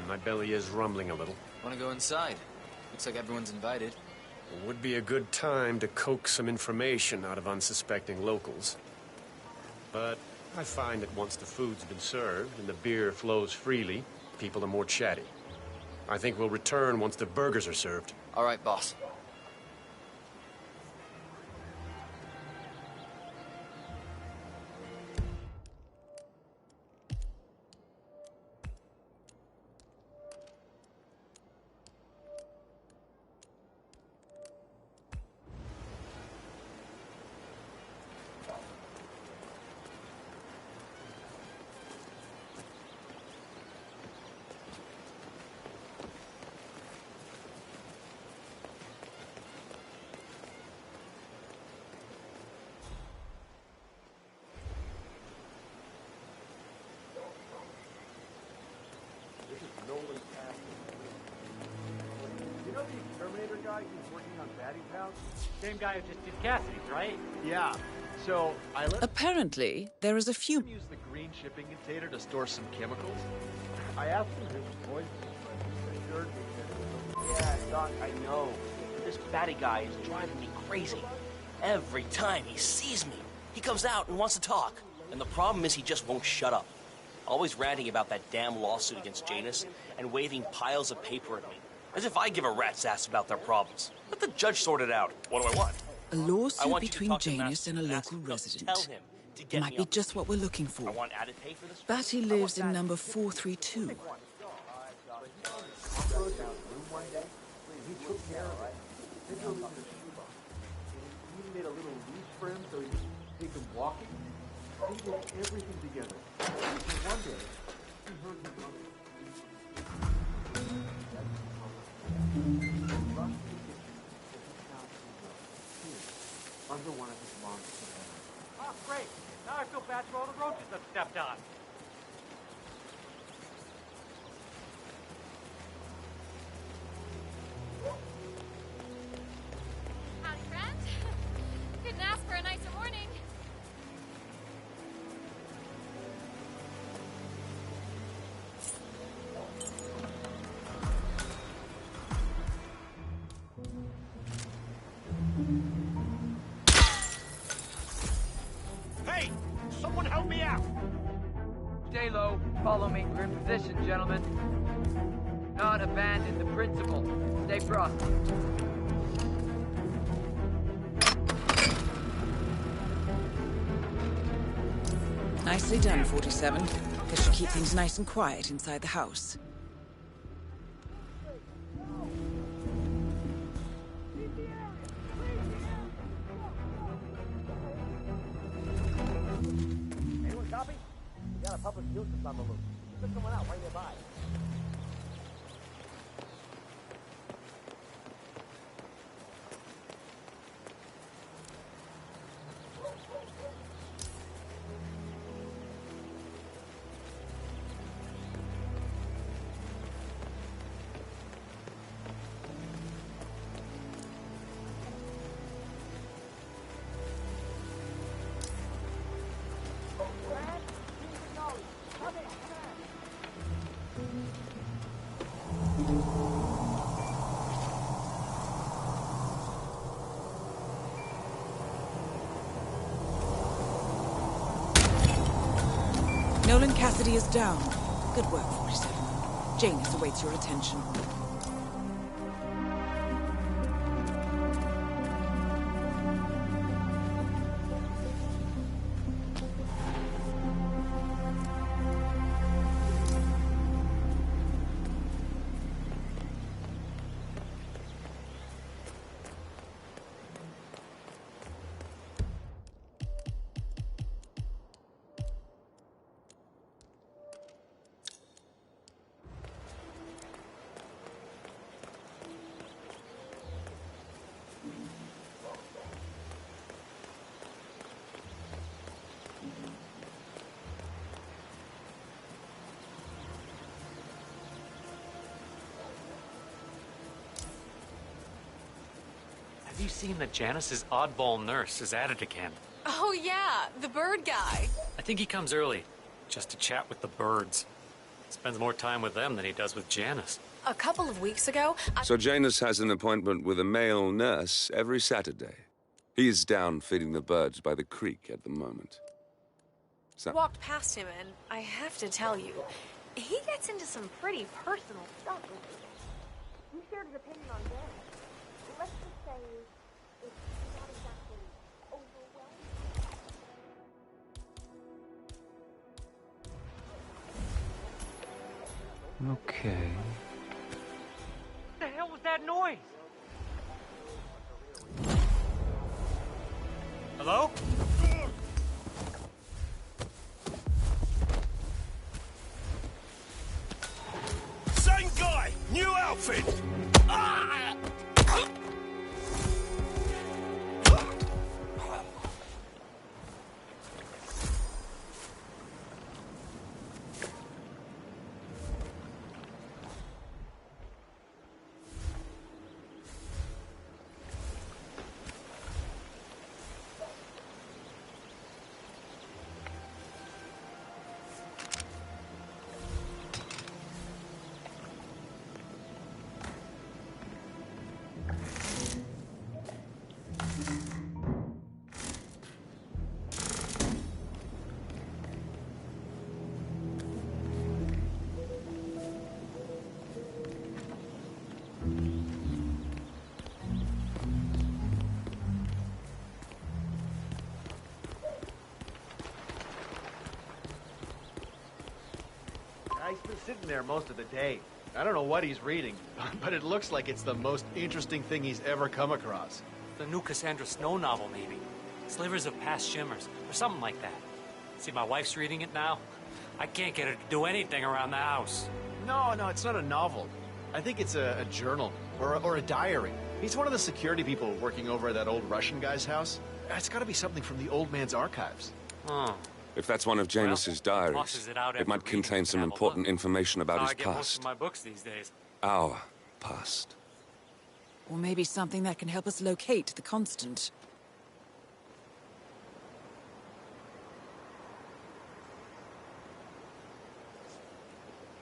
My belly is rumbling a little. Want to go inside? Looks like everyone's invited. It would be a good time to coax some information out of unsuspecting locals. But I find that once the food's been served and the beer flows freely, people are more chatty. I think we'll return once the burgers are served. All right, boss. know the exterminator guy who's working on Batty's house? Same guy who just did Cassidy's, right? Yeah. So I let Apparently, there is a few. him use the green shipping container to store some chemicals. I asked him if it was poisonous, but he assured me that it was okay. Yeah, Doc, I know. This Batty guy is driving me crazy. Every time he sees me, he comes out and wants to talk. And the problem is he just won't shut up. Always ranting about that damn lawsuit against Janus and waving piles of paper at me. As if I give a rat's ass about their problems. Let the judge sort it out. What do I want? A I lawsuit want you to between talk to Janus and a Master local resident. Tell him to get Might me be off just what we're looking for. I want added pay for this. Batty lives in number 432. He took care of it. They drove him to the shoebox. He made a little leash for him so he could take him walking. They did everything together. And one day, he heard his mother. Under one of his mom's pajamas. Oh, great. Now I feel bad for all the roaches I've stepped on. Howdy, friend. Couldn't ask for a nicer morning. Hey! Someone help me out! Stay low. Follow me. We're in position, gentlemen. Not abandon the principle. Stay front. Nicely done, 47. Guess should keep things nice and quiet inside the house. Anyone copy? We got a public nuisance on the loose. Send someone out right nearby. Nolan Cassidy is down. Good work, 47. Janus awaits your attention. Have you seen that Janice's oddball nurse is at it again? Oh, yeah, the bird guy. I think he comes early, just to chat with the birds. Spends more time with them than he does with Janice. A couple of weeks ago, So Janus has an appointment with a male nurse every Saturday. He's down feeding the birds by the creek at the moment. I walked past him, and I have to tell you, he gets into some pretty personal stuff with me. He shared his opinion on Danny. Let's just say it's not exactly overwhelming. Okay. What the hell was that noise? Hello? Same guy! New outfit! Ah! sitting there most of the day. I don't know what he's reading, but it looks like it's the most interesting thing he's ever come across. The new Cassandra Snow novel, maybe. Slivers of Past Shimmers, or something like that. See, my wife's reading it now. I can't get her to do anything around the house. No, it's not a novel. I think it's a journal, or a diary. He's one of the security people working over at that old Russian guy's house. It's gotta be something from the old man's archives. Oh. If that's one of Janus's diaries, tosses it out it might after contain reading some to have a important look. information about How his I get most past. of my books these days. Our past. Or maybe something that can help us locate the Constant.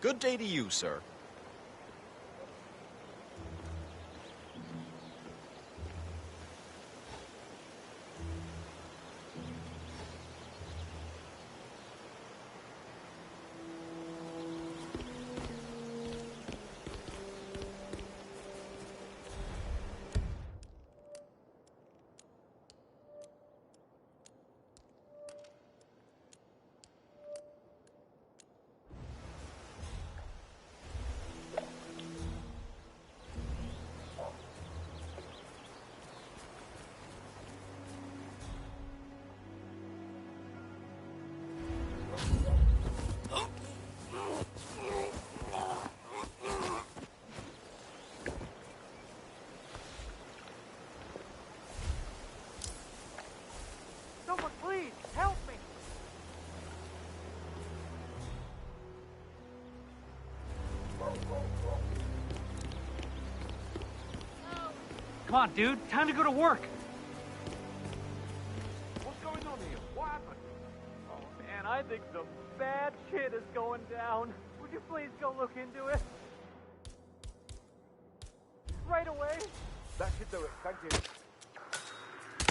Good day to you, sir. Someone, please, help me! Come on, dude. Time to go to work. What's going on here? What happened? Oh, man, I think some bad shit is going down. Would you please go look into it? Right away? That should do it. Thank you.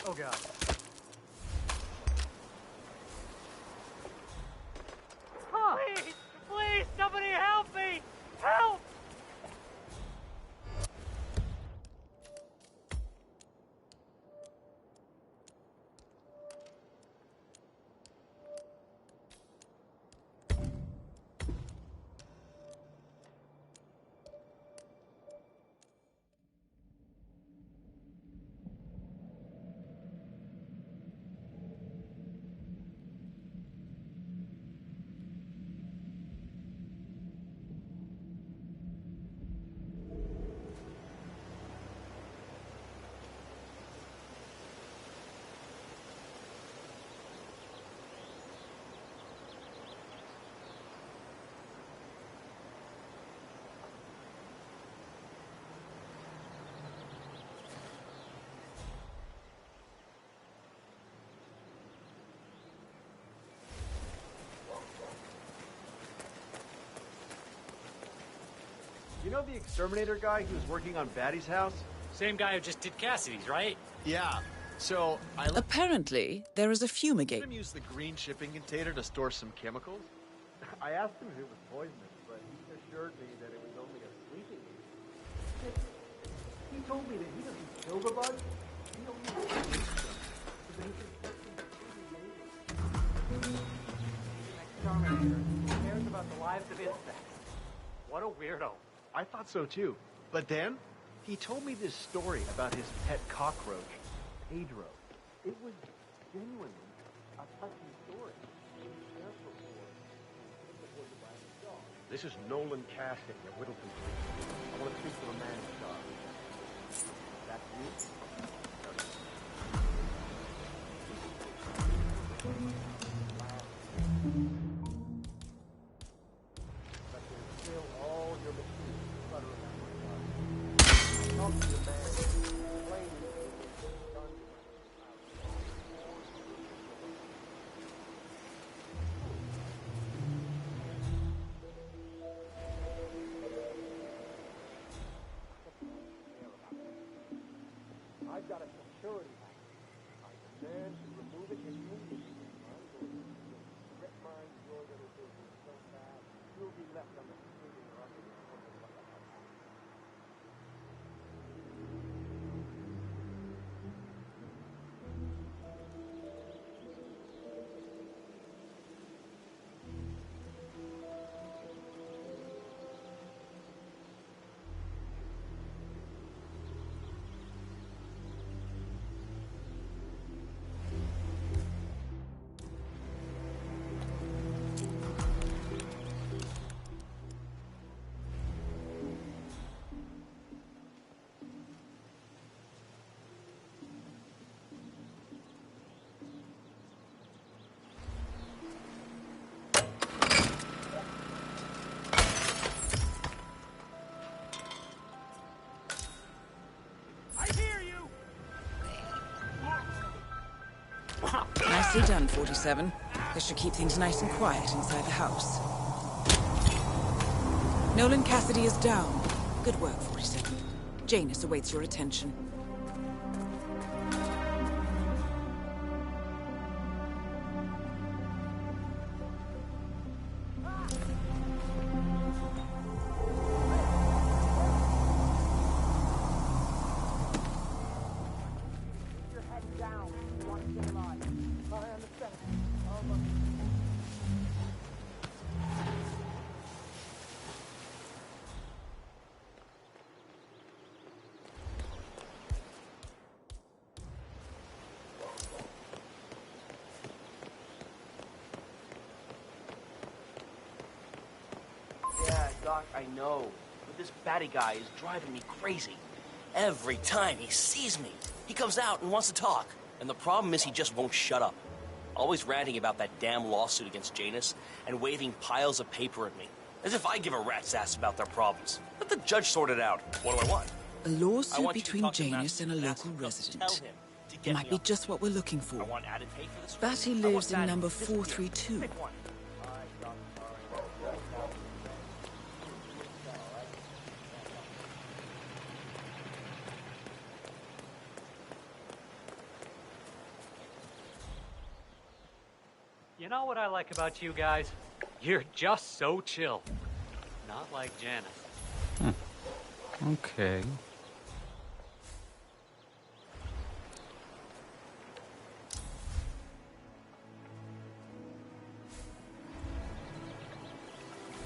Oh, God. Please! Please! Somebody help me! Help! You know the exterminator guy who was working on Batty's house? Same guy who just did Cassidy's, right? Yeah. So I let Apparently, there is a fumigate. him use the green shipping container to store some chemicals. I asked him if it was poisonous, but he assured me that it was only a sleeping agent. He told me that he doesn't kill the bugs. He only releases them. So that he can put them to the Exterminator. Who cares about the lives of insects? What a weirdo. I thought so too. But then, he told me this story about his pet cockroach, Pedro. It was genuinely a touching story. This is Nolan Casket at Whittleton Street. I want to speak to a man in charge. That's you? Steal all your materials, clutter around. Talk to the man. Explain to him what's done to him. I've got a security hack. I demand to remove it immediately. I'm going to get mine your little business so fast, you'll be left on the street and wondering what the hell happened. Nicely done, 47. This should keep things nice and quiet inside the house. Nolan Cassidy is down. Good work, 47. Janus awaits your attention. Yeah, Doc, I know. But this batty guy is driving me crazy. Every time he sees me, he comes out and wants to talk. And the problem is he just won't shut up. Always ranting about that damn lawsuit against Janus and waving piles of paper at me. As if I give a rat's ass about their problems. Let the judge sort it out. What do I want? A lawsuit between Janus and a local resident. Might be just what we're looking for. Batty lives in number 432. You know what I like about you guys? You're just so chill. Not like Janice. Okay.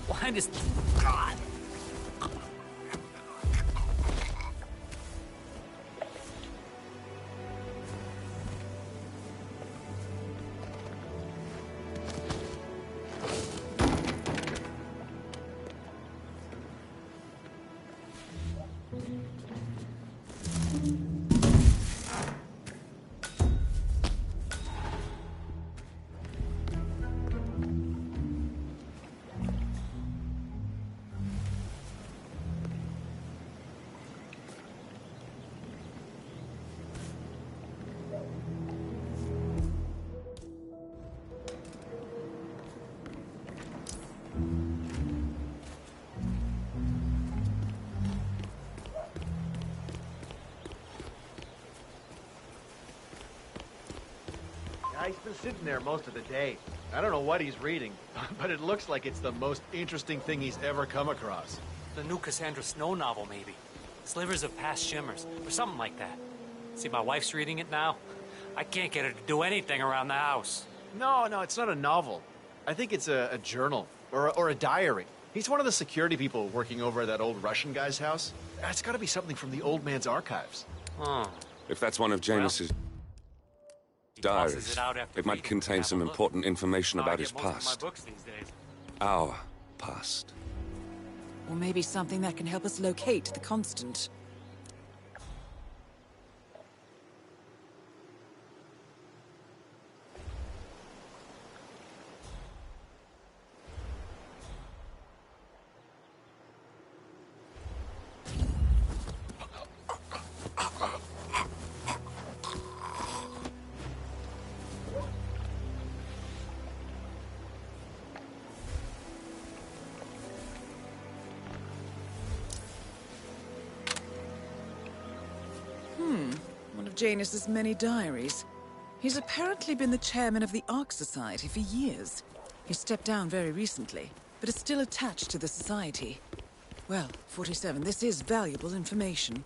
Why does... God! He's been sitting there most of the day. I don't know what he's reading, but it looks like it's the most interesting thing he's ever come across. The new Cassandra Snow novel, maybe. Slivers of Past Shimmers, or something like that. See, my wife's reading it now. I can't get her to do anything around the house. No, it's not a novel. I think it's a journal, or a diary. He's one of the security people working over at that old Russian guy's house. It's gotta be something from the old man's archives. Oh. If that's one of Janus's diaries, it might contain some important information about his past. Our past. Or maybe something that can help us locate the Constant. One of Janus's many diaries. He's apparently been the chairman of the Ark Society for years. He stepped down very recently, but is still attached to the society. Well, 47, this is valuable information.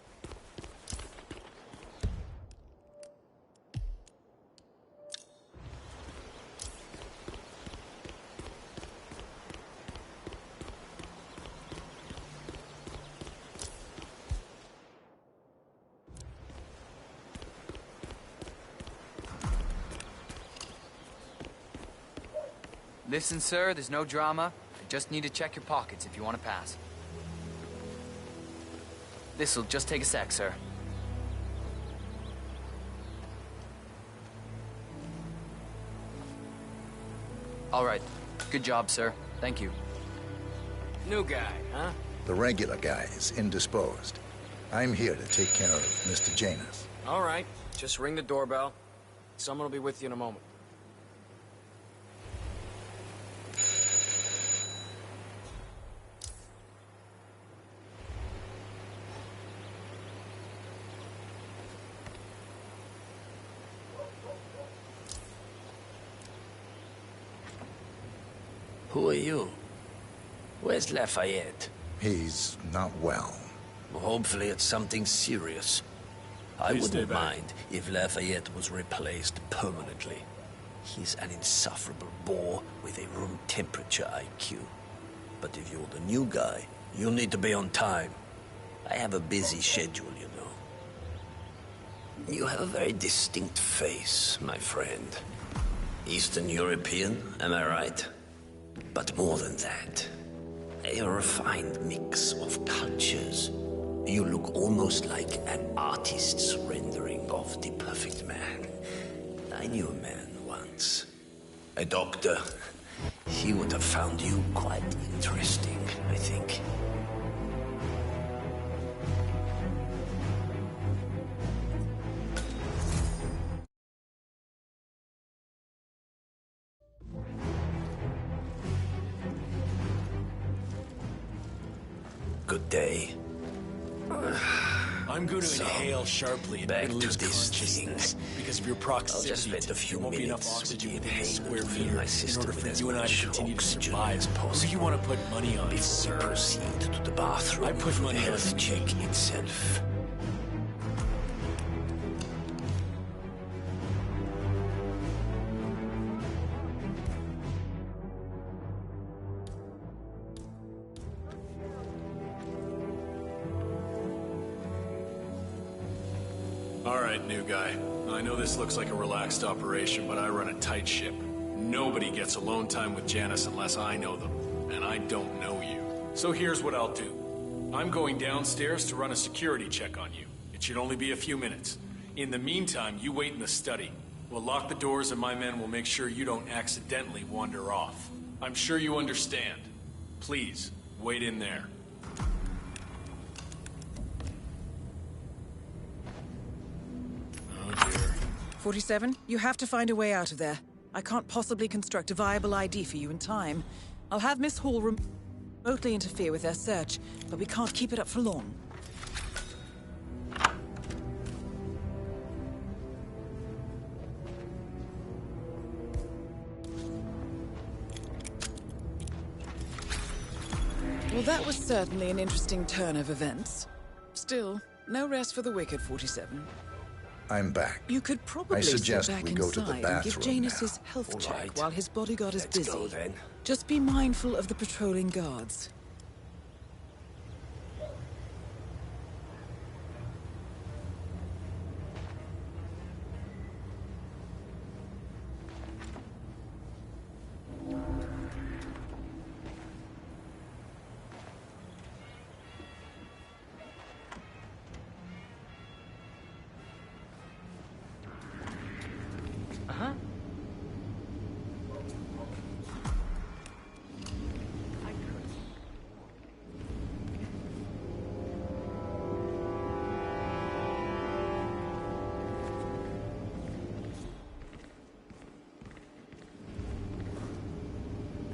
Listen, sir, there's no drama. I just need to check your pockets if you want to pass. This'll just take a sec, sir. All right. Good job, sir. Thank you. New guy, huh? The regular guy is indisposed. I'm here to take care of Mr. Janus. All right. Just ring the doorbell. Someone will be with you in a moment. Who are you? Where's Lafayette? He's not well. Well, hopefully it's something serious. I wouldn't mind if Lafayette was replaced permanently. He's an insufferable bore with a room temperature IQ. But if you're the new guy, you'll need to be on time. I have a busy schedule, you know. You have a very distinct face, my friend. Eastern European, am I right? But more than that, a refined mix of cultures. You look almost like an artist's rendering of the perfect man. I knew a man once. A doctor. He would have found you quite interesting, I think. Good day. I'm going to inhale sharply and back you're going to lose to this consciousness thing. because of your proximity. I'll just spend a few there won't be enough minutes oxygen with within a the square inhaler, meter my in system order for with as you and I to much continue to oxygen survive. as Who do possible. you want to put money on, Before sir? proceed to the bathroom I put for money the on health you. check itself. All right, new guy. I know this looks like a relaxed operation, but I run a tight ship. Nobody gets alone time with Janice unless I know them, and I don't know you. So here's what I'll do. I'm going downstairs to run a security check on you. It should only be a few minutes. In the meantime, you wait in the study. We'll lock the doors and my men will make sure you don't accidentally wander off. I'm sure you understand. Please, wait in there. 47, you have to find a way out of there. I can't possibly construct a viable ID for you in time. I'll have Miss Hall remotely interfere with their search, but we can't keep it up for long. Well, that was certainly an interesting turn of events. Still, no rest for the wicked, 47. I'm back. You could probably I suggest step back we go to the inside and give bathroom Janus now. his health All check right. while his bodyguard is Let's busy. go, then. Just be mindful of the patrolling guards. Uh-huh.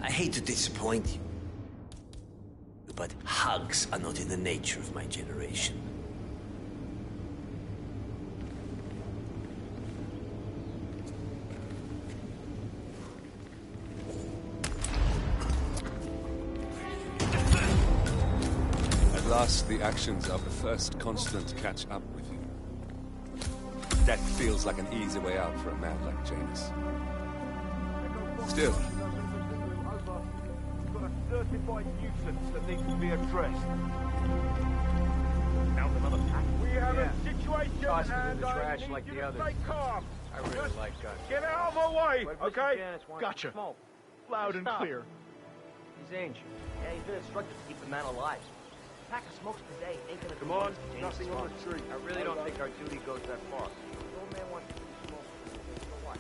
I hate to disappoint you, but hugs are not in the nature of my generation. At last, the actions of the first constant catch up with you. That feels like an easy way out for a man like Janus. Still, Certified nuisance that needs to be addressed. Found another pack. We have a situation Toss it in and the I trash need like you the to others. stay calm. I really Just like guns. get out of my way, But Mr. okay? Janice wants Gotcha. to smoke. Loud and Stop. clear. He's ancient. Yeah, he's been instructed to keep the man alive. A pack of smokes per day ain't gonna Come do on, much to change nothing his on the mind. street. I really don't think our duty goes that far. The old man wants to keep smoking. For what?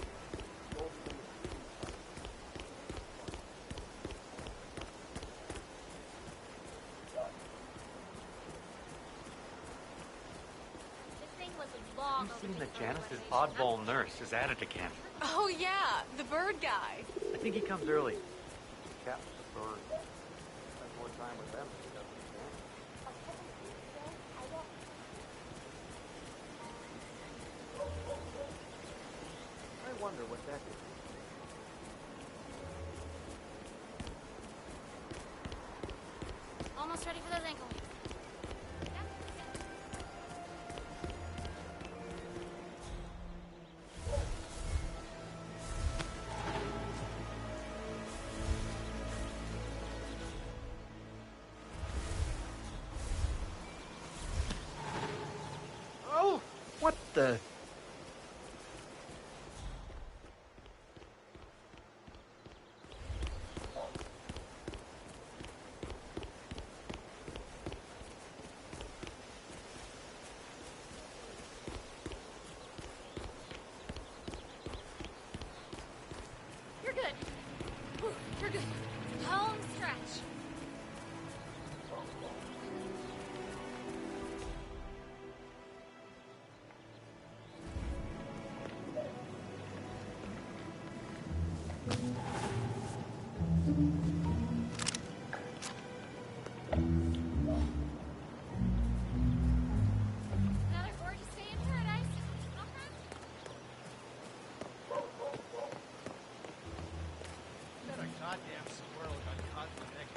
I'm seeing that Janice's oddball nurse is at it again. Oh, yeah, the bird guy. I think he comes early. Cap's the bird. Spend more time with them. I wonder what that is. almost ready for those ankle weights. Oh, what the? You're good. Whew, you're good. Home stretch. Another gorgeous day in paradise. Huh, friend? That a goddamn squirrel got caught in the neck.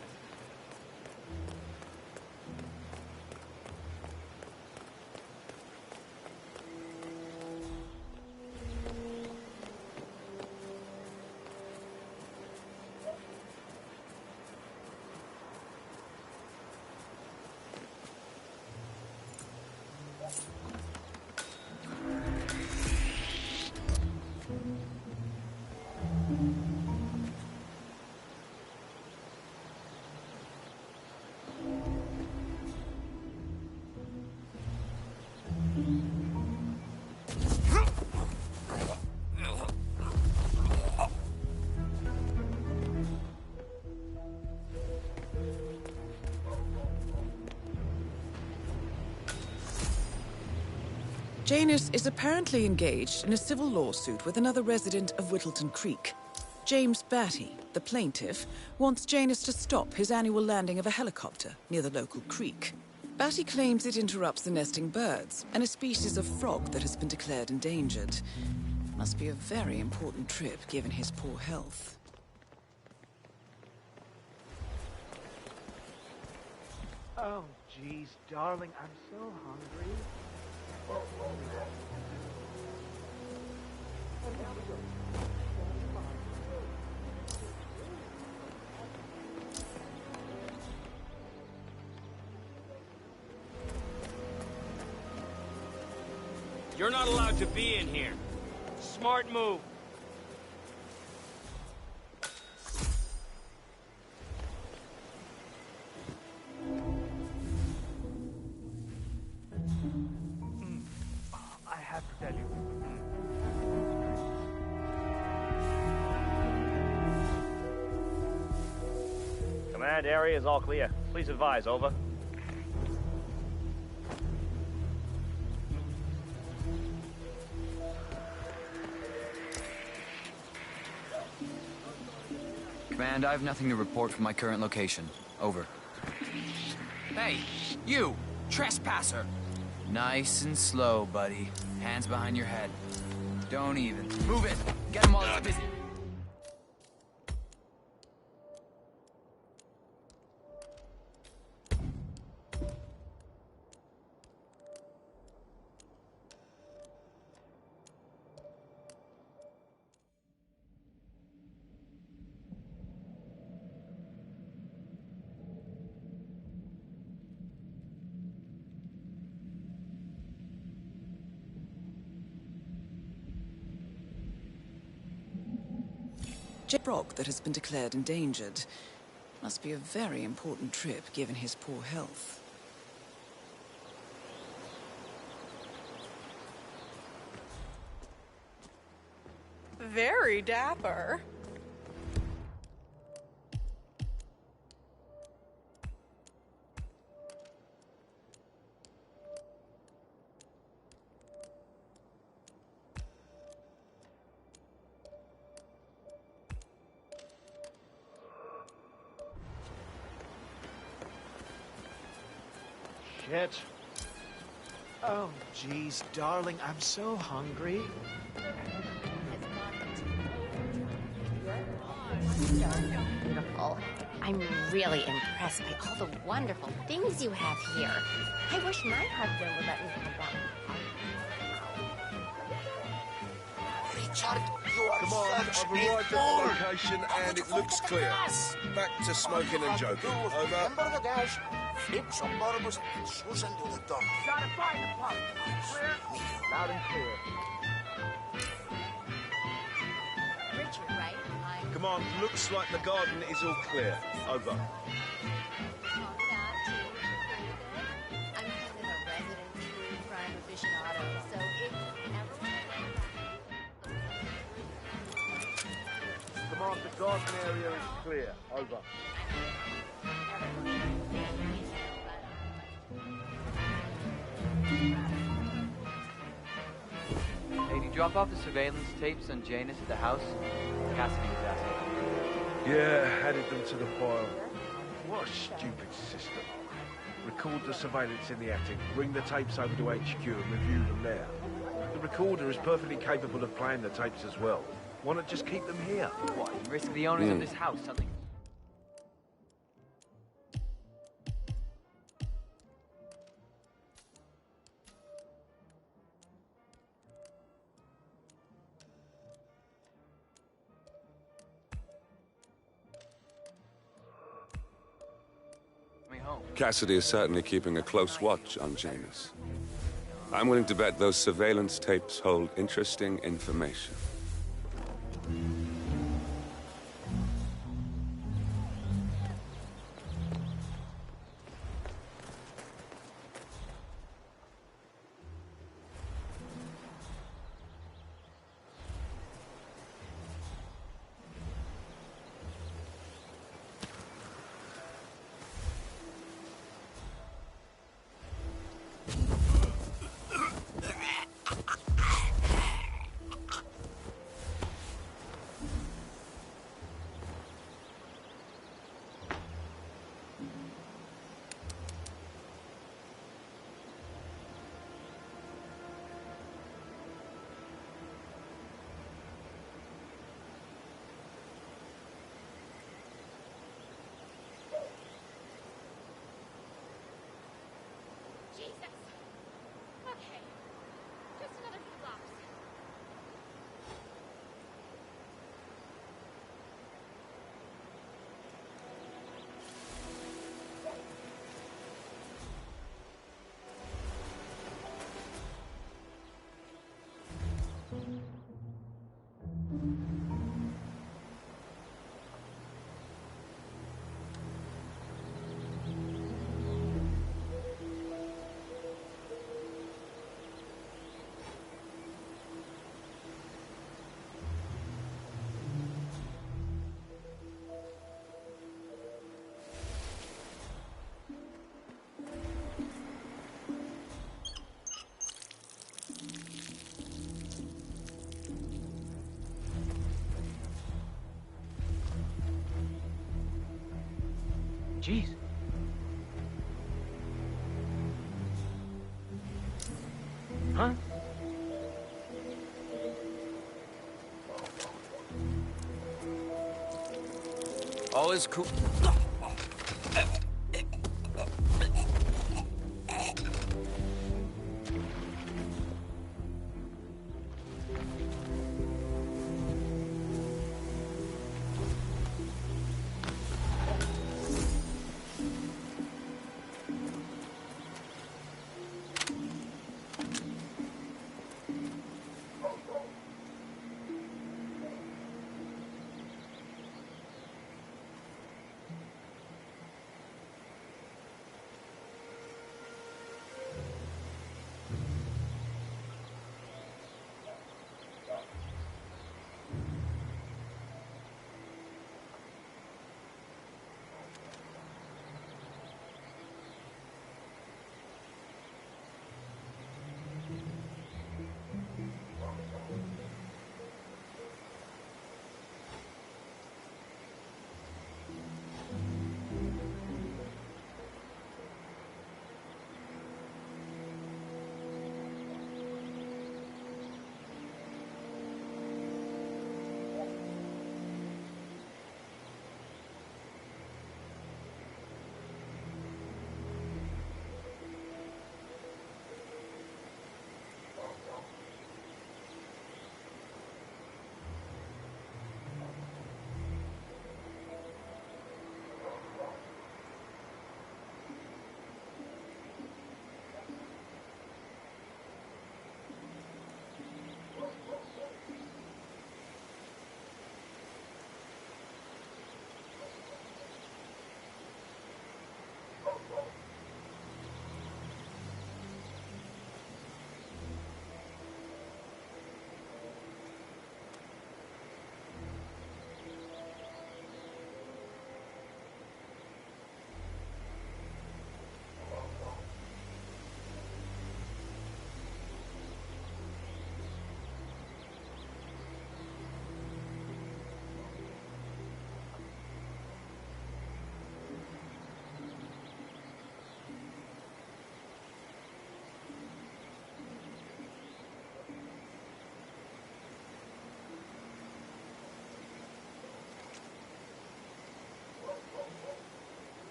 Janus is apparently engaged in a civil lawsuit with another resident of Whittleton Creek. James Batty, the plaintiff, wants Janus to stop his annual landing of a helicopter near the local creek. Batty claims it interrupts the nesting birds and a species of frog that has been declared endangered. Must be a very important trip given his poor health. Oh, jeez, darling, I'm so hungry. You're not allowed to be in here. Smart move. I have to tell you. Command area is all clear. Please advise, over. Command, I have nothing to report from my current location. Over. Hey, you! Trespasser! Nice and slow, buddy. Hands behind your head. Don't even. Move it! Get him while it's busy. Frog that has been declared endangered. Must be a very important trip given his poor health. Very dapper. Shit. Oh, jeez, darling, I'm so hungry. Beautiful. I I'm really impressed by all the wonderful things you have here. I wish my husband would let me have one. Richard, you are Come on, such I've a arrived at fool. the location and it looks clear. Back to smoking and joking. Over. Remember the dash? Flip some barbers and Susan to the door. Gotta find the pump. Clear? Loud and clear. Richard, right? Come on, looks like the garden is all clear. Over. I'm kind of a resident true crime aficionado, so if Come on, the garden area is clear. Over. Hey, did you drop off the surveillance tapes on Janus at the house? Cassidy was asking. Yeah, added them to the file. What a stupid system. Record the surveillance in the attic, bring the tapes over to HQ and review them there. The recorder is perfectly capable of playing the tapes as well. Why not just keep them here? What, you risk the owners of this house something? Cassidy is certainly keeping a close watch on Janus. I'm willing to bet those surveillance tapes hold interesting information. Jesus. Okay. Just another few blocks. Jeez. Huh? All is cool.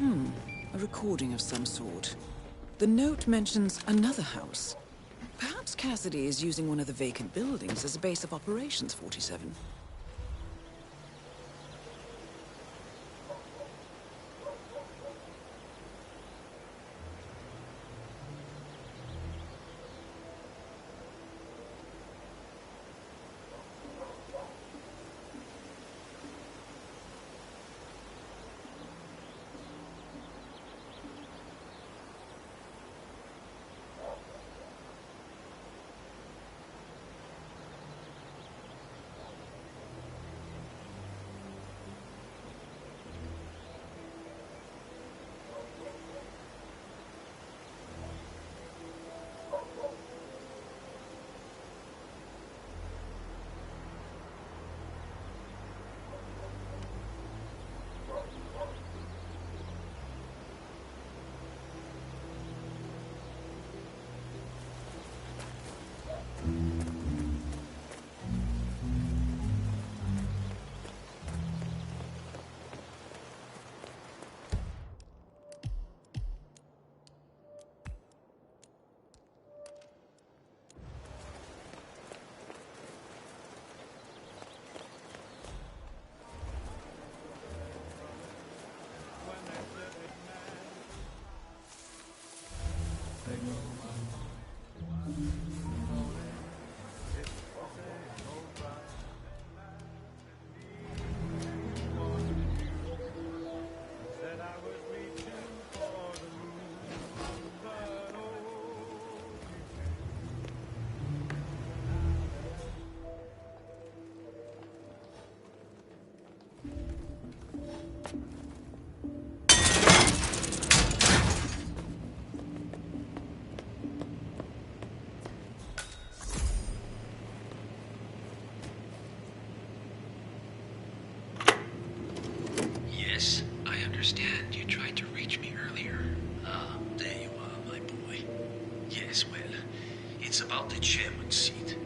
A recording of some sort. The note mentions another house. Perhaps Cassidy is using one of the vacant buildings as a base of operations, 47. Yes, I understand. You tried to reach me earlier. Ah, there you are, my boy. Yes, well, it's about the chairman's seat.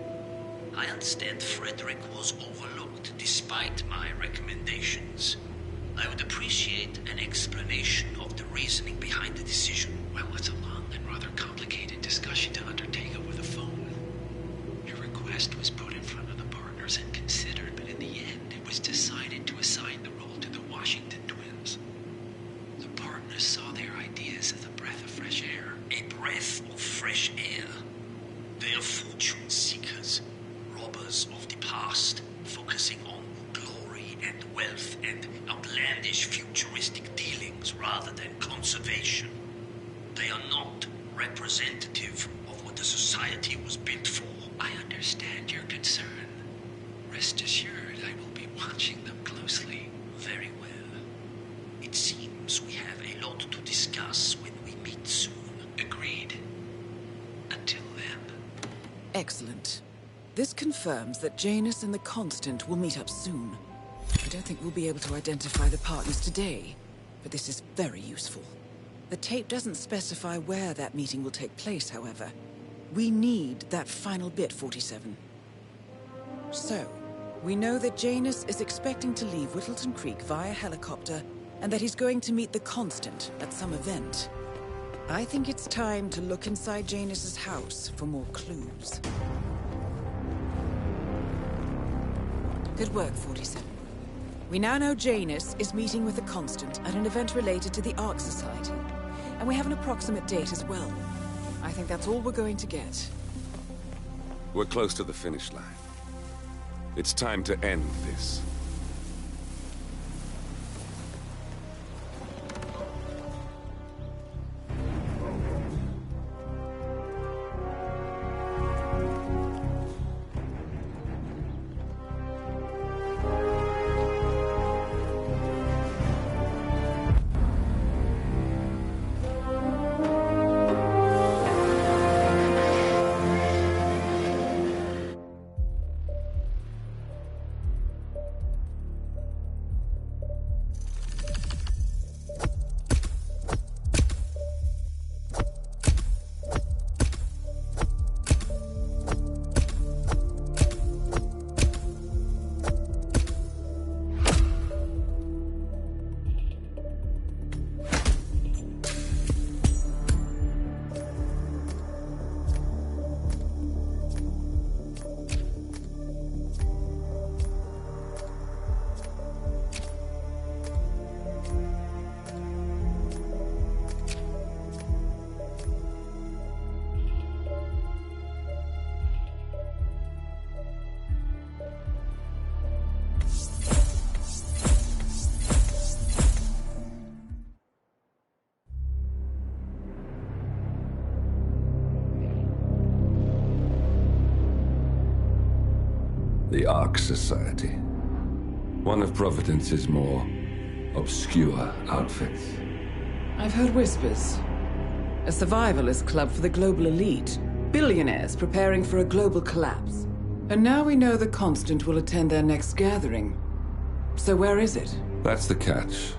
I understand Frederick was overlooked despite my recommendations. I would appreciate an explanation of the reasoning behind the decision. Well, it's a long and rather complicated discussion to undertake over the phone. Your request was put in front of the partners and considered, but in the end, it was decided to assign the role to the Washington twins. The partners saw their ideas as a breath of fresh air. A breath of fresh air. They are fortune seekers, robbers of the past, focusing on glory and wealth and outlandish futuristic dealings rather than conservation. They are not representative of what the society was built for. I understand your concern. Rest assured, I will be watching them closely. Very well. It seems we have a lot to discuss when we meet soon. Agreed. Until then. Excellent. This confirms that Janus and the Constant will meet up soon. I don't think we'll be able to identify the partners today, but this is very useful. The tape doesn't specify where that meeting will take place, however. We need that final bit, 47. So, we know that Janus is expecting to leave Whittleton Creek via helicopter, and that he's going to meet the Constant at some event. I think it's time to look inside Janus's house for more clues. Good work, 47. We now know Janus is meeting with the Constant at an event related to the Ark Society, and we have an approximate date as well. I think that's all we're going to get. We're close to the finish line. It's time to end this. The Ark Society. One of Providence's more obscure outfits. I've heard whispers. A survivalist club for the global elite. Billionaires preparing for a global collapse. And now we know the Constant will attend their next gathering. So where is it? That's the catch.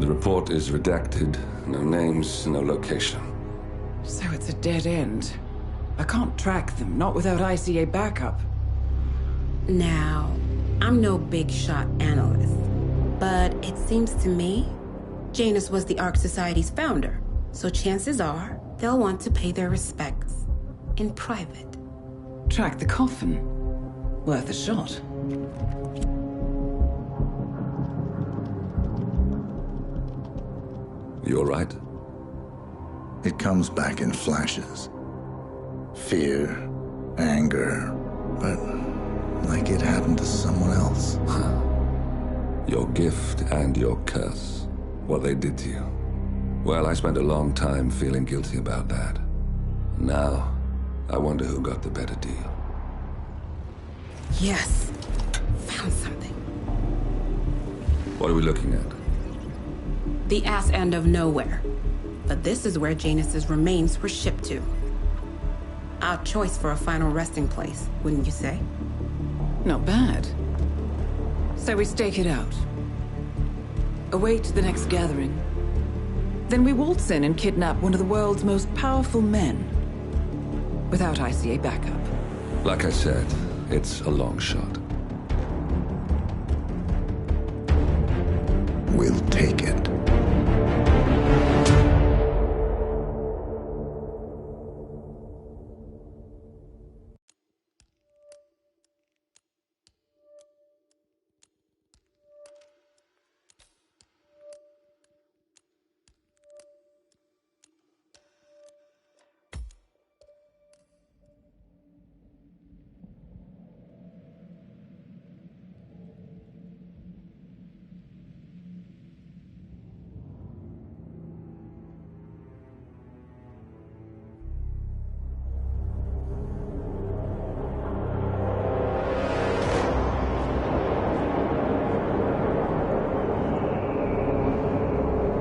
The report is redacted. No names, no location. So it's a dead end. I can't track them, not without ICA backup. Now, I'm no big shot analyst, but it seems to me Janus was the Ark Society's founder, so chances are they'll want to pay their respects in private. Track the coffin. Worth a shot. You all right? It comes back in flashes. Fear, anger, but like it happened to someone else. Your gift and your curse. What they did to you. Well, I spent a long time feeling guilty about that. Now, I wonder who got the better deal. Yes. Found something. What are we looking at? The ass end of nowhere. But this is where Janus's remains were shipped to. Odd choice for a final resting place, wouldn't you say? Not bad. So we stake it out. Await the next gathering. Then we waltz in and kidnap one of the world's most powerful men. Without ICA backup. Like I said, it's a long shot. We'll take it.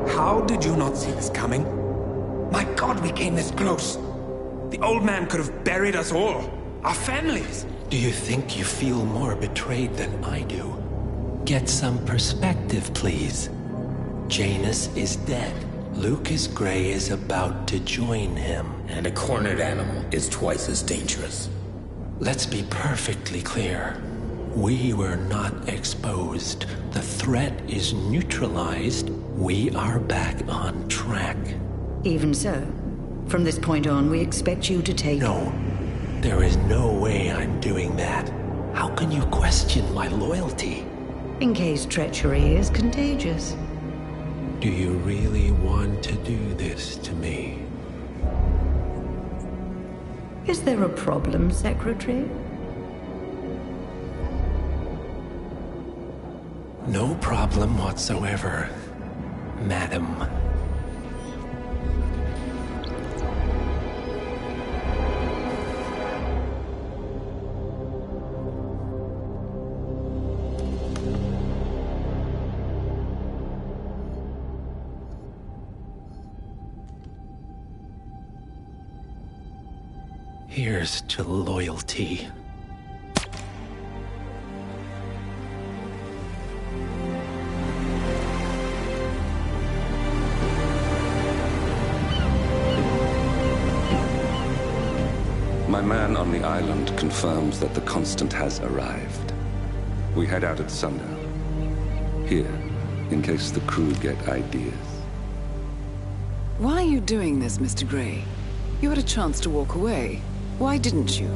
How did you not see this coming? My God, we came this close. The old man could have buried us all. Our families. Do you think you feel more betrayed than I do? Get some perspective, please. Janus is dead. Lucas Gray is about to join him. And a cornered animal is twice as dangerous. Let's be perfectly clear. We were not exposed. The threat is neutralized. We are back on track. Even so, from this point on, we expect you to take... No. There is no way I'm doing that. How can you question my loyalty? In case treachery is contagious. Do you really want to do this to me? Is there a problem, Secretary? No problem whatsoever, Madam. Here's to loyalty. My man on the island confirms that the Constant has arrived. We head out at sundown. Here, in case the crew get ideas. Why are you doing this, Mr. Gray? You had a chance to walk away. Why didn't you?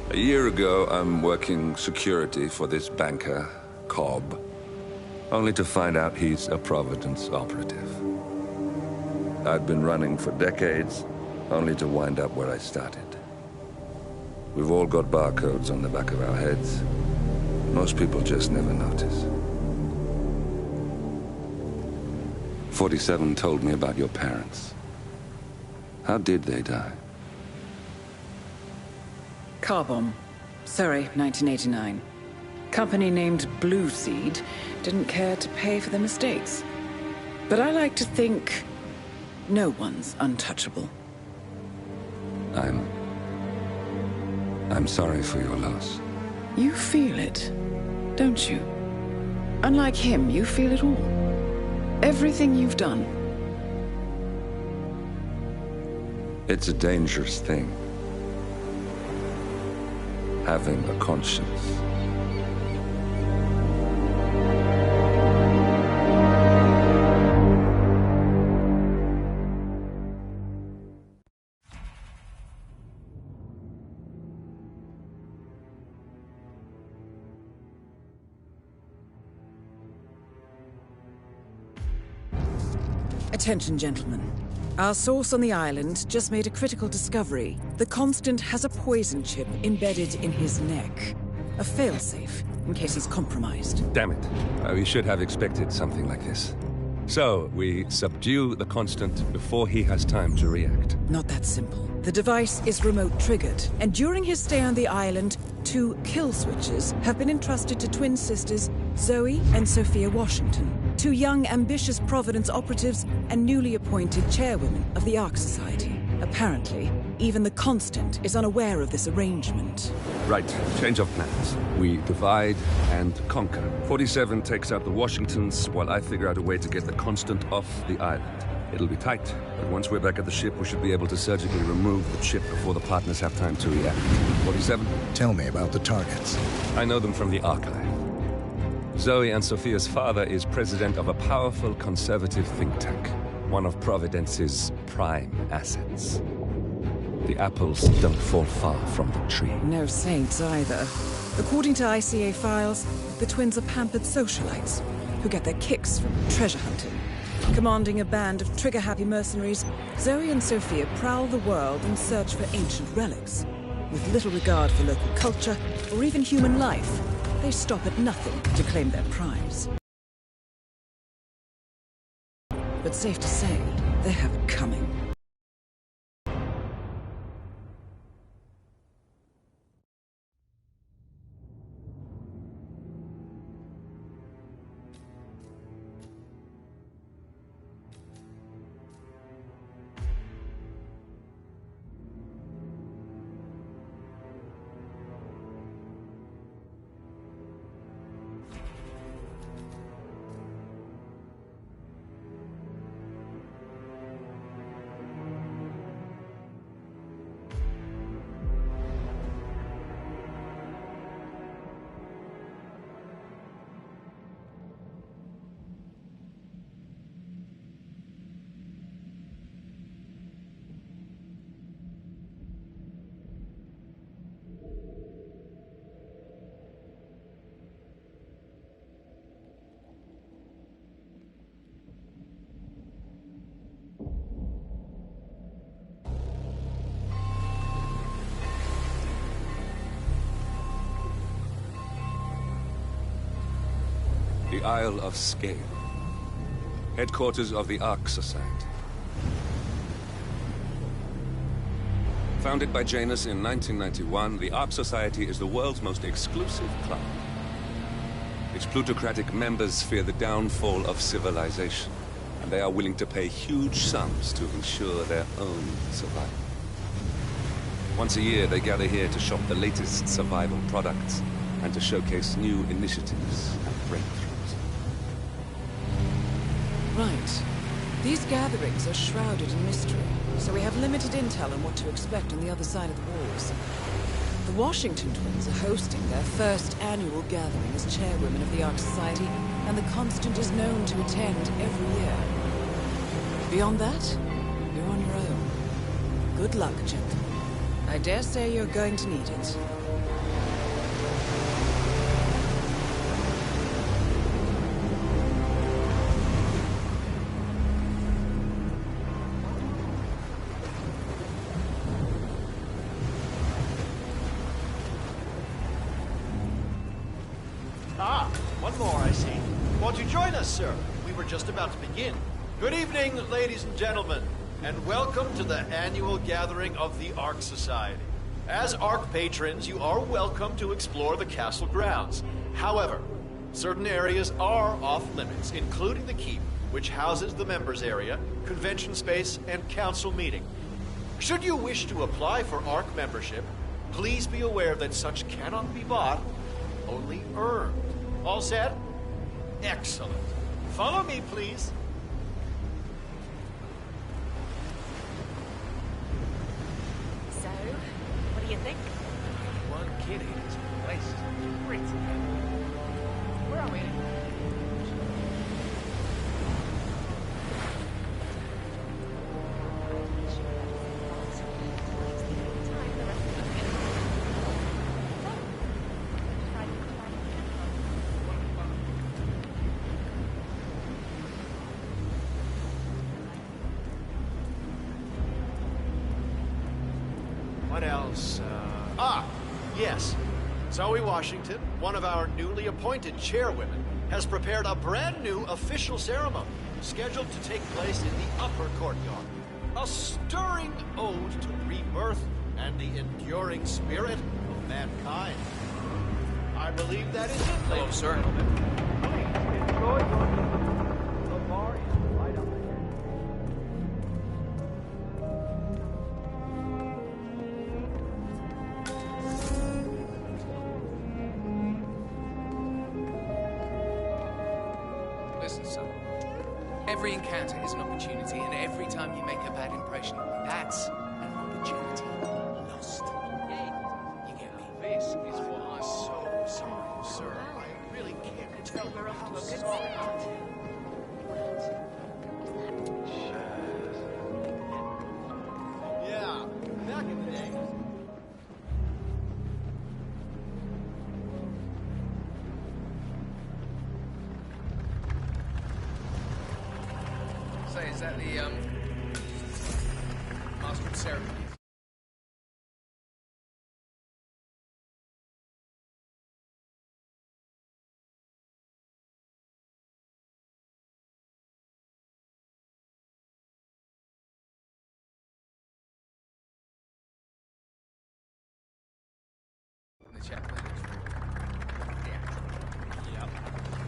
A year ago, I'm working security for this banker, Cobb, only to find out he's a Providence operative. I'd been running for decades, only to wind up where I started. We've all got barcodes on the back of our heads. Most people just never notice. 47 told me about your parents. How did they die? Car bomb. Surrey, 1989. Company named Blue Seed didn't care to pay for their mistakes. But I like to think no one's untouchable. I'm sorry for your loss. You feel it, don't you? Unlike him, you feel it all. Everything you've done. It's a dangerous thing. Having a conscience. Attention, gentlemen. Our source on the island just made a critical discovery. The Constant has a poison chip embedded in his neck. A failsafe, in case he's compromised. Damn it. We should have expected something like this. So, we subdue the Constant before he has time to react. Not that simple. The device is remote triggered, and during his stay on the island, 2 kill switches have been entrusted to twin sisters Zoe and Sophia Washington, 2 young, ambitious Providence operatives and newly appointed chairwomen of the Ark Society. Apparently, even the Constant is unaware of this arrangement. Right, change of plans. We divide and conquer. 47 takes out the Washingtons, while I figure out a way to get the Constant off the island. It'll be tight, but once we're back at the ship, we should be able to surgically remove the chip before the partners have time to react. 47? Tell me about the targets. I know them from the archive. Zoe and Sophia's father is president of a powerful conservative think tank, one of Providence's prime assets. The apples don't fall far from the tree. No saints either. According to ICA files, the twins are pampered socialites who get their kicks from treasure hunting. Commanding a band of trigger-happy mercenaries, Zoe and Sophia prowl the world in search for ancient relics. With little regard for local culture or even human life, they stop at nothing to claim their prize. But safe to say, they have it coming. The Isle of Scale. Headquarters of the Ark Society. Founded by Janus in 1991, the Ark Society is the world's most exclusive club. Its plutocratic members fear the downfall of civilization, and they are willing to pay huge sums to ensure their own survival. Once a year, they gather here to shop the latest survival products and to showcase new initiatives and breakthroughs. Right. These gatherings are shrouded in mystery, so we have limited intel on what to expect on the other side of the walls. The Washington twins are hosting their first annual gathering as chairwomen of the Ark Society, and the Constant is known to attend every year. Beyond that, you're on your own. Good luck, gentlemen. I dare say you're going to need it. Ah, one more, I see. Won't you join us, sir? We were just about to begin. Good evening, ladies and gentlemen, and welcome to the annual gathering of the Ark Society. As Ark patrons, you are welcome to explore the castle grounds. However, certain areas are off limits, including the keep, which houses the members area, convention space, and council meeting. Should you wish to apply for Ark membership, please be aware that such cannot be bought, only earned. All set? Excellent. Follow me, please. So, what do you think? One kidding. This place is pretty. Where are we? What else? Yes. Zoe Washington, one of our newly appointed chairwomen, has prepared a brand new official ceremony scheduled to take place in the upper courtyard. A stirring ode to rebirth and the enduring spirit of mankind. I believe that is it, Hello, ladies sir. and gentlemen. Please enjoy your The bar is right up ahead. Listen, son. Every encounter is an opportunity, and every time you make a bad impression, that's an opportunity lost. You get me? This is what I'm so sorry, sir. I really can't tell you how sorry. Yeah, back in the day. Say, is that the, Master of Ceremonies? In the chapel. Yep.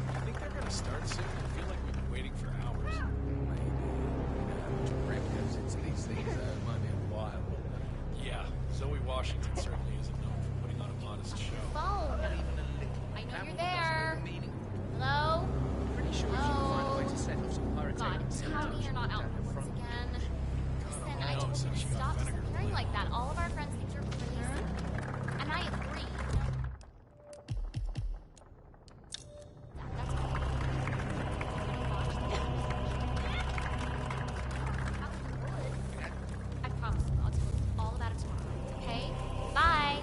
I think they're gonna start soon. I feel like we've been waiting for hours. Maybe. You know how much rip goes into these things. It might be a while. Yeah, Zoe Washington certainly isn't known for putting on a modest show. Phone. I know you're there. Hello? Pretty sure if you can find a way to set off some God, pyrotechnics. tell me you're not out there once again. Listen, I told you to stop disappearing like that. All of our friends think you're crazy. And I agree. I promise you, I'll tell you all about it tomorrow. Okay? Bye.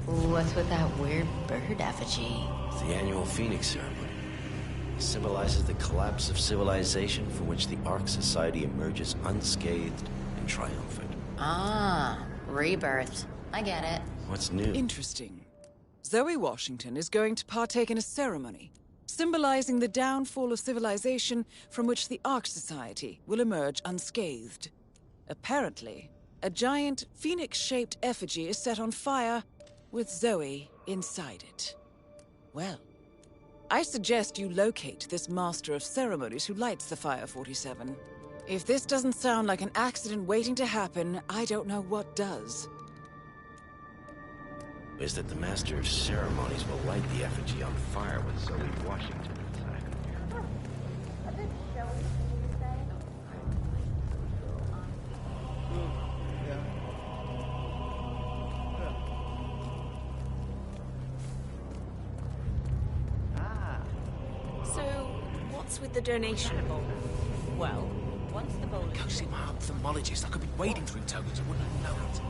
What's with that weird bird effigy? It's the annual Phoenix ceremony. It symbolizes the collapse of civilization from which the Ark Society emerges unscathed and triumphant. Ah, rebirth. I get it. What's new? Interesting. Zoe Washington is going to partake in a ceremony symbolizing the downfall of civilization from which the Ark Society will emerge unscathed. Apparently, a giant phoenix-shaped effigy is set on fire with Zoe inside it. Well, I suggest you locate this master of ceremonies who lights the fire 47. If this doesn't sound like an accident waiting to happen, I don't know what does. Is that the Master of Ceremonies will light the effigy on fire with Zoe Washington inside. So, what's with the donation bowl? Well, once the bowl Go see my ophthalmologist. I could be wading through tokens. I wouldn't even know it.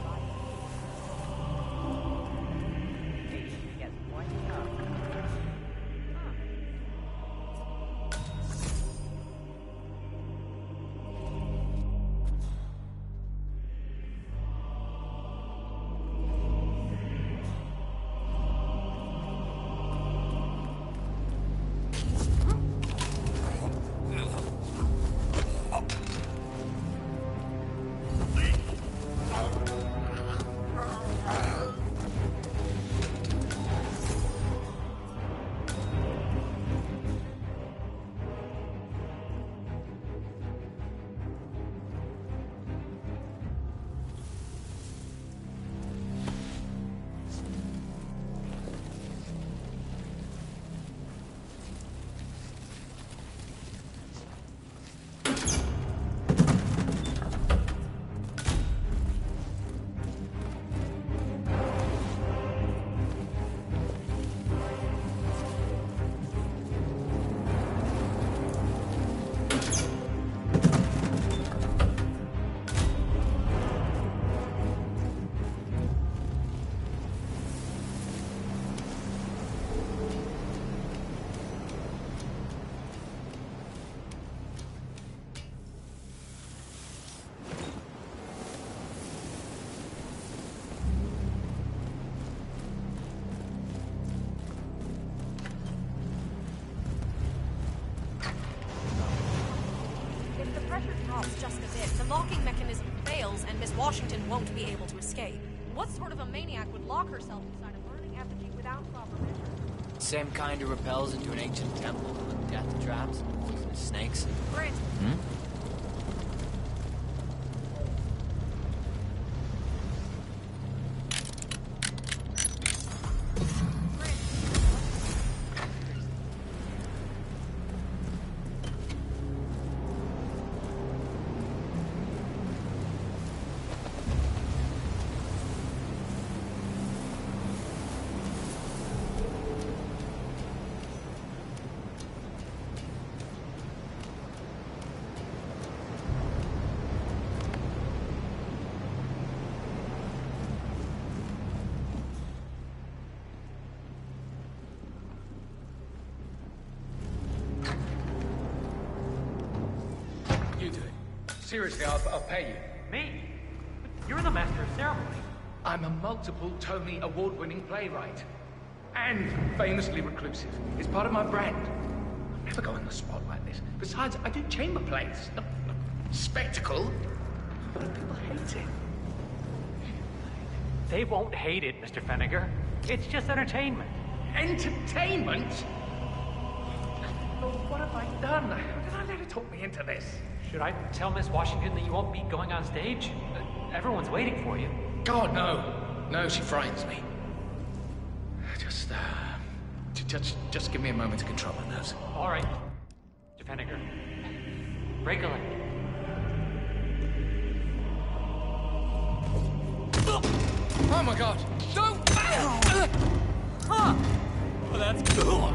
Washington won't be able to escape. What sort of a maniac would lock herself inside a burning effigy without proper measure? Same kind who repels into an ancient temple with death traps, poisonous snakes. Grant. You do it. Seriously, I'll pay you. Me? You're the master of ceremony. I'm a multiple Tony award-winning playwright. And famously reclusive. It's part of my brand. I'll never go on the spot like this. Besides, I do chamber plays. Not spectacle. But people hate it. They won't hate it, Mr. Feniger. It's just entertainment. Entertainment? Lord, what have I done? How did I let her talk me into this? Should I tell Miss Washington that you won't be going on stage? Everyone's waiting for you. God, no. No, she frightens me. Just give me a moment to control my nerves. All right, Mr. Feniger. Break a leg. Oh my God! Don't! Huh! Well, that's cool.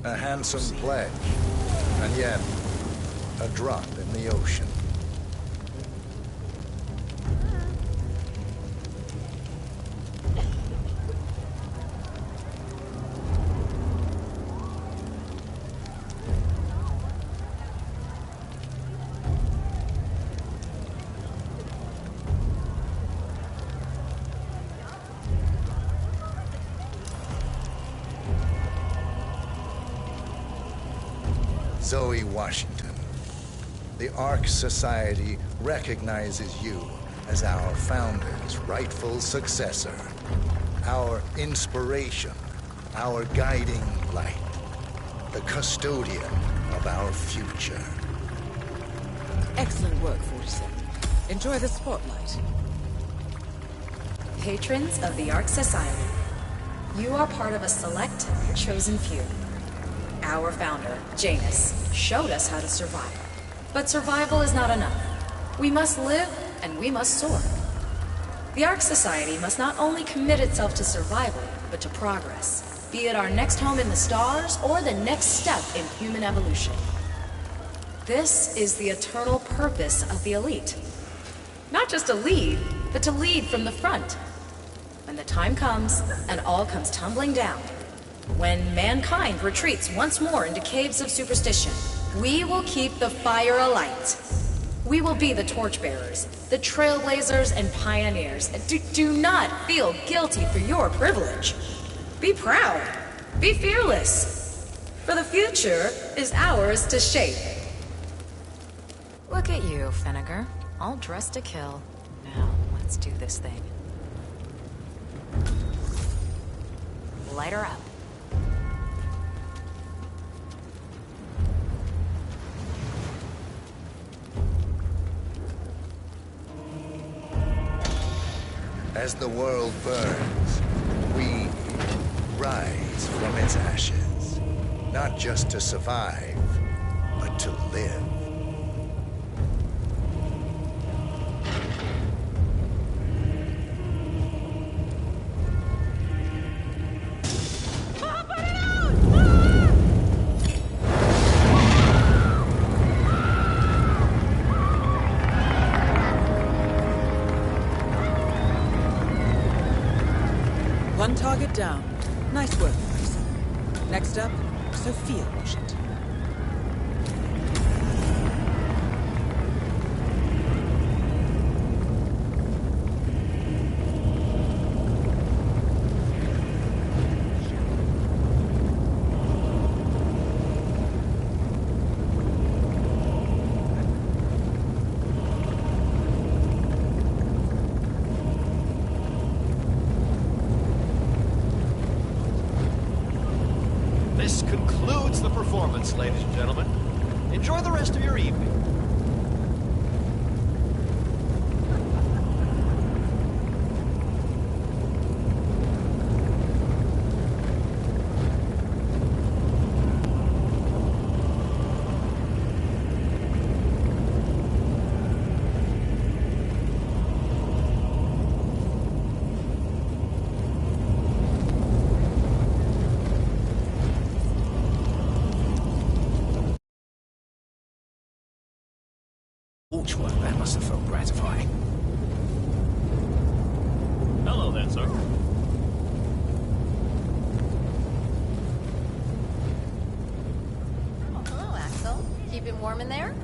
A handsome pledge, and yet a drop in the ocean. Zoe Washington, the Ark Society recognizes you as our founder's rightful successor, our inspiration, our guiding light, the custodian of our future. Excellent work, 47. Enjoy the spotlight. Patrons of the Ark Society, you are part of a select, chosen few. Our founder, Janus, showed us how to survive. But survival is not enough. We must live, and we must soar. The Ark Society must not only commit itself to survival, but to progress, be it our next home in the stars or the next step in human evolution. This is the eternal purpose of the elite. Not just to lead, but to lead from the front. when the time comes and all comes tumbling down, when mankind retreats once more into caves of superstition, we will keep the fire alight. We will be the torchbearers, the trailblazers and pioneers. Do not feel guilty for your privilege. Be proud. Be fearless. For the future is ours to shape. Look at you, Finnegar. All dressed to kill. Now, let's do this thing. Light her up. As the world burns, we rise from its ashes. Not just to survive, but to live. One target down. Nice work, Officer. Next up, Sophia Washington. This concludes the performance, ladies and gentlemen. Enjoy the rest of your evening. Torchwork, that must have felt gratifying. Hello there, sir. Oh, hello, Axel. Keep it warm in there?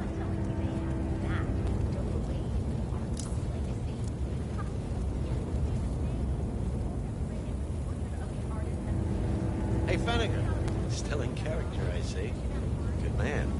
Hey, Finnegar. Still in character, I see. Good man.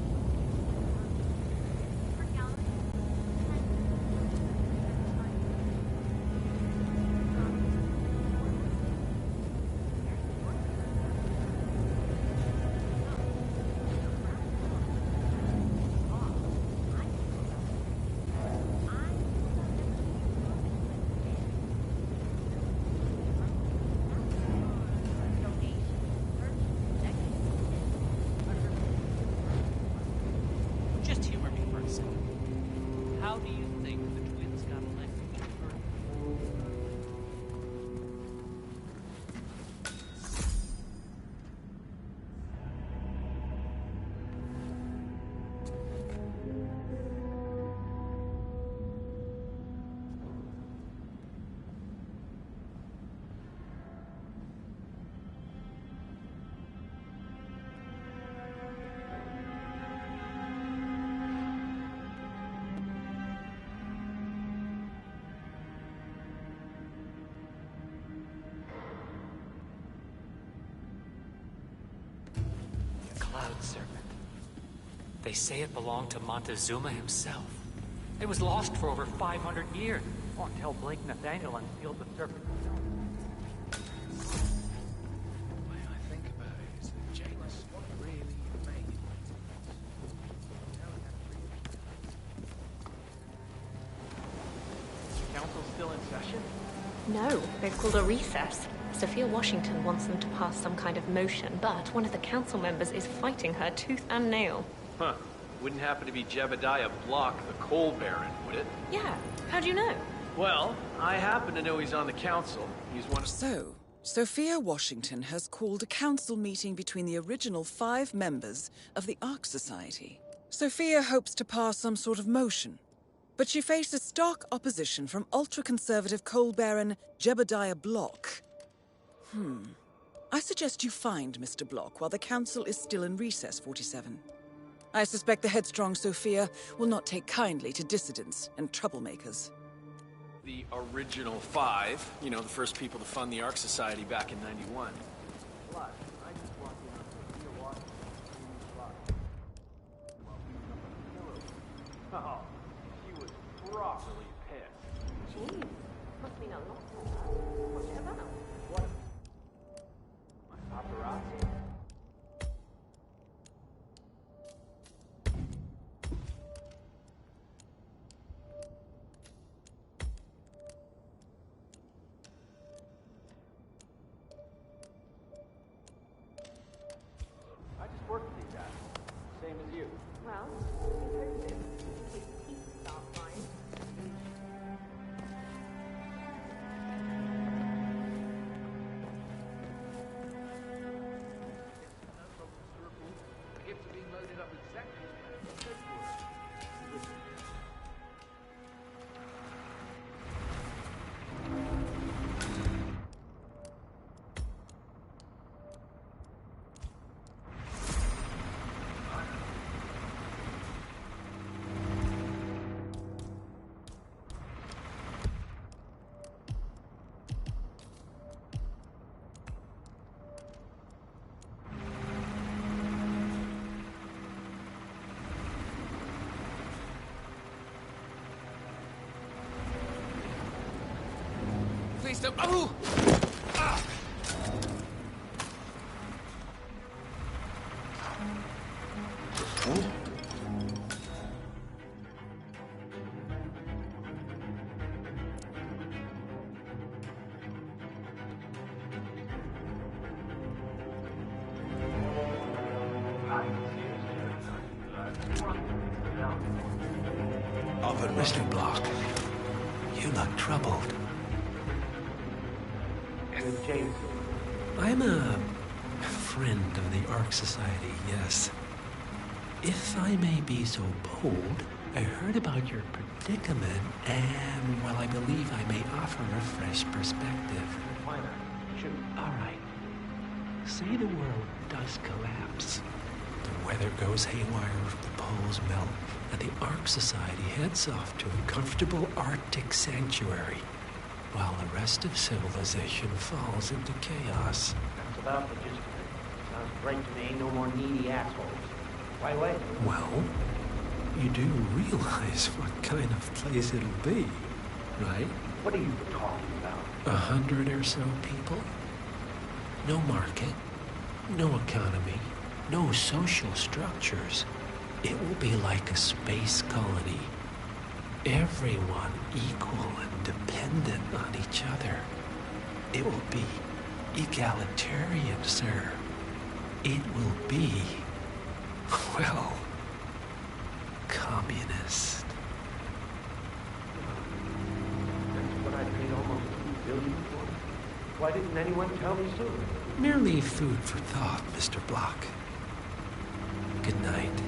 Just humor me for a second. How do you think the twins got elected to Earth? Cloud Serpent. They say it belonged to Montezuma himself. It was lost for over 500 years. Oh, until Blake Nathaniel unsealed the serpent himself. The way I think about it is that Janus really made it. Council's still in session? No, they've called a recess. Sophia Washington wants them to pass some kind of motion, but one of the council members is fighting her tooth and nail. Huh. Wouldn't happen to be Jebediah Block, the coal baron, would it? Yeah, how'd you know? Well, I happen to know he's on the council. He's one of... So, Sophia Washington has called a council meeting between the original 5 members of the Ark Society. Sophia hopes to pass some sort of motion. But she faces stark opposition from ultra-conservative coal baron Jebediah Block. I suggest you find Mr. Block while the Council is still in recess, 47. I suspect the headstrong Sophia will not take kindly to dissidents and troublemakers. The original 5, you know, the first people to fund the Ark Society back in 91. Oh, she was properly pissed. Jeez, must mean a lot to her. What's it about? What? My paparazzi? I just work with these guys, same as you. Well, keep posted. In case the people start flying. The gifts are being loaded up exactly as planned. Please don't. Oh! Ah! Mr. Block, you look troubled. James. I'm a friend of the Ark Society, yes. If I may be so bold, I heard about your predicament, and, well, I believe I may offer a fresh perspective. Why not? Shoot. All right. Say the world does collapse. The weather goes haywire, the poles melt, and the Ark Society heads off to a comfortable Arctic sanctuary, while the rest of civilization falls into chaos. That's about the gist of it. Sounds great to me. No more needy assholes. Why wait? Well, you do realize what kind of place it'll be, right? What are you talking about? 100 or so people? No market, no economy, no social structures. It will be like a space colony. Everyone equal and dependent on each other. It will be egalitarian, sir. It will be, well, communist. That's what I paid almost $2 billion for. Why didn't anyone tell me sooner? Merely food for thought, Mr. Block. Good night.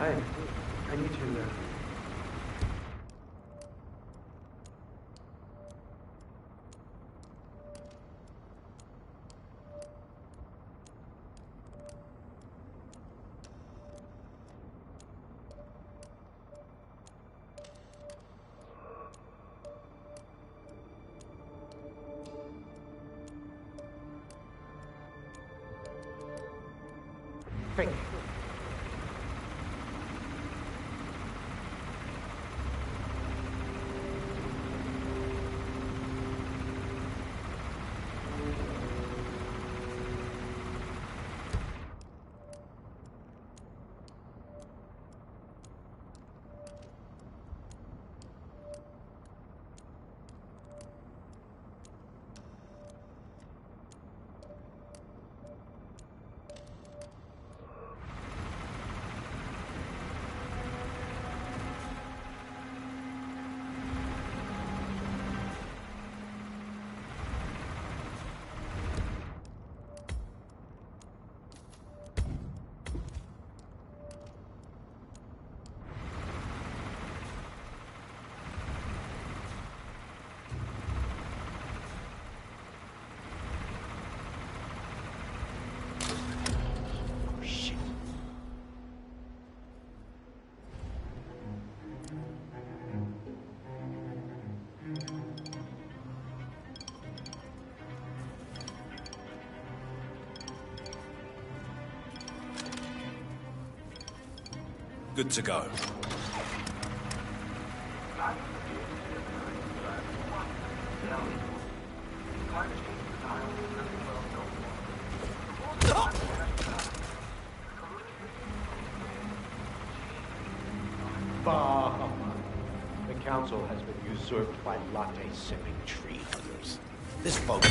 I need to, think. Good to go. Bah! The council has been usurped by latte-sipping tree huggers. This vote...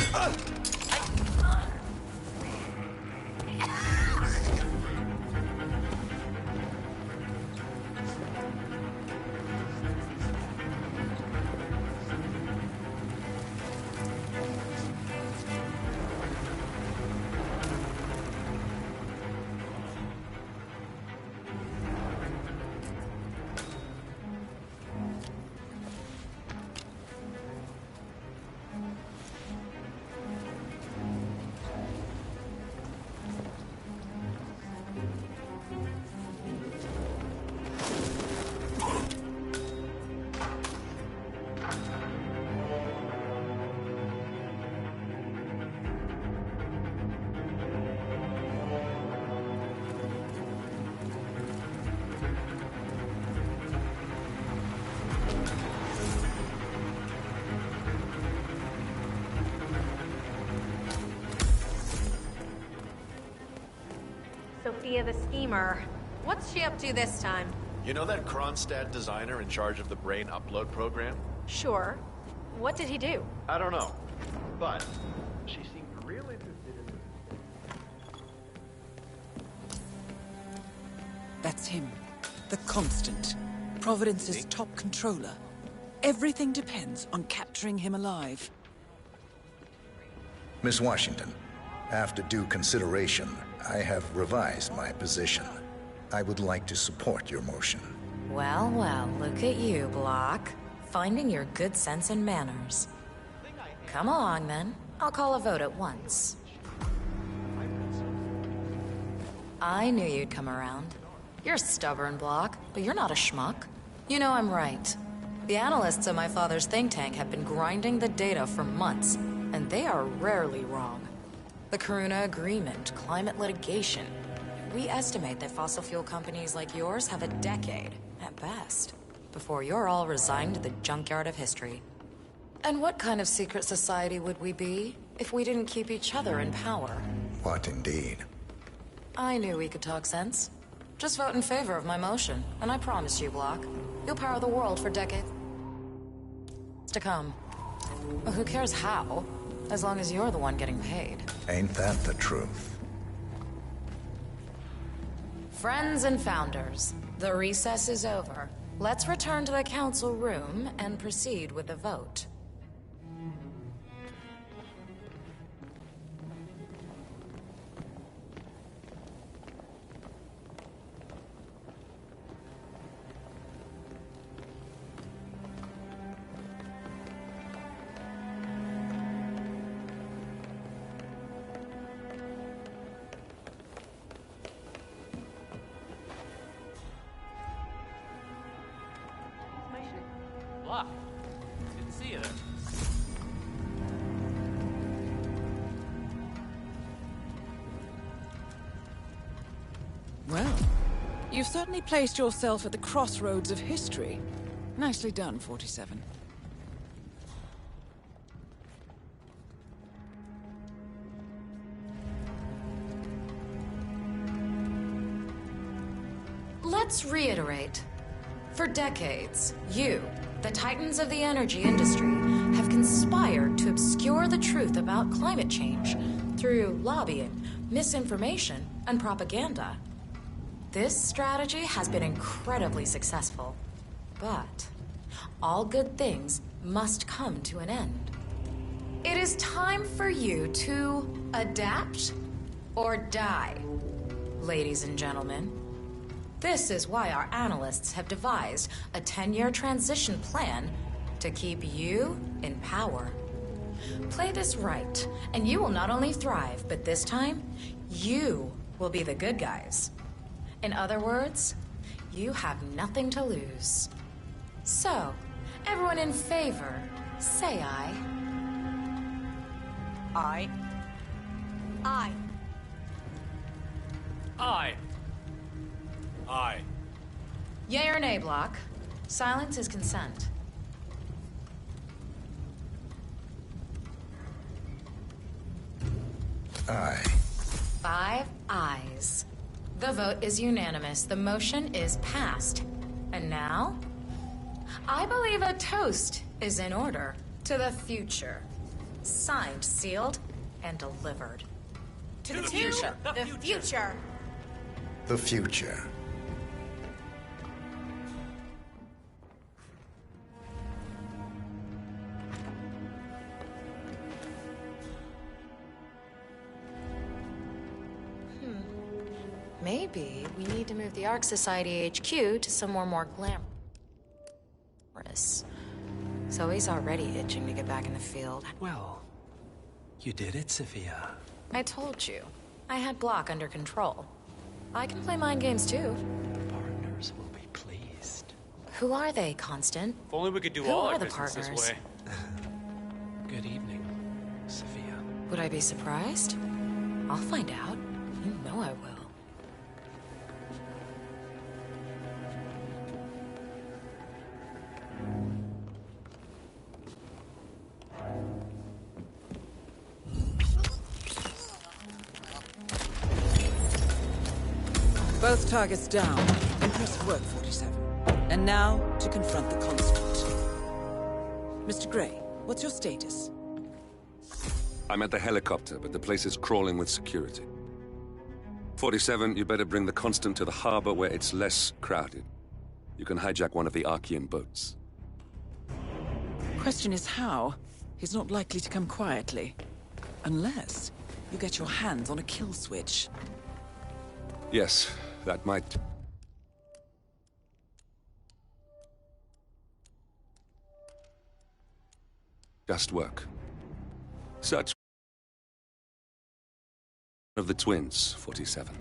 Sophia the Schemer. What's she up to this time? You know that Kronstadt designer in charge of the brain upload program? Sure. What did he do? I don't know, but she seemed real interested in That's him. The Constant. Providence's top controller. Everything depends on capturing him alive. Miss Washington, after due consideration, I have revised my position. I would like to support your motion. Well, well, look at you, Block. Finding your good sense and manners. Come along, then. I'll call a vote at once. I knew you'd come around. You're stubborn, Block, but you're not a schmuck. You know I'm right. The analysts at my father's think tank have been grinding the data for months, and they are rarely wrong. The Karuna Agreement, climate litigation. We estimate that fossil fuel companies like yours have a decade, at best, before you're all resigned to the junkyard of history. And what kind of secret society would we be if we didn't keep each other in power? What indeed? I knew we could talk sense. Just vote in favor of my motion, and I promise you, Block, you'll power the world for decades to come. Well, who cares how, as long as you're the one getting paid. Ain't that the truth? Friends and founders, the recess is over. Let's return to the council room and proceed with the vote. Block. Didn't see you there. Well, you've certainly placed yourself at the crossroads of history. Nicely done, 47. Let's reiterate. For decades, you, the titans of the energy industry, have conspired to obscure the truth about climate change through lobbying, misinformation, and propaganda. This strategy has been incredibly successful, but all good things must come to an end. It is time for you to adapt or die, ladies and gentlemen. This is why our analysts have devised a 10-year transition plan to keep you in power. Play this right, and you will not only thrive, but this time, you will be the good guys. In other words, you have nothing to lose. So, everyone in favor, say aye. Aye. Aye. Aye. Aye. Yay or nay, Block? Silence is consent. Aye. 5 ayes. The vote is unanimous. The motion is passed. And now? I believe a toast is in order to the future. Signed, sealed, and delivered. To the future. The future. The future. Maybe we need to move the Ark Society HQ to somewhere more glamorous. Zoe's already itching to get back in the field. Well, you did it, Sophia. I told you. I had Block under control. I can play mind games too. Partners will be pleased. Who are they, Constant? If only we could do Who all are our the business this partners? way. Good evening, Sophia. Would I be surprised? I'll find out. You know I will. Both targets down. Impressive work, 47. And now, to confront the Constant. Mr. Gray, what's your status? I'm at the helicopter, but the place is crawling with security. 47, you better bring the Constant to the harbor where it's less crowded. You can hijack one of the Archean boats. Question is how? He's not likely to come quietly. Unless you get your hands on a kill switch. Yes, that might... just work. Search of the twins, 47.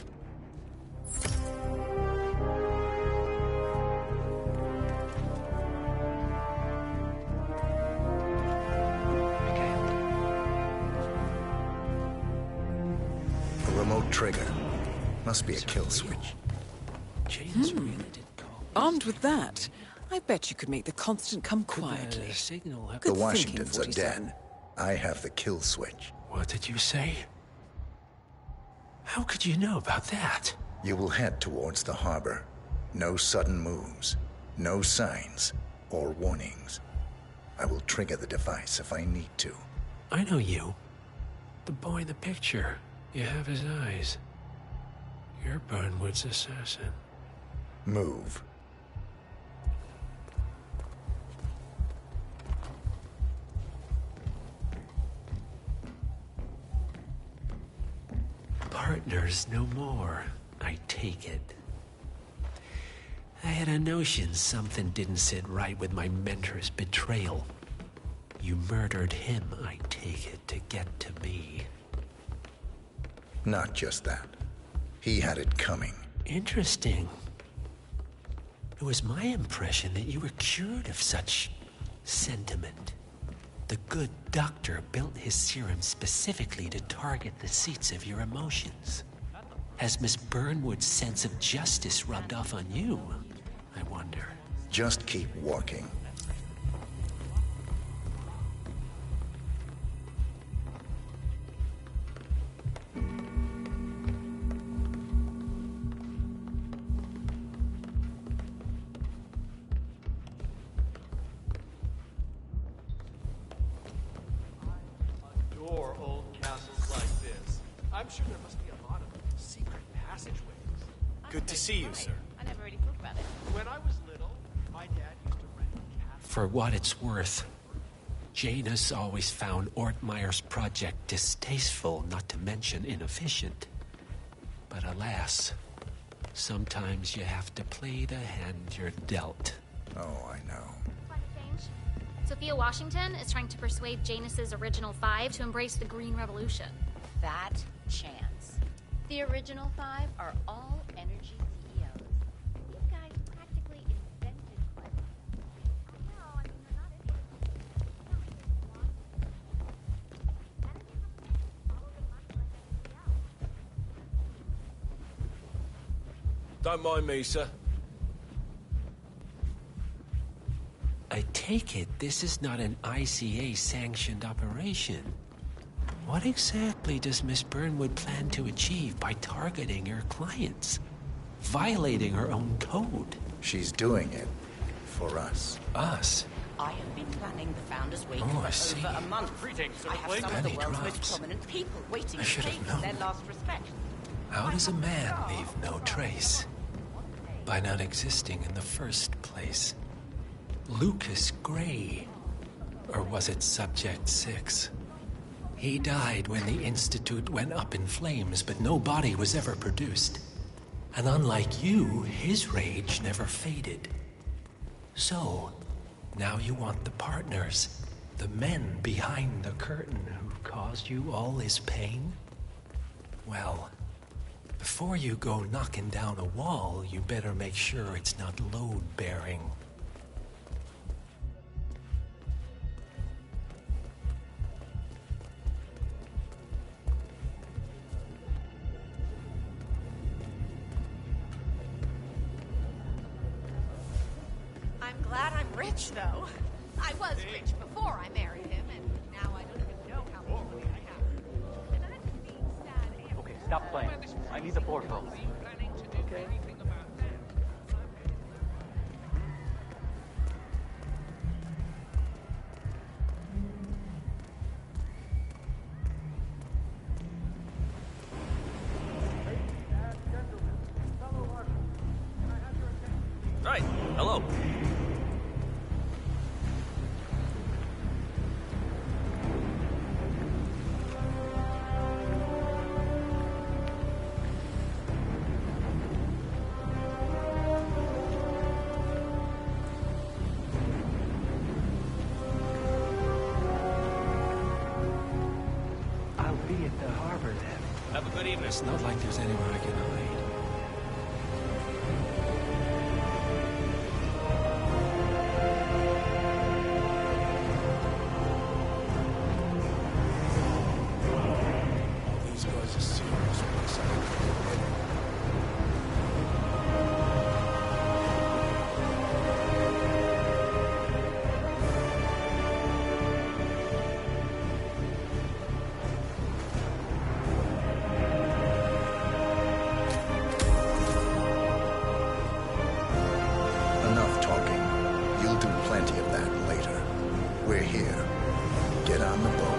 A remote trigger. Must be a kill switch. Armed with that, I bet you could make the Constant come quietly. The Washingtons are dead. I have the kill switch. What did you say? How could you know about that? You will head towards the harbor. No sudden moves. No signs or warnings. I will trigger the device if I need to. I know you. The boy in the picture. You have his eyes. You're Burnwood's assassin. Move. Partners no more, I take it. I had a notion something didn't sit right with my mentor's betrayal. You murdered him, I take it, to get to me. Not just that. He had it coming. Interesting. It was my impression that you were cured of such sentiment. The good doctor built his serum specifically to target the seats of your emotions. Has Miss Burnwood's sense of justice rubbed off on you, I wonder? Just keep walking. Adore old castles like this. I'm sure there must be a lot of secret passageways. Good to see you, sir. I never really thought about it. When I was little, my dad used to rent castles. For what it's worth, Janus always found Ortmeyer's project distasteful, not to mention inefficient. But alas, sometimes you have to play the hand you're dealt. Oh, I know. Sophia Washington is trying to persuade Janus's original 5 to embrace the Green Revolution. That chance. The original 5 are all energy CEOs. These guys practically invented climate. I know, I mean, they're not idiots. Don't mind me, sir. take it this is not an ICA-sanctioned operation. What exactly does Miss Burnwood plan to achieve by targeting her clients? Violating her own code? She's doing it for us. Us? I have been planning the Founders Week Oh, I for see. over a month. I have some of the world's most prominent people waiting I to should pay have them known. their last respect. How does a man leave no trace? By not existing in the first place. Lucas Gray. Or was it Subject 6? He died when the Institute went up in flames, but no body was ever produced. And unlike you, his rage never faded. So, now you want the partners, the men behind the curtain who caused you all this pain? Well, before you go knocking down a wall, you better make sure it's not load-bearing. I'm glad I'm rich, though. I was rich before I married him, and now I don't even know how much money I have. And I'm being sad and... Okay, stop playing. I need the portal. Okay. Right. Hello. I'll be at the harbor then. Have a good evening. It's not like there's anywhere I can hide. These guys are serious when they say Enough talking. You'll do plenty of that later. We're here. Get on the boat.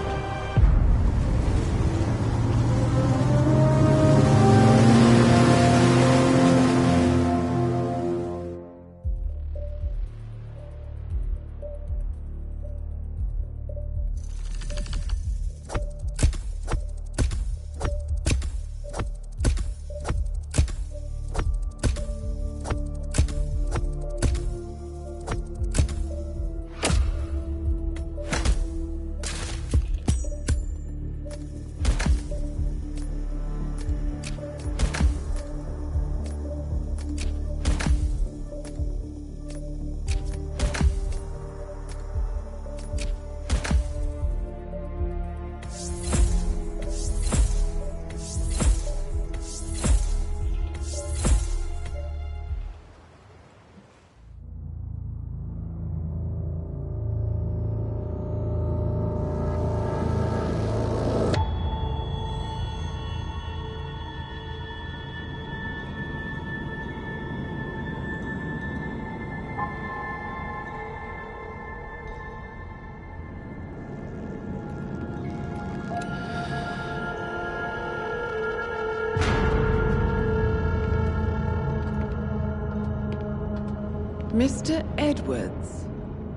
Mr. Edwards,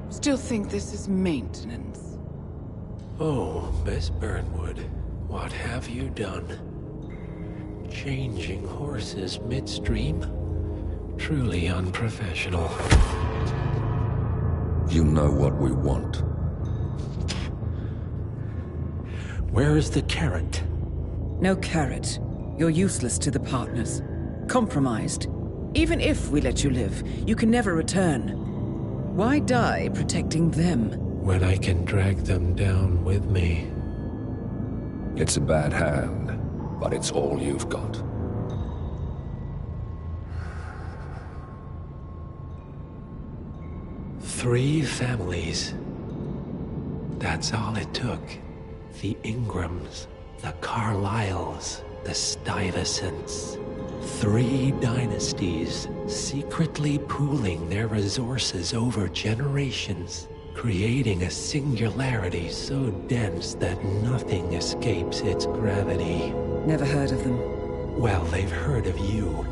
still think this is maintenance? Oh, Miss Burnwood, what have you done? Changing horses midstream? Truly unprofessional. You know what we want. Where is the carrot? No carrot. You're useless to the partners. Compromised. Even if we let you live, you can never return. Why die protecting them? When I can drag them down with me. It's a bad hand, but it's all you've got. 3 families. That's all it took. The Ingrams, the Carlyles, the Stuyvesants. 3 dynasties secretly pooling their resources over generations, creating a singularity so dense that nothing escapes its gravity. Never heard of them. Well, they've heard of you.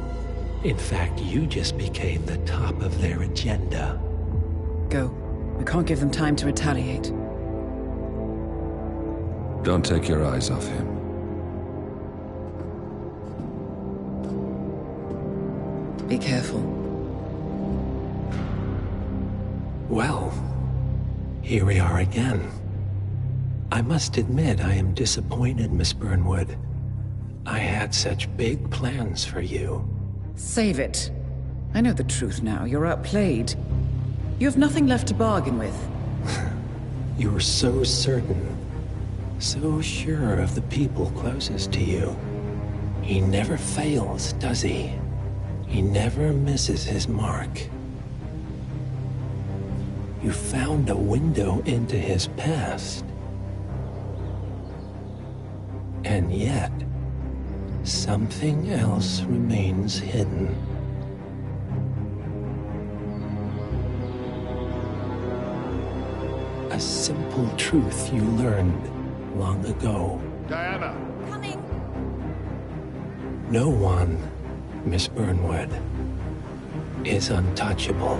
In fact, you just became the top of their agenda. Go. We can't give them time to retaliate. Don't take your eyes off him. Be careful. Well, here we are again. I must admit I am disappointed, Miss Burnwood. I had such big plans for you. Save it. I know the truth now. You're outplayed. You have nothing left to bargain with. You were so certain, so sure of the people closest to you. He never fails, does he? He never misses his mark. You found a window into his past. And yet, something else remains hidden. A simple truth you learned long ago. Diana! Coming! No one, Miss Burnwood, is untouchable.